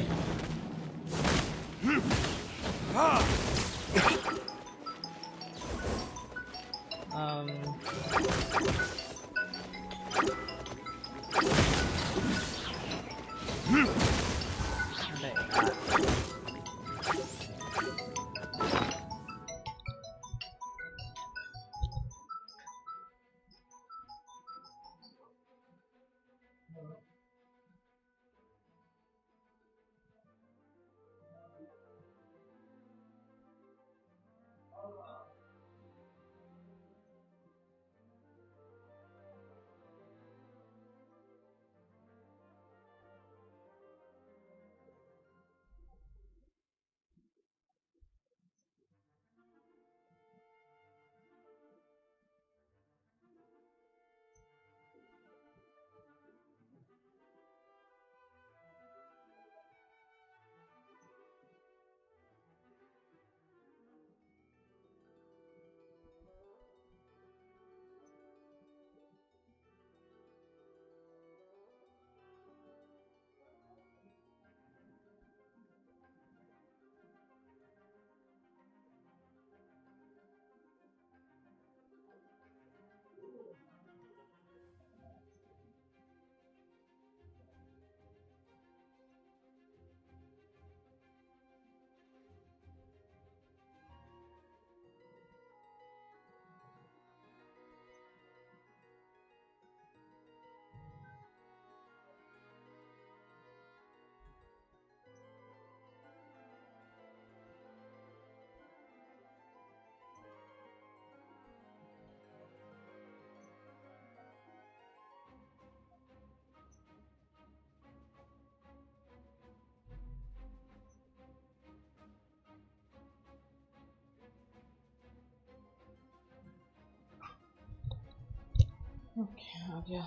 ओके आ गया।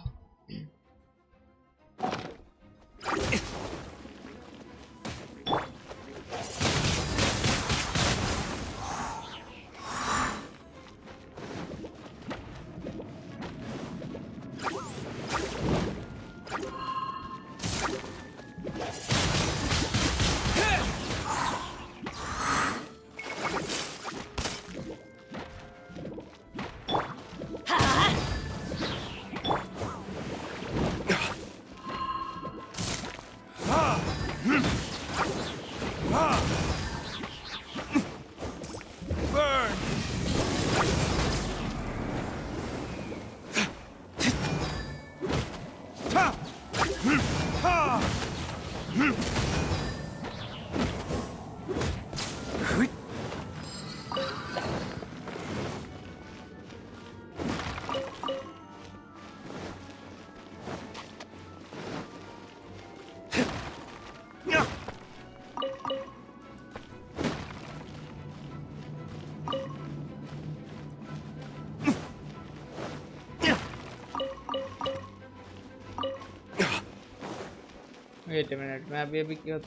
वेट अ मिनट, मैं अभी क्यों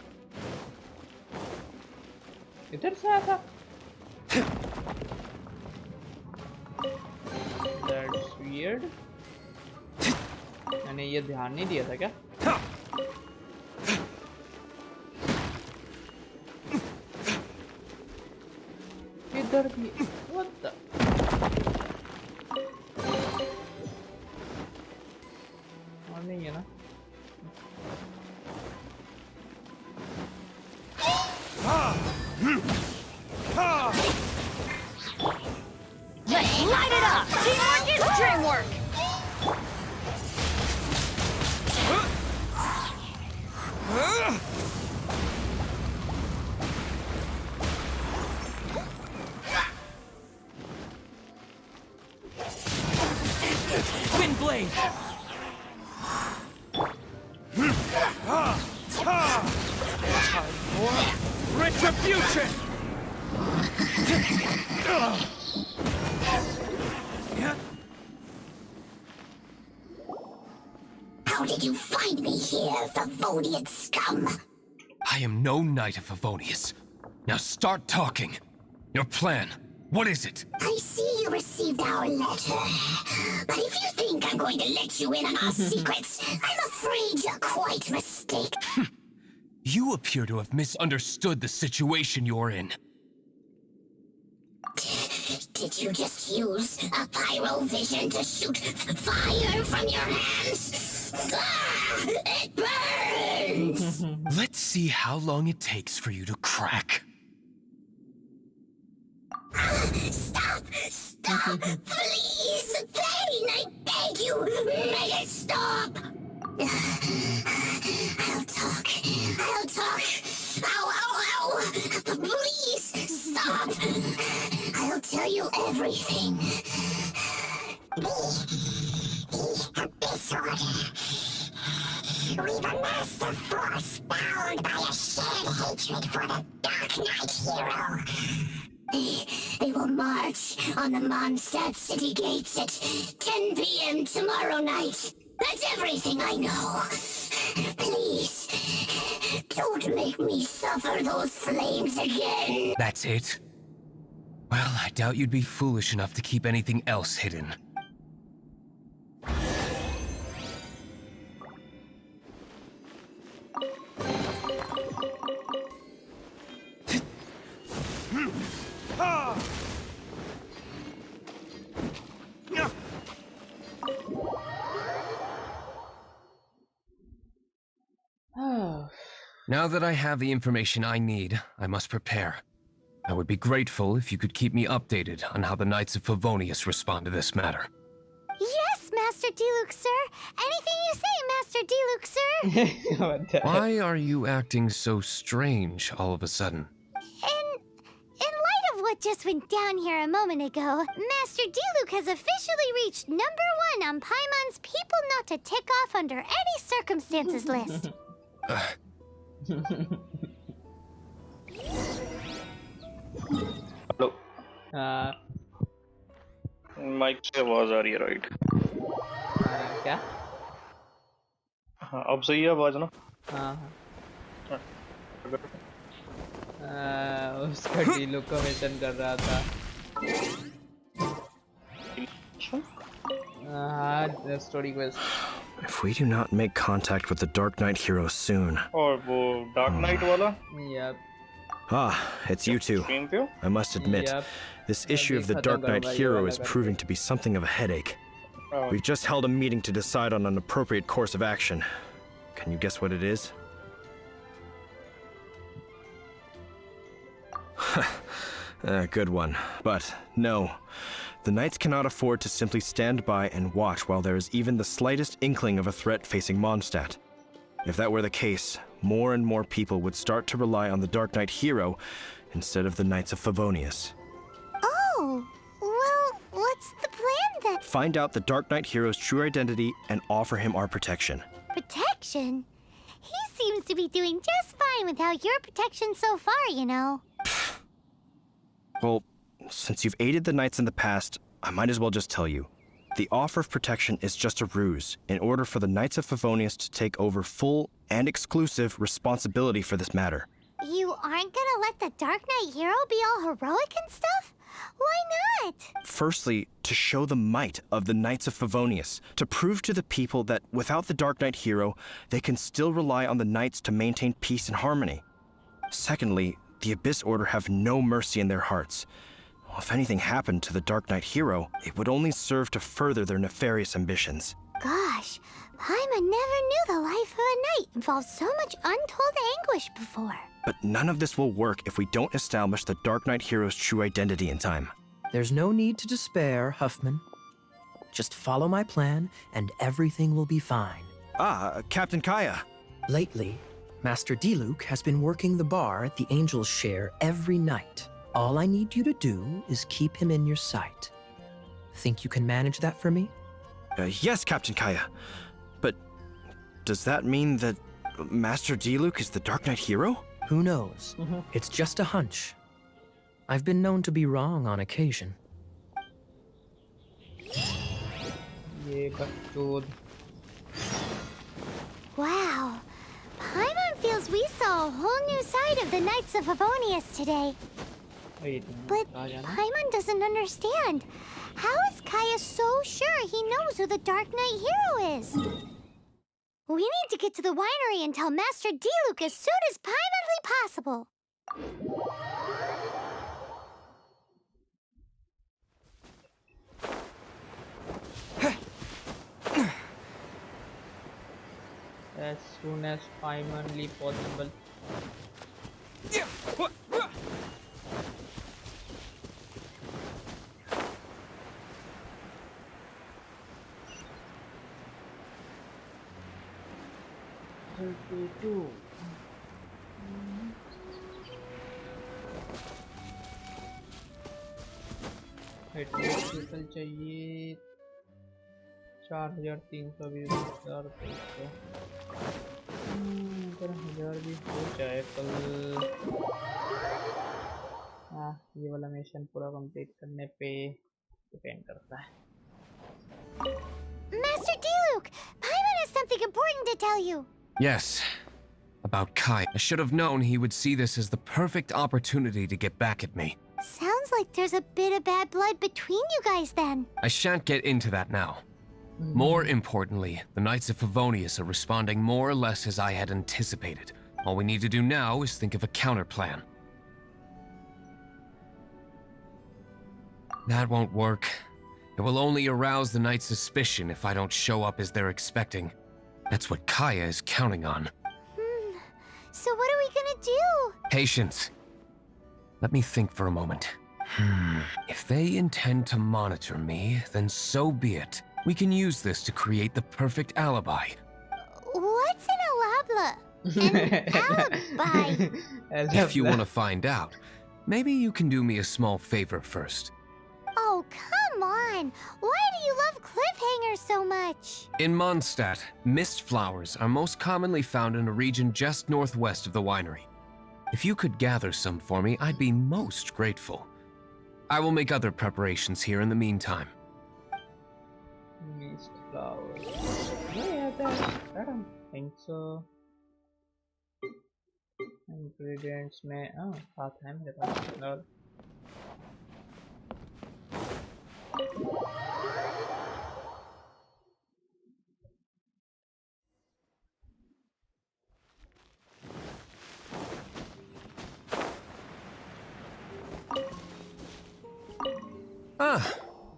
इधर से आया था? That's weird. मैंने ये ध्यान नहीं दिया था क्या? इधर भी what the? और नहीं है ना? Let's light it up! Teamwork is dreamwork! Retribution! How did you find me here, Favonian scum? I am no knight of Favonius. Now start talking. Your plan, what is it? I see you received our letter. But if you think I'm going to let you in on our secrets, I'm afraid you're quite mistaken. You appear to have misunderstood the situation you're in. Did you just use a pyrovision to shoot fire from your hands? Ah, it burns! Let's see how long it takes for you to crack. Stop! Stop! Please! Pain, I beg you! Make it stop! I'll talk. I'll talk. Ow, ow, ow! Please, stop! I'll tell you everything. Disorder. We've amassed a force bound by a shared hatred for the Dark Knight hero. They will march on the Mondstadt city gates at 10 p.m. tomorrow night. That's everything I know. Please, don't make me suffer those flames again. That's it? Well, I doubt you'd be foolish enough to keep anything else hidden. Now that I have the information I need, I must prepare. I would be grateful if you could keep me updated on how the Knights of Favonius respond to this matter. Yes, Master Diluc, sir. Anything you say, Master Diluc, sir. Why are you acting so strange all of a sudden? In light of what just went down here a moment ago, Master Diluc has officially reached #1 on Paimon's People Not to Tick Off Under Any Circumstances list. Hello mic से आवाज आ रही है right क्या हाँ अब सही है आवाज ना हाँ उसका डीलुक का वेतन कर रहा था हाँ story quest If we do not make contact with the Dark Knight hero soon... और वो Dark Knight वाला Yep. Ah, it's you two. I must admit, this issue of the Dark Knight hero is proving to be something of a headache. We've just held a meeting to decide on an appropriate course of action. Can you guess what it is? Good one. But no. The Knights cannot afford to simply stand by and watch while there is even the slightest inkling of a threat facing Mondstadt. If that were the case, more and more people would start to rely on the Dark Knight hero instead of the Knights of Favonius. Oh, well, what's the plan then? Find out the Dark Knight hero's true identity and offer him our protection. Protection? He seems to be doing just fine without your protection so far, you know. Well, since you've aided the Knights in the past, I might as well just tell you. The offer of protection is just a ruse in order for the Knights of Favonius to take over full and exclusive responsibility for this matter. You aren't gonna let the Dark Knight hero be all heroic and stuff? Why not? Firstly, to show the might of the Knights of Favonius, to prove to the people that without the Dark Knight hero, they can still rely on the Knights to maintain peace and harmony. Secondly, the Abyss Order have no mercy in their hearts. If anything happened to the Dark Knight hero, it would only serve to further their nefarious ambitions. Gosh, Paimon never knew the life of a knight involved so much untold anguish before. But none of this will work if we don't establish the Dark Knight hero's true identity in time. There's no need to despair, Huffman. Just follow my plan, and everything will be fine. Ah, Captain Kiya. Lately, Master Diluc has been working the bar at the Angel's Share every night. All I need you to do is keep him in your sight. Think you can manage that for me? Yes, Captain Kiya. But does that mean that Master Diluc is the Dark Knight hero? Who knows? It's just a hunch. I've been known to be wrong on occasion. Wow. Paimon feels we saw a whole new side of the Knights of Favonius today. But Paimon doesn't understand. How is Kiya so sure he knows who the Dark Knight hero is? We need to get to the winery and tell Master Diluc as soon as Paimonly possible. As soon as Paimonly possible. Total चाहिए 4320 अगर 1000 भी हो जाए कल। ये वाला mission पूरा complete करने पे डिपेंड करता है। Master Diluc, Paimon has something important to tell you. Yes, about Kai. I should have known he would see this as the perfect opportunity to get back at me. Sounds like there's a bit of bad blood between you guys then. I shan't get into that now. More importantly, the Knights of Favonius are responding more or less as I had anticipated. All we need to do now is think of a counterplan. That won't work. It will only arouse the Knights' suspicion if I don't show up as they're expecting. That's what Kiya is counting on. So what are we gonna do? Patience. Let me think for a moment. If they intend to monitor me, then so be it. We can use this to create the perfect alibi. What's an alabla? An alibi? If you want to find out, maybe you can do me a small favor first. Oh, come on! Why do you love cliffhangers so much? In Mondstadt, mist flowers are most commonly found in a region just northwest of the winery. If you could gather some for me, I'd be most grateful. I will make other preparations here in the meantime. Mist flowers. Yeah, I don't think so. Ingredients में साथ है मेरे पास lol.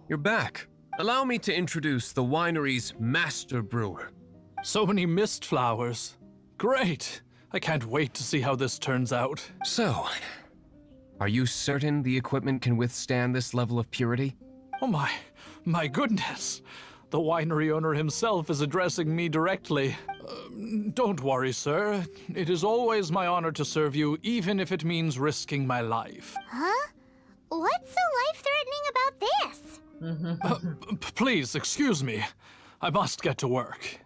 You're back. Allow me to introduce the winery's master brewer. So many mist flowers. Great. I can't wait to see how this turns out. So, are you certain the equipment can withstand this level of purity? Oh my goodness. The winery owner himself is addressing me directly. Don't worry, sir. It is always my honor to serve you, even if it means risking my life. Huh? What's so life-threatening about this? Please, excuse me. I must get to work.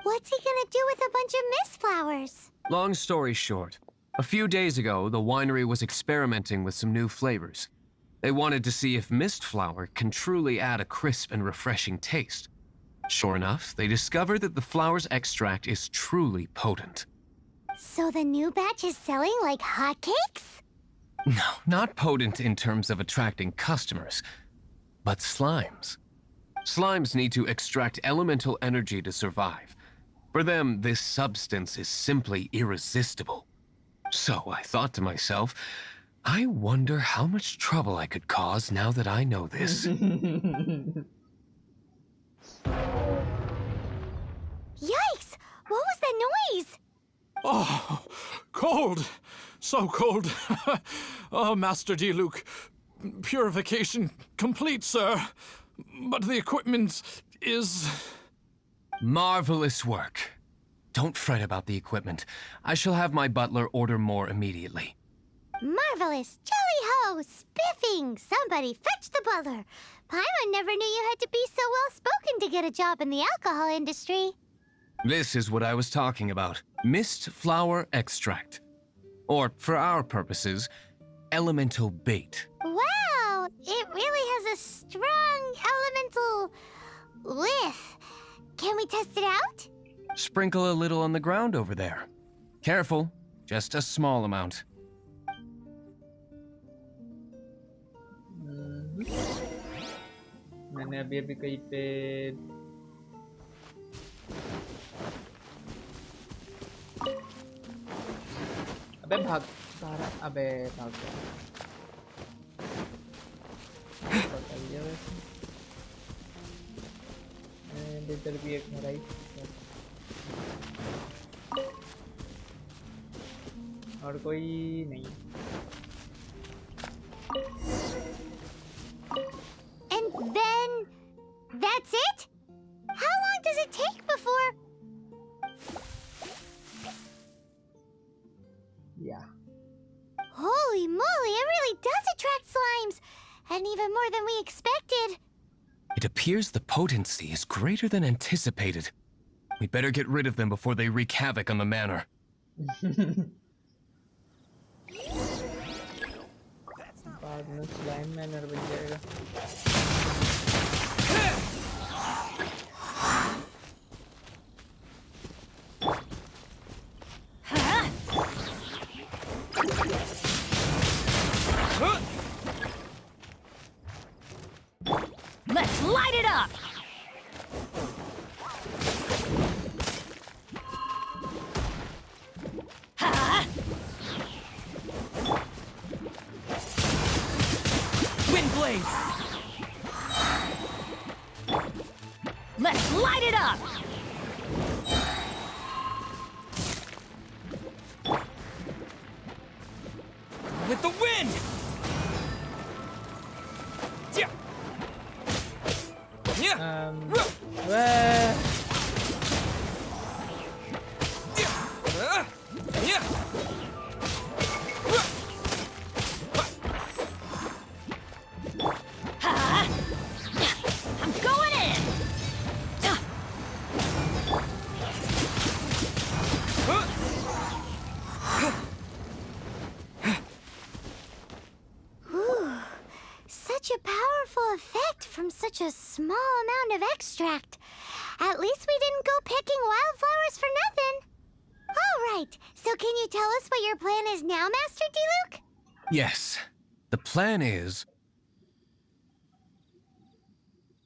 What's he gonna do with a bunch of mist flowers? Long story short, a few days ago, the winery was experimenting with some new flavors. They wanted to see if mist flower can truly add a crisp and refreshing taste. Sure enough, they discovered that the flower's extract is truly potent. So the new batch is selling like hotcakes? No, not potent in terms of attracting customers, but slimes. Slimes need to extract elemental energy to survive. For them, this substance is simply irresistible. So I thought to myself, I wonder how much trouble I could cause now that I know this. Yikes! What was that noise? Oh, cold! So cold. Oh, Master Diluc. Purification complete, sir. But the equipment is... Marvelous work. Don't fret about the equipment. I shall have my butler order more immediately. Marvelous! Jolly Oh, spiffing! Somebody fetch the butler. Paimon never knew you had to be so well-spoken to get a job in the alcohol industry. This is what I was talking about. Mist flower extract. Or, for our purposes, elemental bait. Wow! It really has a strong elemental whiff. Can we test it out? Sprinkle a little on the ground over there. Careful, just a small amount. मैंने अभी अभी कहीं पे अबे भाग अबे भाग बताइए वैसे इधर भी एक मेरा ही और कोई नहीं And then that's it? How long does it take before? Yeah. Holy moly, it really does attract slimes! And even more than we expected. It appears the potency is greater than anticipated. We'd better get rid of them before they wreak havoc on the manor. बाद में slime manner बन जाएगा Let's light it up! Windblade! Let's light it up! With the wind! Yeah. Yeah. I'm going in! Whew. Such a powerful effect from such a small amount of extract. At least we didn't go picking wildflowers for nothing. All right, so can you tell us what your plan is now, Master Diluc? Yes, the plan is...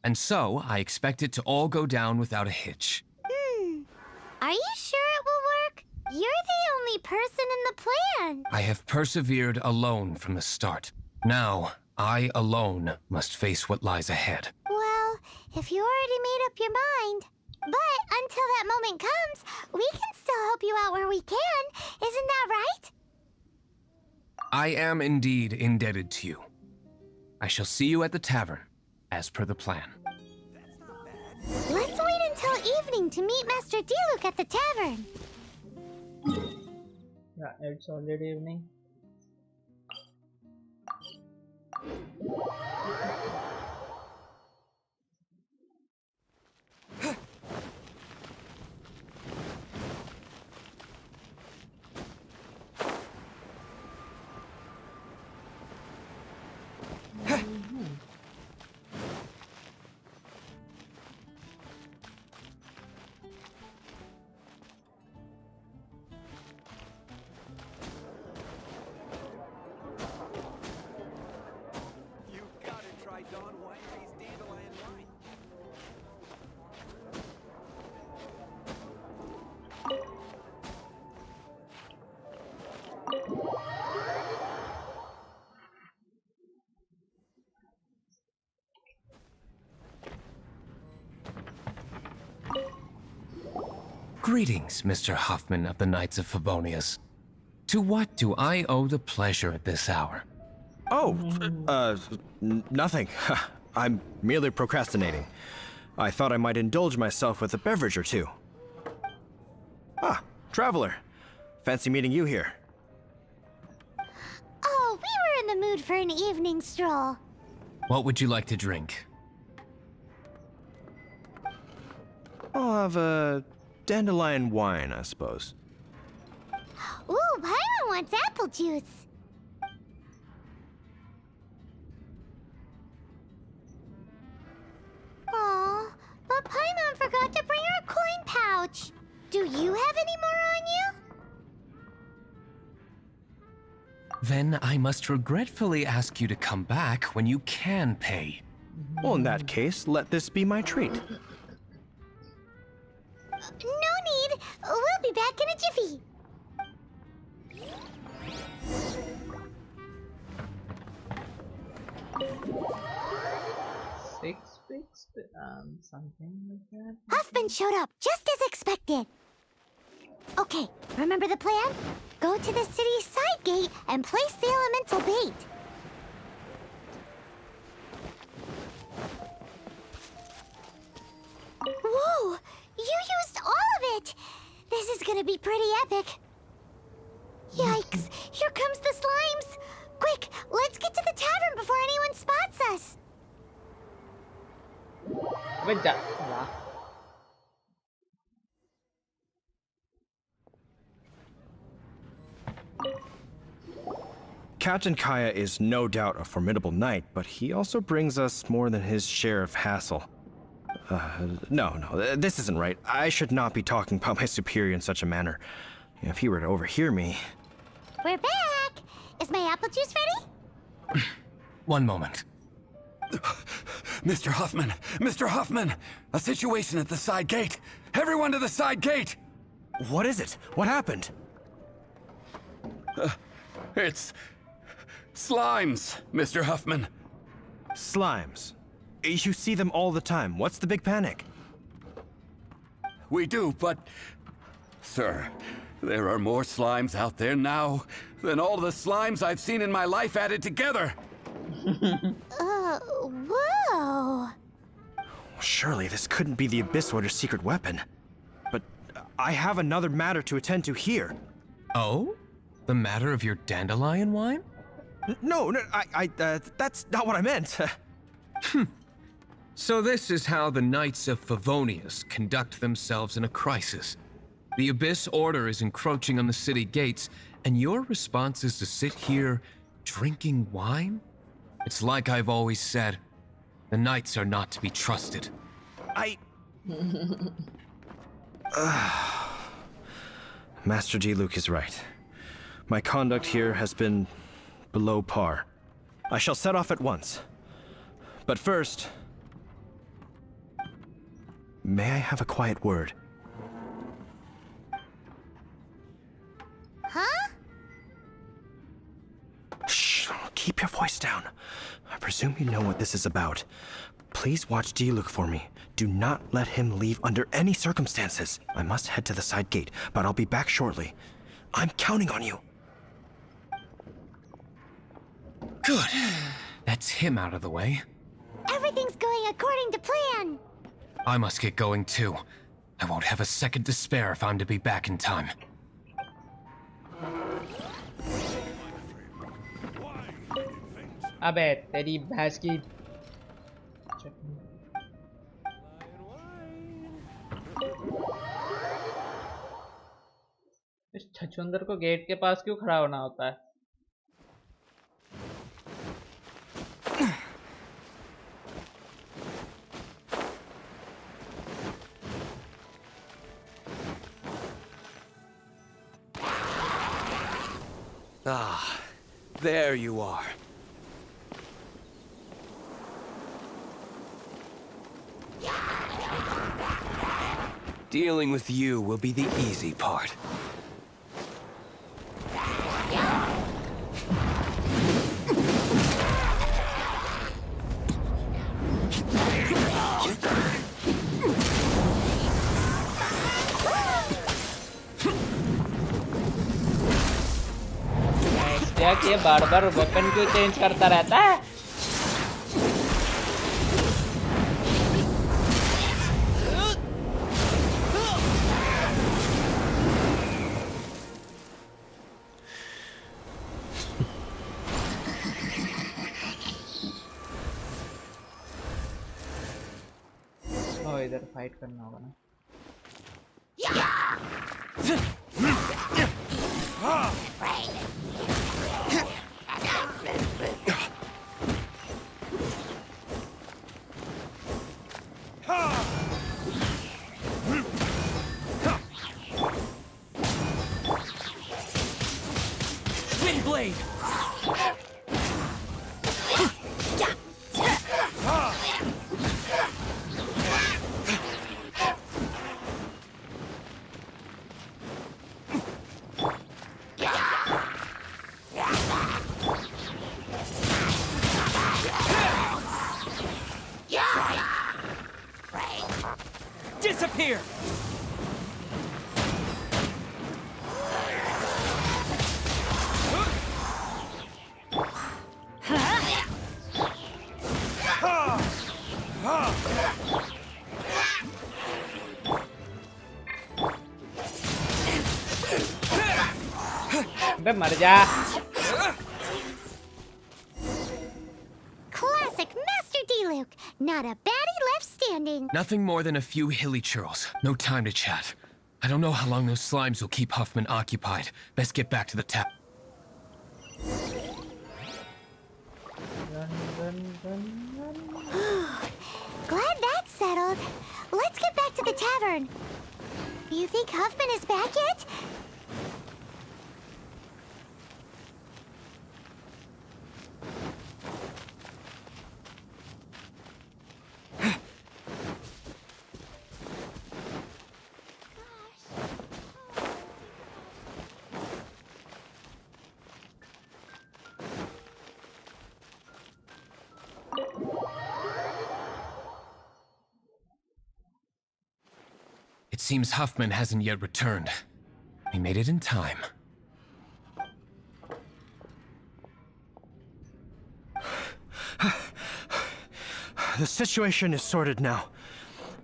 And so, I expect it to all go down without a hitch. Are you sure it will work? You're the only person in the plan. I have persevered alone from the start. Now, I alone must face what lies ahead. Well, if you already made up your mind. But until that moment comes, we can still help you out where we can. Isn't that right? I am indeed indebted to you. I shall see you at the tavern, as per the plan. Let's wait until evening to meet Master Diluc at the tavern. Yeah, it's already evening. Greetings, Mr. Hoffman of the Knights of Favonius. To what do I owe the pleasure at this hour? Oh, nothing. I'm merely procrastinating. I thought I might indulge myself with a beverage or two. Ah, Traveler. Fancy meeting you here. Oh, we were in in the mood for an evening stroll. What would you like to drink? I'll have a dandelion wine, I suppose. Ooh, Paimon wants apple juice. Aw, but Paimon forgot to bring her coin pouch. Do you have any more on you? Then I must regretfully ask you to come back when you can pay. Well, in that case, let this be my treat. No need. We'll be back in a jiffy. Something like that. Huffman showed up just as expected. Okay, remember the plan? Go to the city's side gate and place the elemental bait. Whoa! You used all of it! This is gonna be pretty epic. Yikes! Here comes the slimes! Quick, let's get to the tavern before anyone spots us! Wait, Captain Kiya is no doubt a formidable knight, but he also brings us more than his share of hassle. No, this isn't right. I should not be talking about my superior in such a manner. If he were to overhear me... We're back! Is my apple juice ready? One moment. Mr. Huffman! Mr. Huffman! A situation at the side gate! Everyone to the side gate! What is it? What happened? It's... slimes, Mr. Huffman. Slimes? You see them all the time. What's the big panic? We do, but... Sir, there are more slimes out there now than all the slimes I've seen in my life added together! Whoa! Surely this couldn't be the Abyss Warder's secret weapon. But I have another matter to attend to here. Oh? The matter of your dandelion wine? No, that's not what I meant. So this is how the Knights of Favonius conduct themselves in a crisis. The Abyss Order is encroaching on the city gates, and your response is to sit here drinking wine? It's like I've always said, the Knights are not to be trusted. Master Diluc is right. My conduct here has been below par. I shall set off at once. But first... may I have a quiet word? Huh? Shh, keep your voice down. I presume you know what this is about. Please watch Diluc for me. Do not let him leave under any circumstances. I must head to the side gate, but I'll be back shortly. I'm counting on you. Good. That's him out of the way. Everything's going according to plan. I must get going too. I won't have a second to spare if I'm to be back in time. अबे तेरी भैंस की इस छछूंदर को gate के पास क्यों खड़ा होना होता है? Ah, there you are. Dealing with you will be the easy part. ये बार बार वेपन क्यों चेंज करता रहता है? फाइट करना होगा ना। Wind blade. Disappear! अबे मर जा। Classic Master D-Luke. Not a baddie left standing. Nothing more than a few hilly churls. No time to chat. I don't know how long those slimes will keep Huffman occupied. Best get back to the tap. Glad that's settled. Let's get back to the tavern. You think Huffman is back yet? It seems Huffman hasn't yet returned. He made it in time. The situation is sorted now.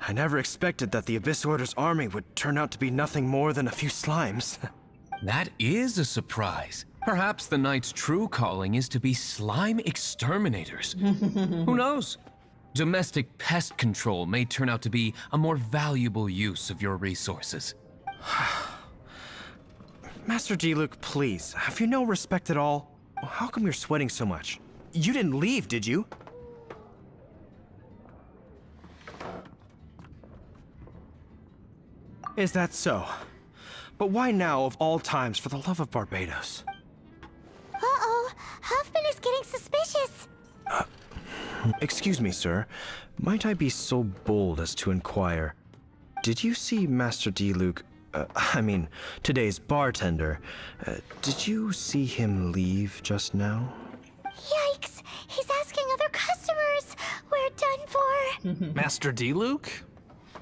I never expected that the Abyss Order's army would turn out to be nothing more than a few slimes. That is a surprise. Perhaps the Knight's true calling is to be slime exterminators. Who knows? Domestic pest control may turn out to be a more valuable use of your resources. Master D-Luke, please, have you no respect at all? How come you're sweating so much? You didn't leave, did you? Is that so? But why now, of all times, for the love of Barbados? Uh-oh, Huffman is getting suspicious. Excuse me, sir. Might I be so bold as to inquire? Did you see Master D-Luke, today's bartender? Did you see him leave just now? Yikes, he's asking other customers. We're done for. Master D-Luke?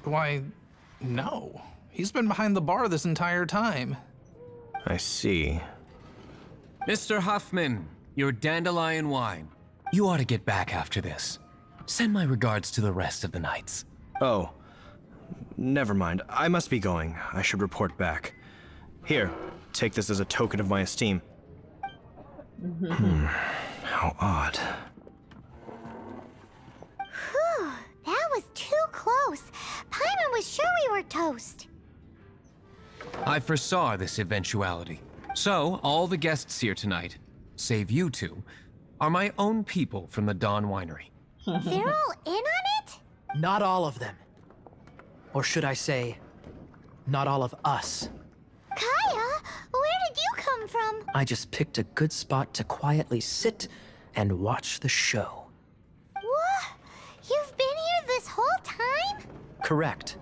Why, no. He's been behind the bar this entire time. I see. Mr. Huffman, your dandelion wine. You ought to get back after this. Send my regards to the rest of the knights. Oh, never mind. I must be going. I should report back. Here, take this as a token of my esteem. How odd. Whew, that was too close. Paimon was sure we were toast. I foresaw this eventuality. So, all the guests here tonight, save you two, are my own people from the Dawn Winery. They're all in on it? Not all of them. Or should I say, not all of us. Kiya, where did you come from? I just picked a good spot to quietly sit and watch the show. What? You've been here this whole time? Correct.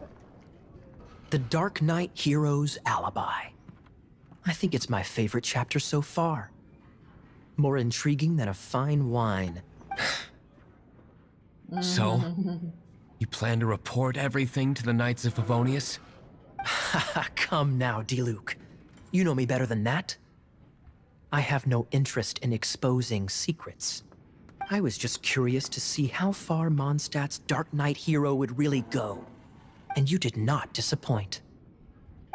The Dark Knight Hero's Alibi. I think it's my favorite chapter so far. More intriguing than a fine wine. So, you plan to report everything to the Knights of Favonius? Come now, D-Luke. You know me better than that. I have no interest in exposing secrets. I was just curious to see how far Mondstadt's Dark Knight hero would really go. And you did not disappoint.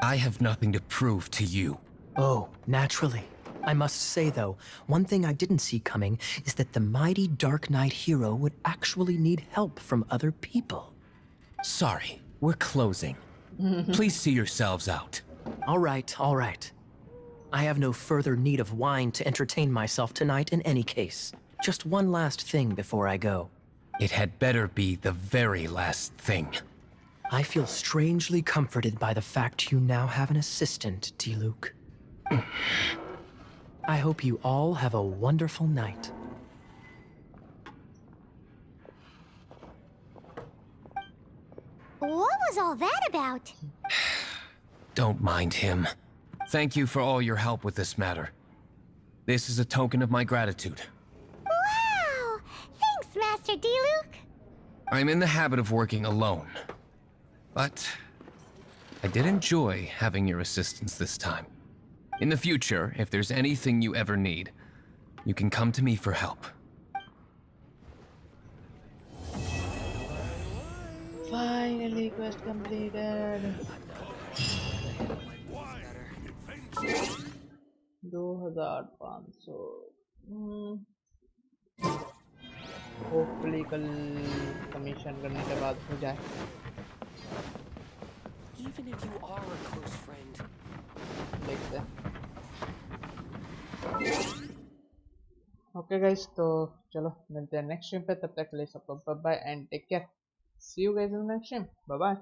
I have nothing to prove to you. Oh, naturally. I must say, though, one thing I didn't see coming is that the mighty Dark Knight hero would actually need help from other people. Sorry, we're closing. Please see yourselves out. All right, all right. I have no further need of wine to entertain myself tonight in any case. Just one last thing before I go. It had better be the very last thing. I feel strangely comforted by the fact you now have an assistant, Diluc. I hope you all have a wonderful night. What was all that about? Don't mind him. Thank you for all your help with this matter. This is a token of my gratitude. Wow! Thanks, Master Diluc. I'm in the habit of working alone. But I did enjoy having your assistance this time. In the future, if there's anything you ever need, you can come to me for help. Finally, quest completed. 2500 hopefully कल commission करने के बाद हो जाए. Even if you are a close friend. देखते हैं. Okay guys, तो चलो मिलते हैं नेक्स्ट स्ट्रीम पे. तब तक के लिए सबको bye bye and take care. See you guys in next stream. Bye bye.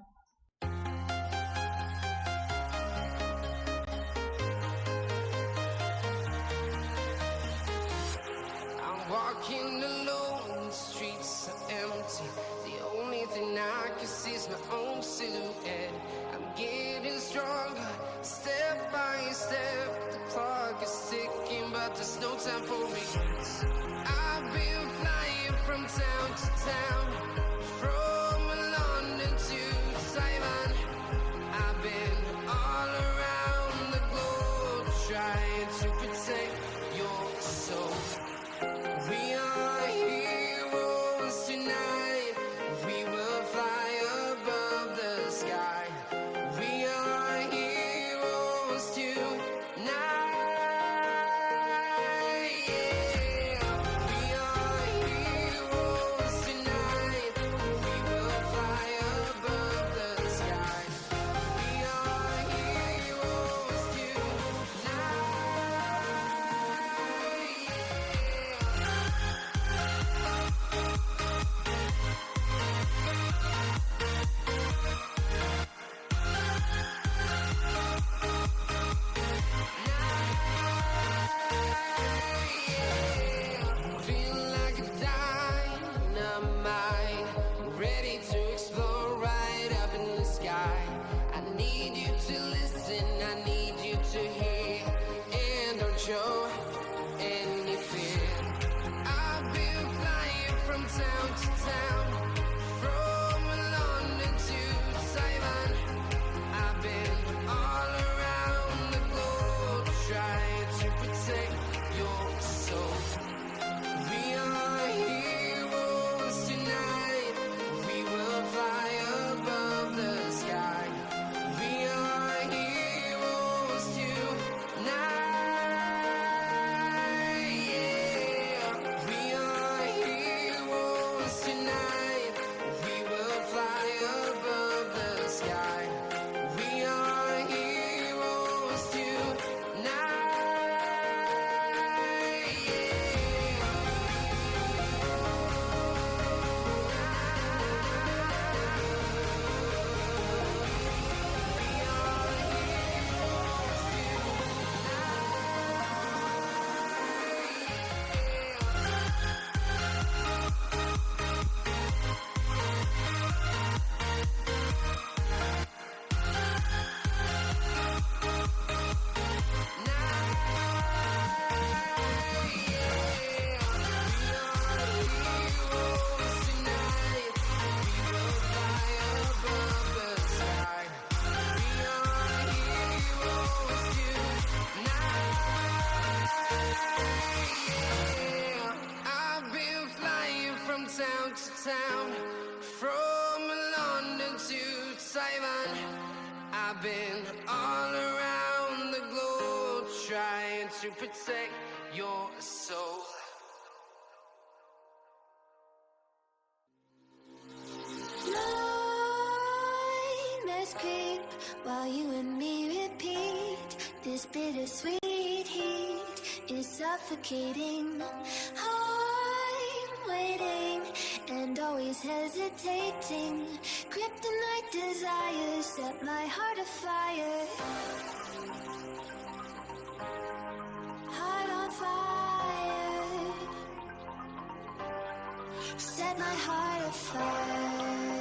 Walking alone, the streets are empty. The only thing I can see is my own silhouette. I'm getting stronger, step by step. The clock is ticking, but there's no time for regrets. I've been flying from town to town, from London to Taiwan. I've been all around the globe, trying to protect your soul. We are heroes tonight. We will fly above the sky. We are heroes tonight. Yeah. We are heroes tonight. We will fly above the sky. We are heroes feel like a dynamite, ready to explore right up in the sky. I need you to listen, I need you to hear, and don't show any fear. I've been flying from town to town, from London to Taiwan. I've been all around the globe, trying to protect your soul. We are heroes tonight. We will fly above the sky. We are heroes tonight. Yeah. We are heroes tonight. We will fly above the sky. We are heroes tonight. I've been flying from town to town, from London to Taiwan. I've been all around the globe, trying to protect your soul. Light creep while you and me repeat. This bittersweet heat is suffocating. I'm waiting and always hesitating. Kryptonite desires set my heart afire. Heart on fire. Set my heart afire.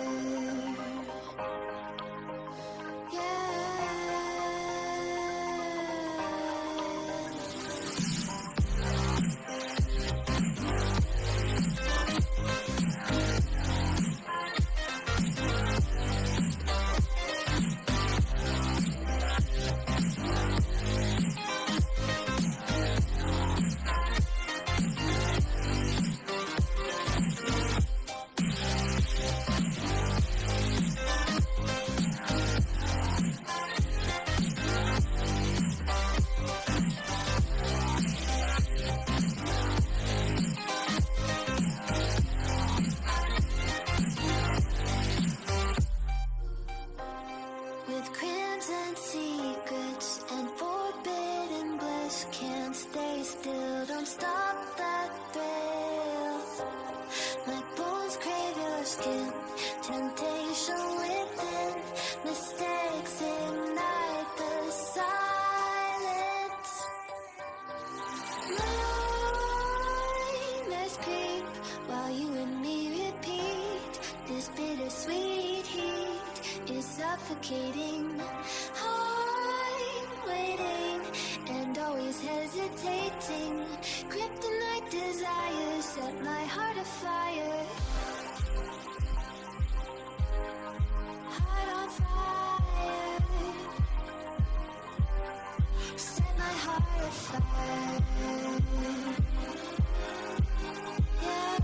With crimson secrets and forbidden bliss, can't stay still, don't stop that thrill. Like bones crave your skin, temptation within, mistakes ignite the silence. Nightmares creep while you and me repeat. This bittersweet heat is suffocating. I'm waiting and always hesitating. Kryptonite desires set my heart afire. Heart on fire. Set my heart afire. Yeah.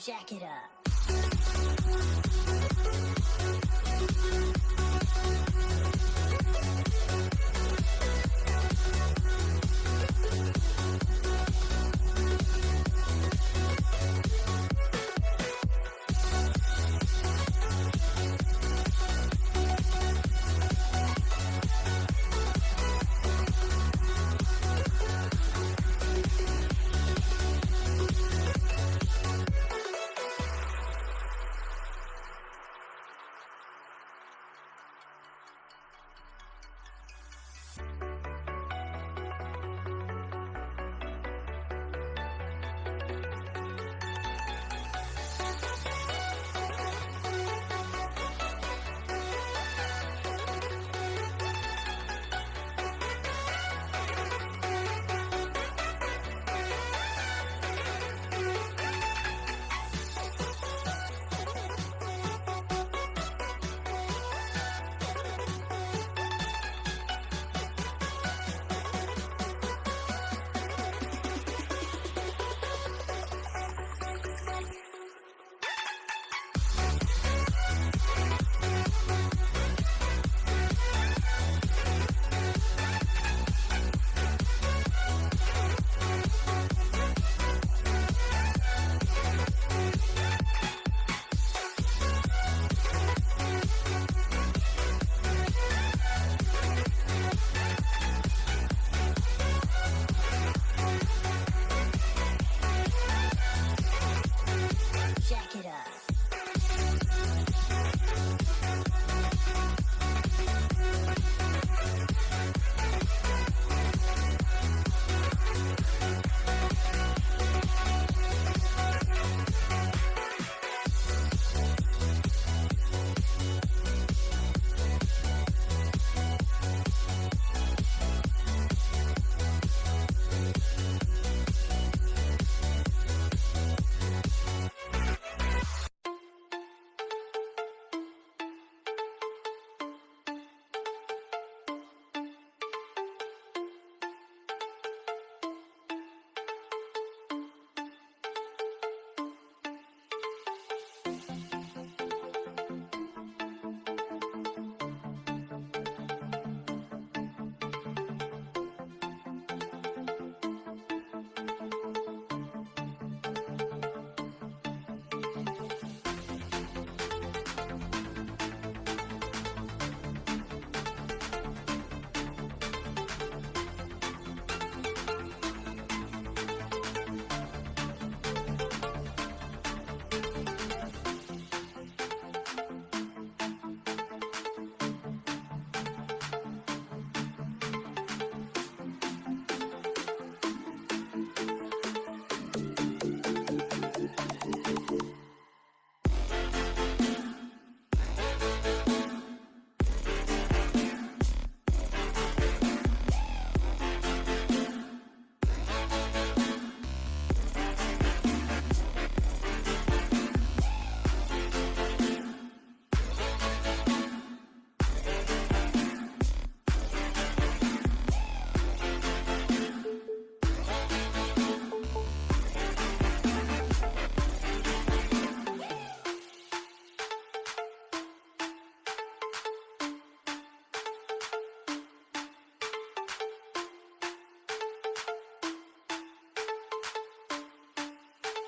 Jack it up.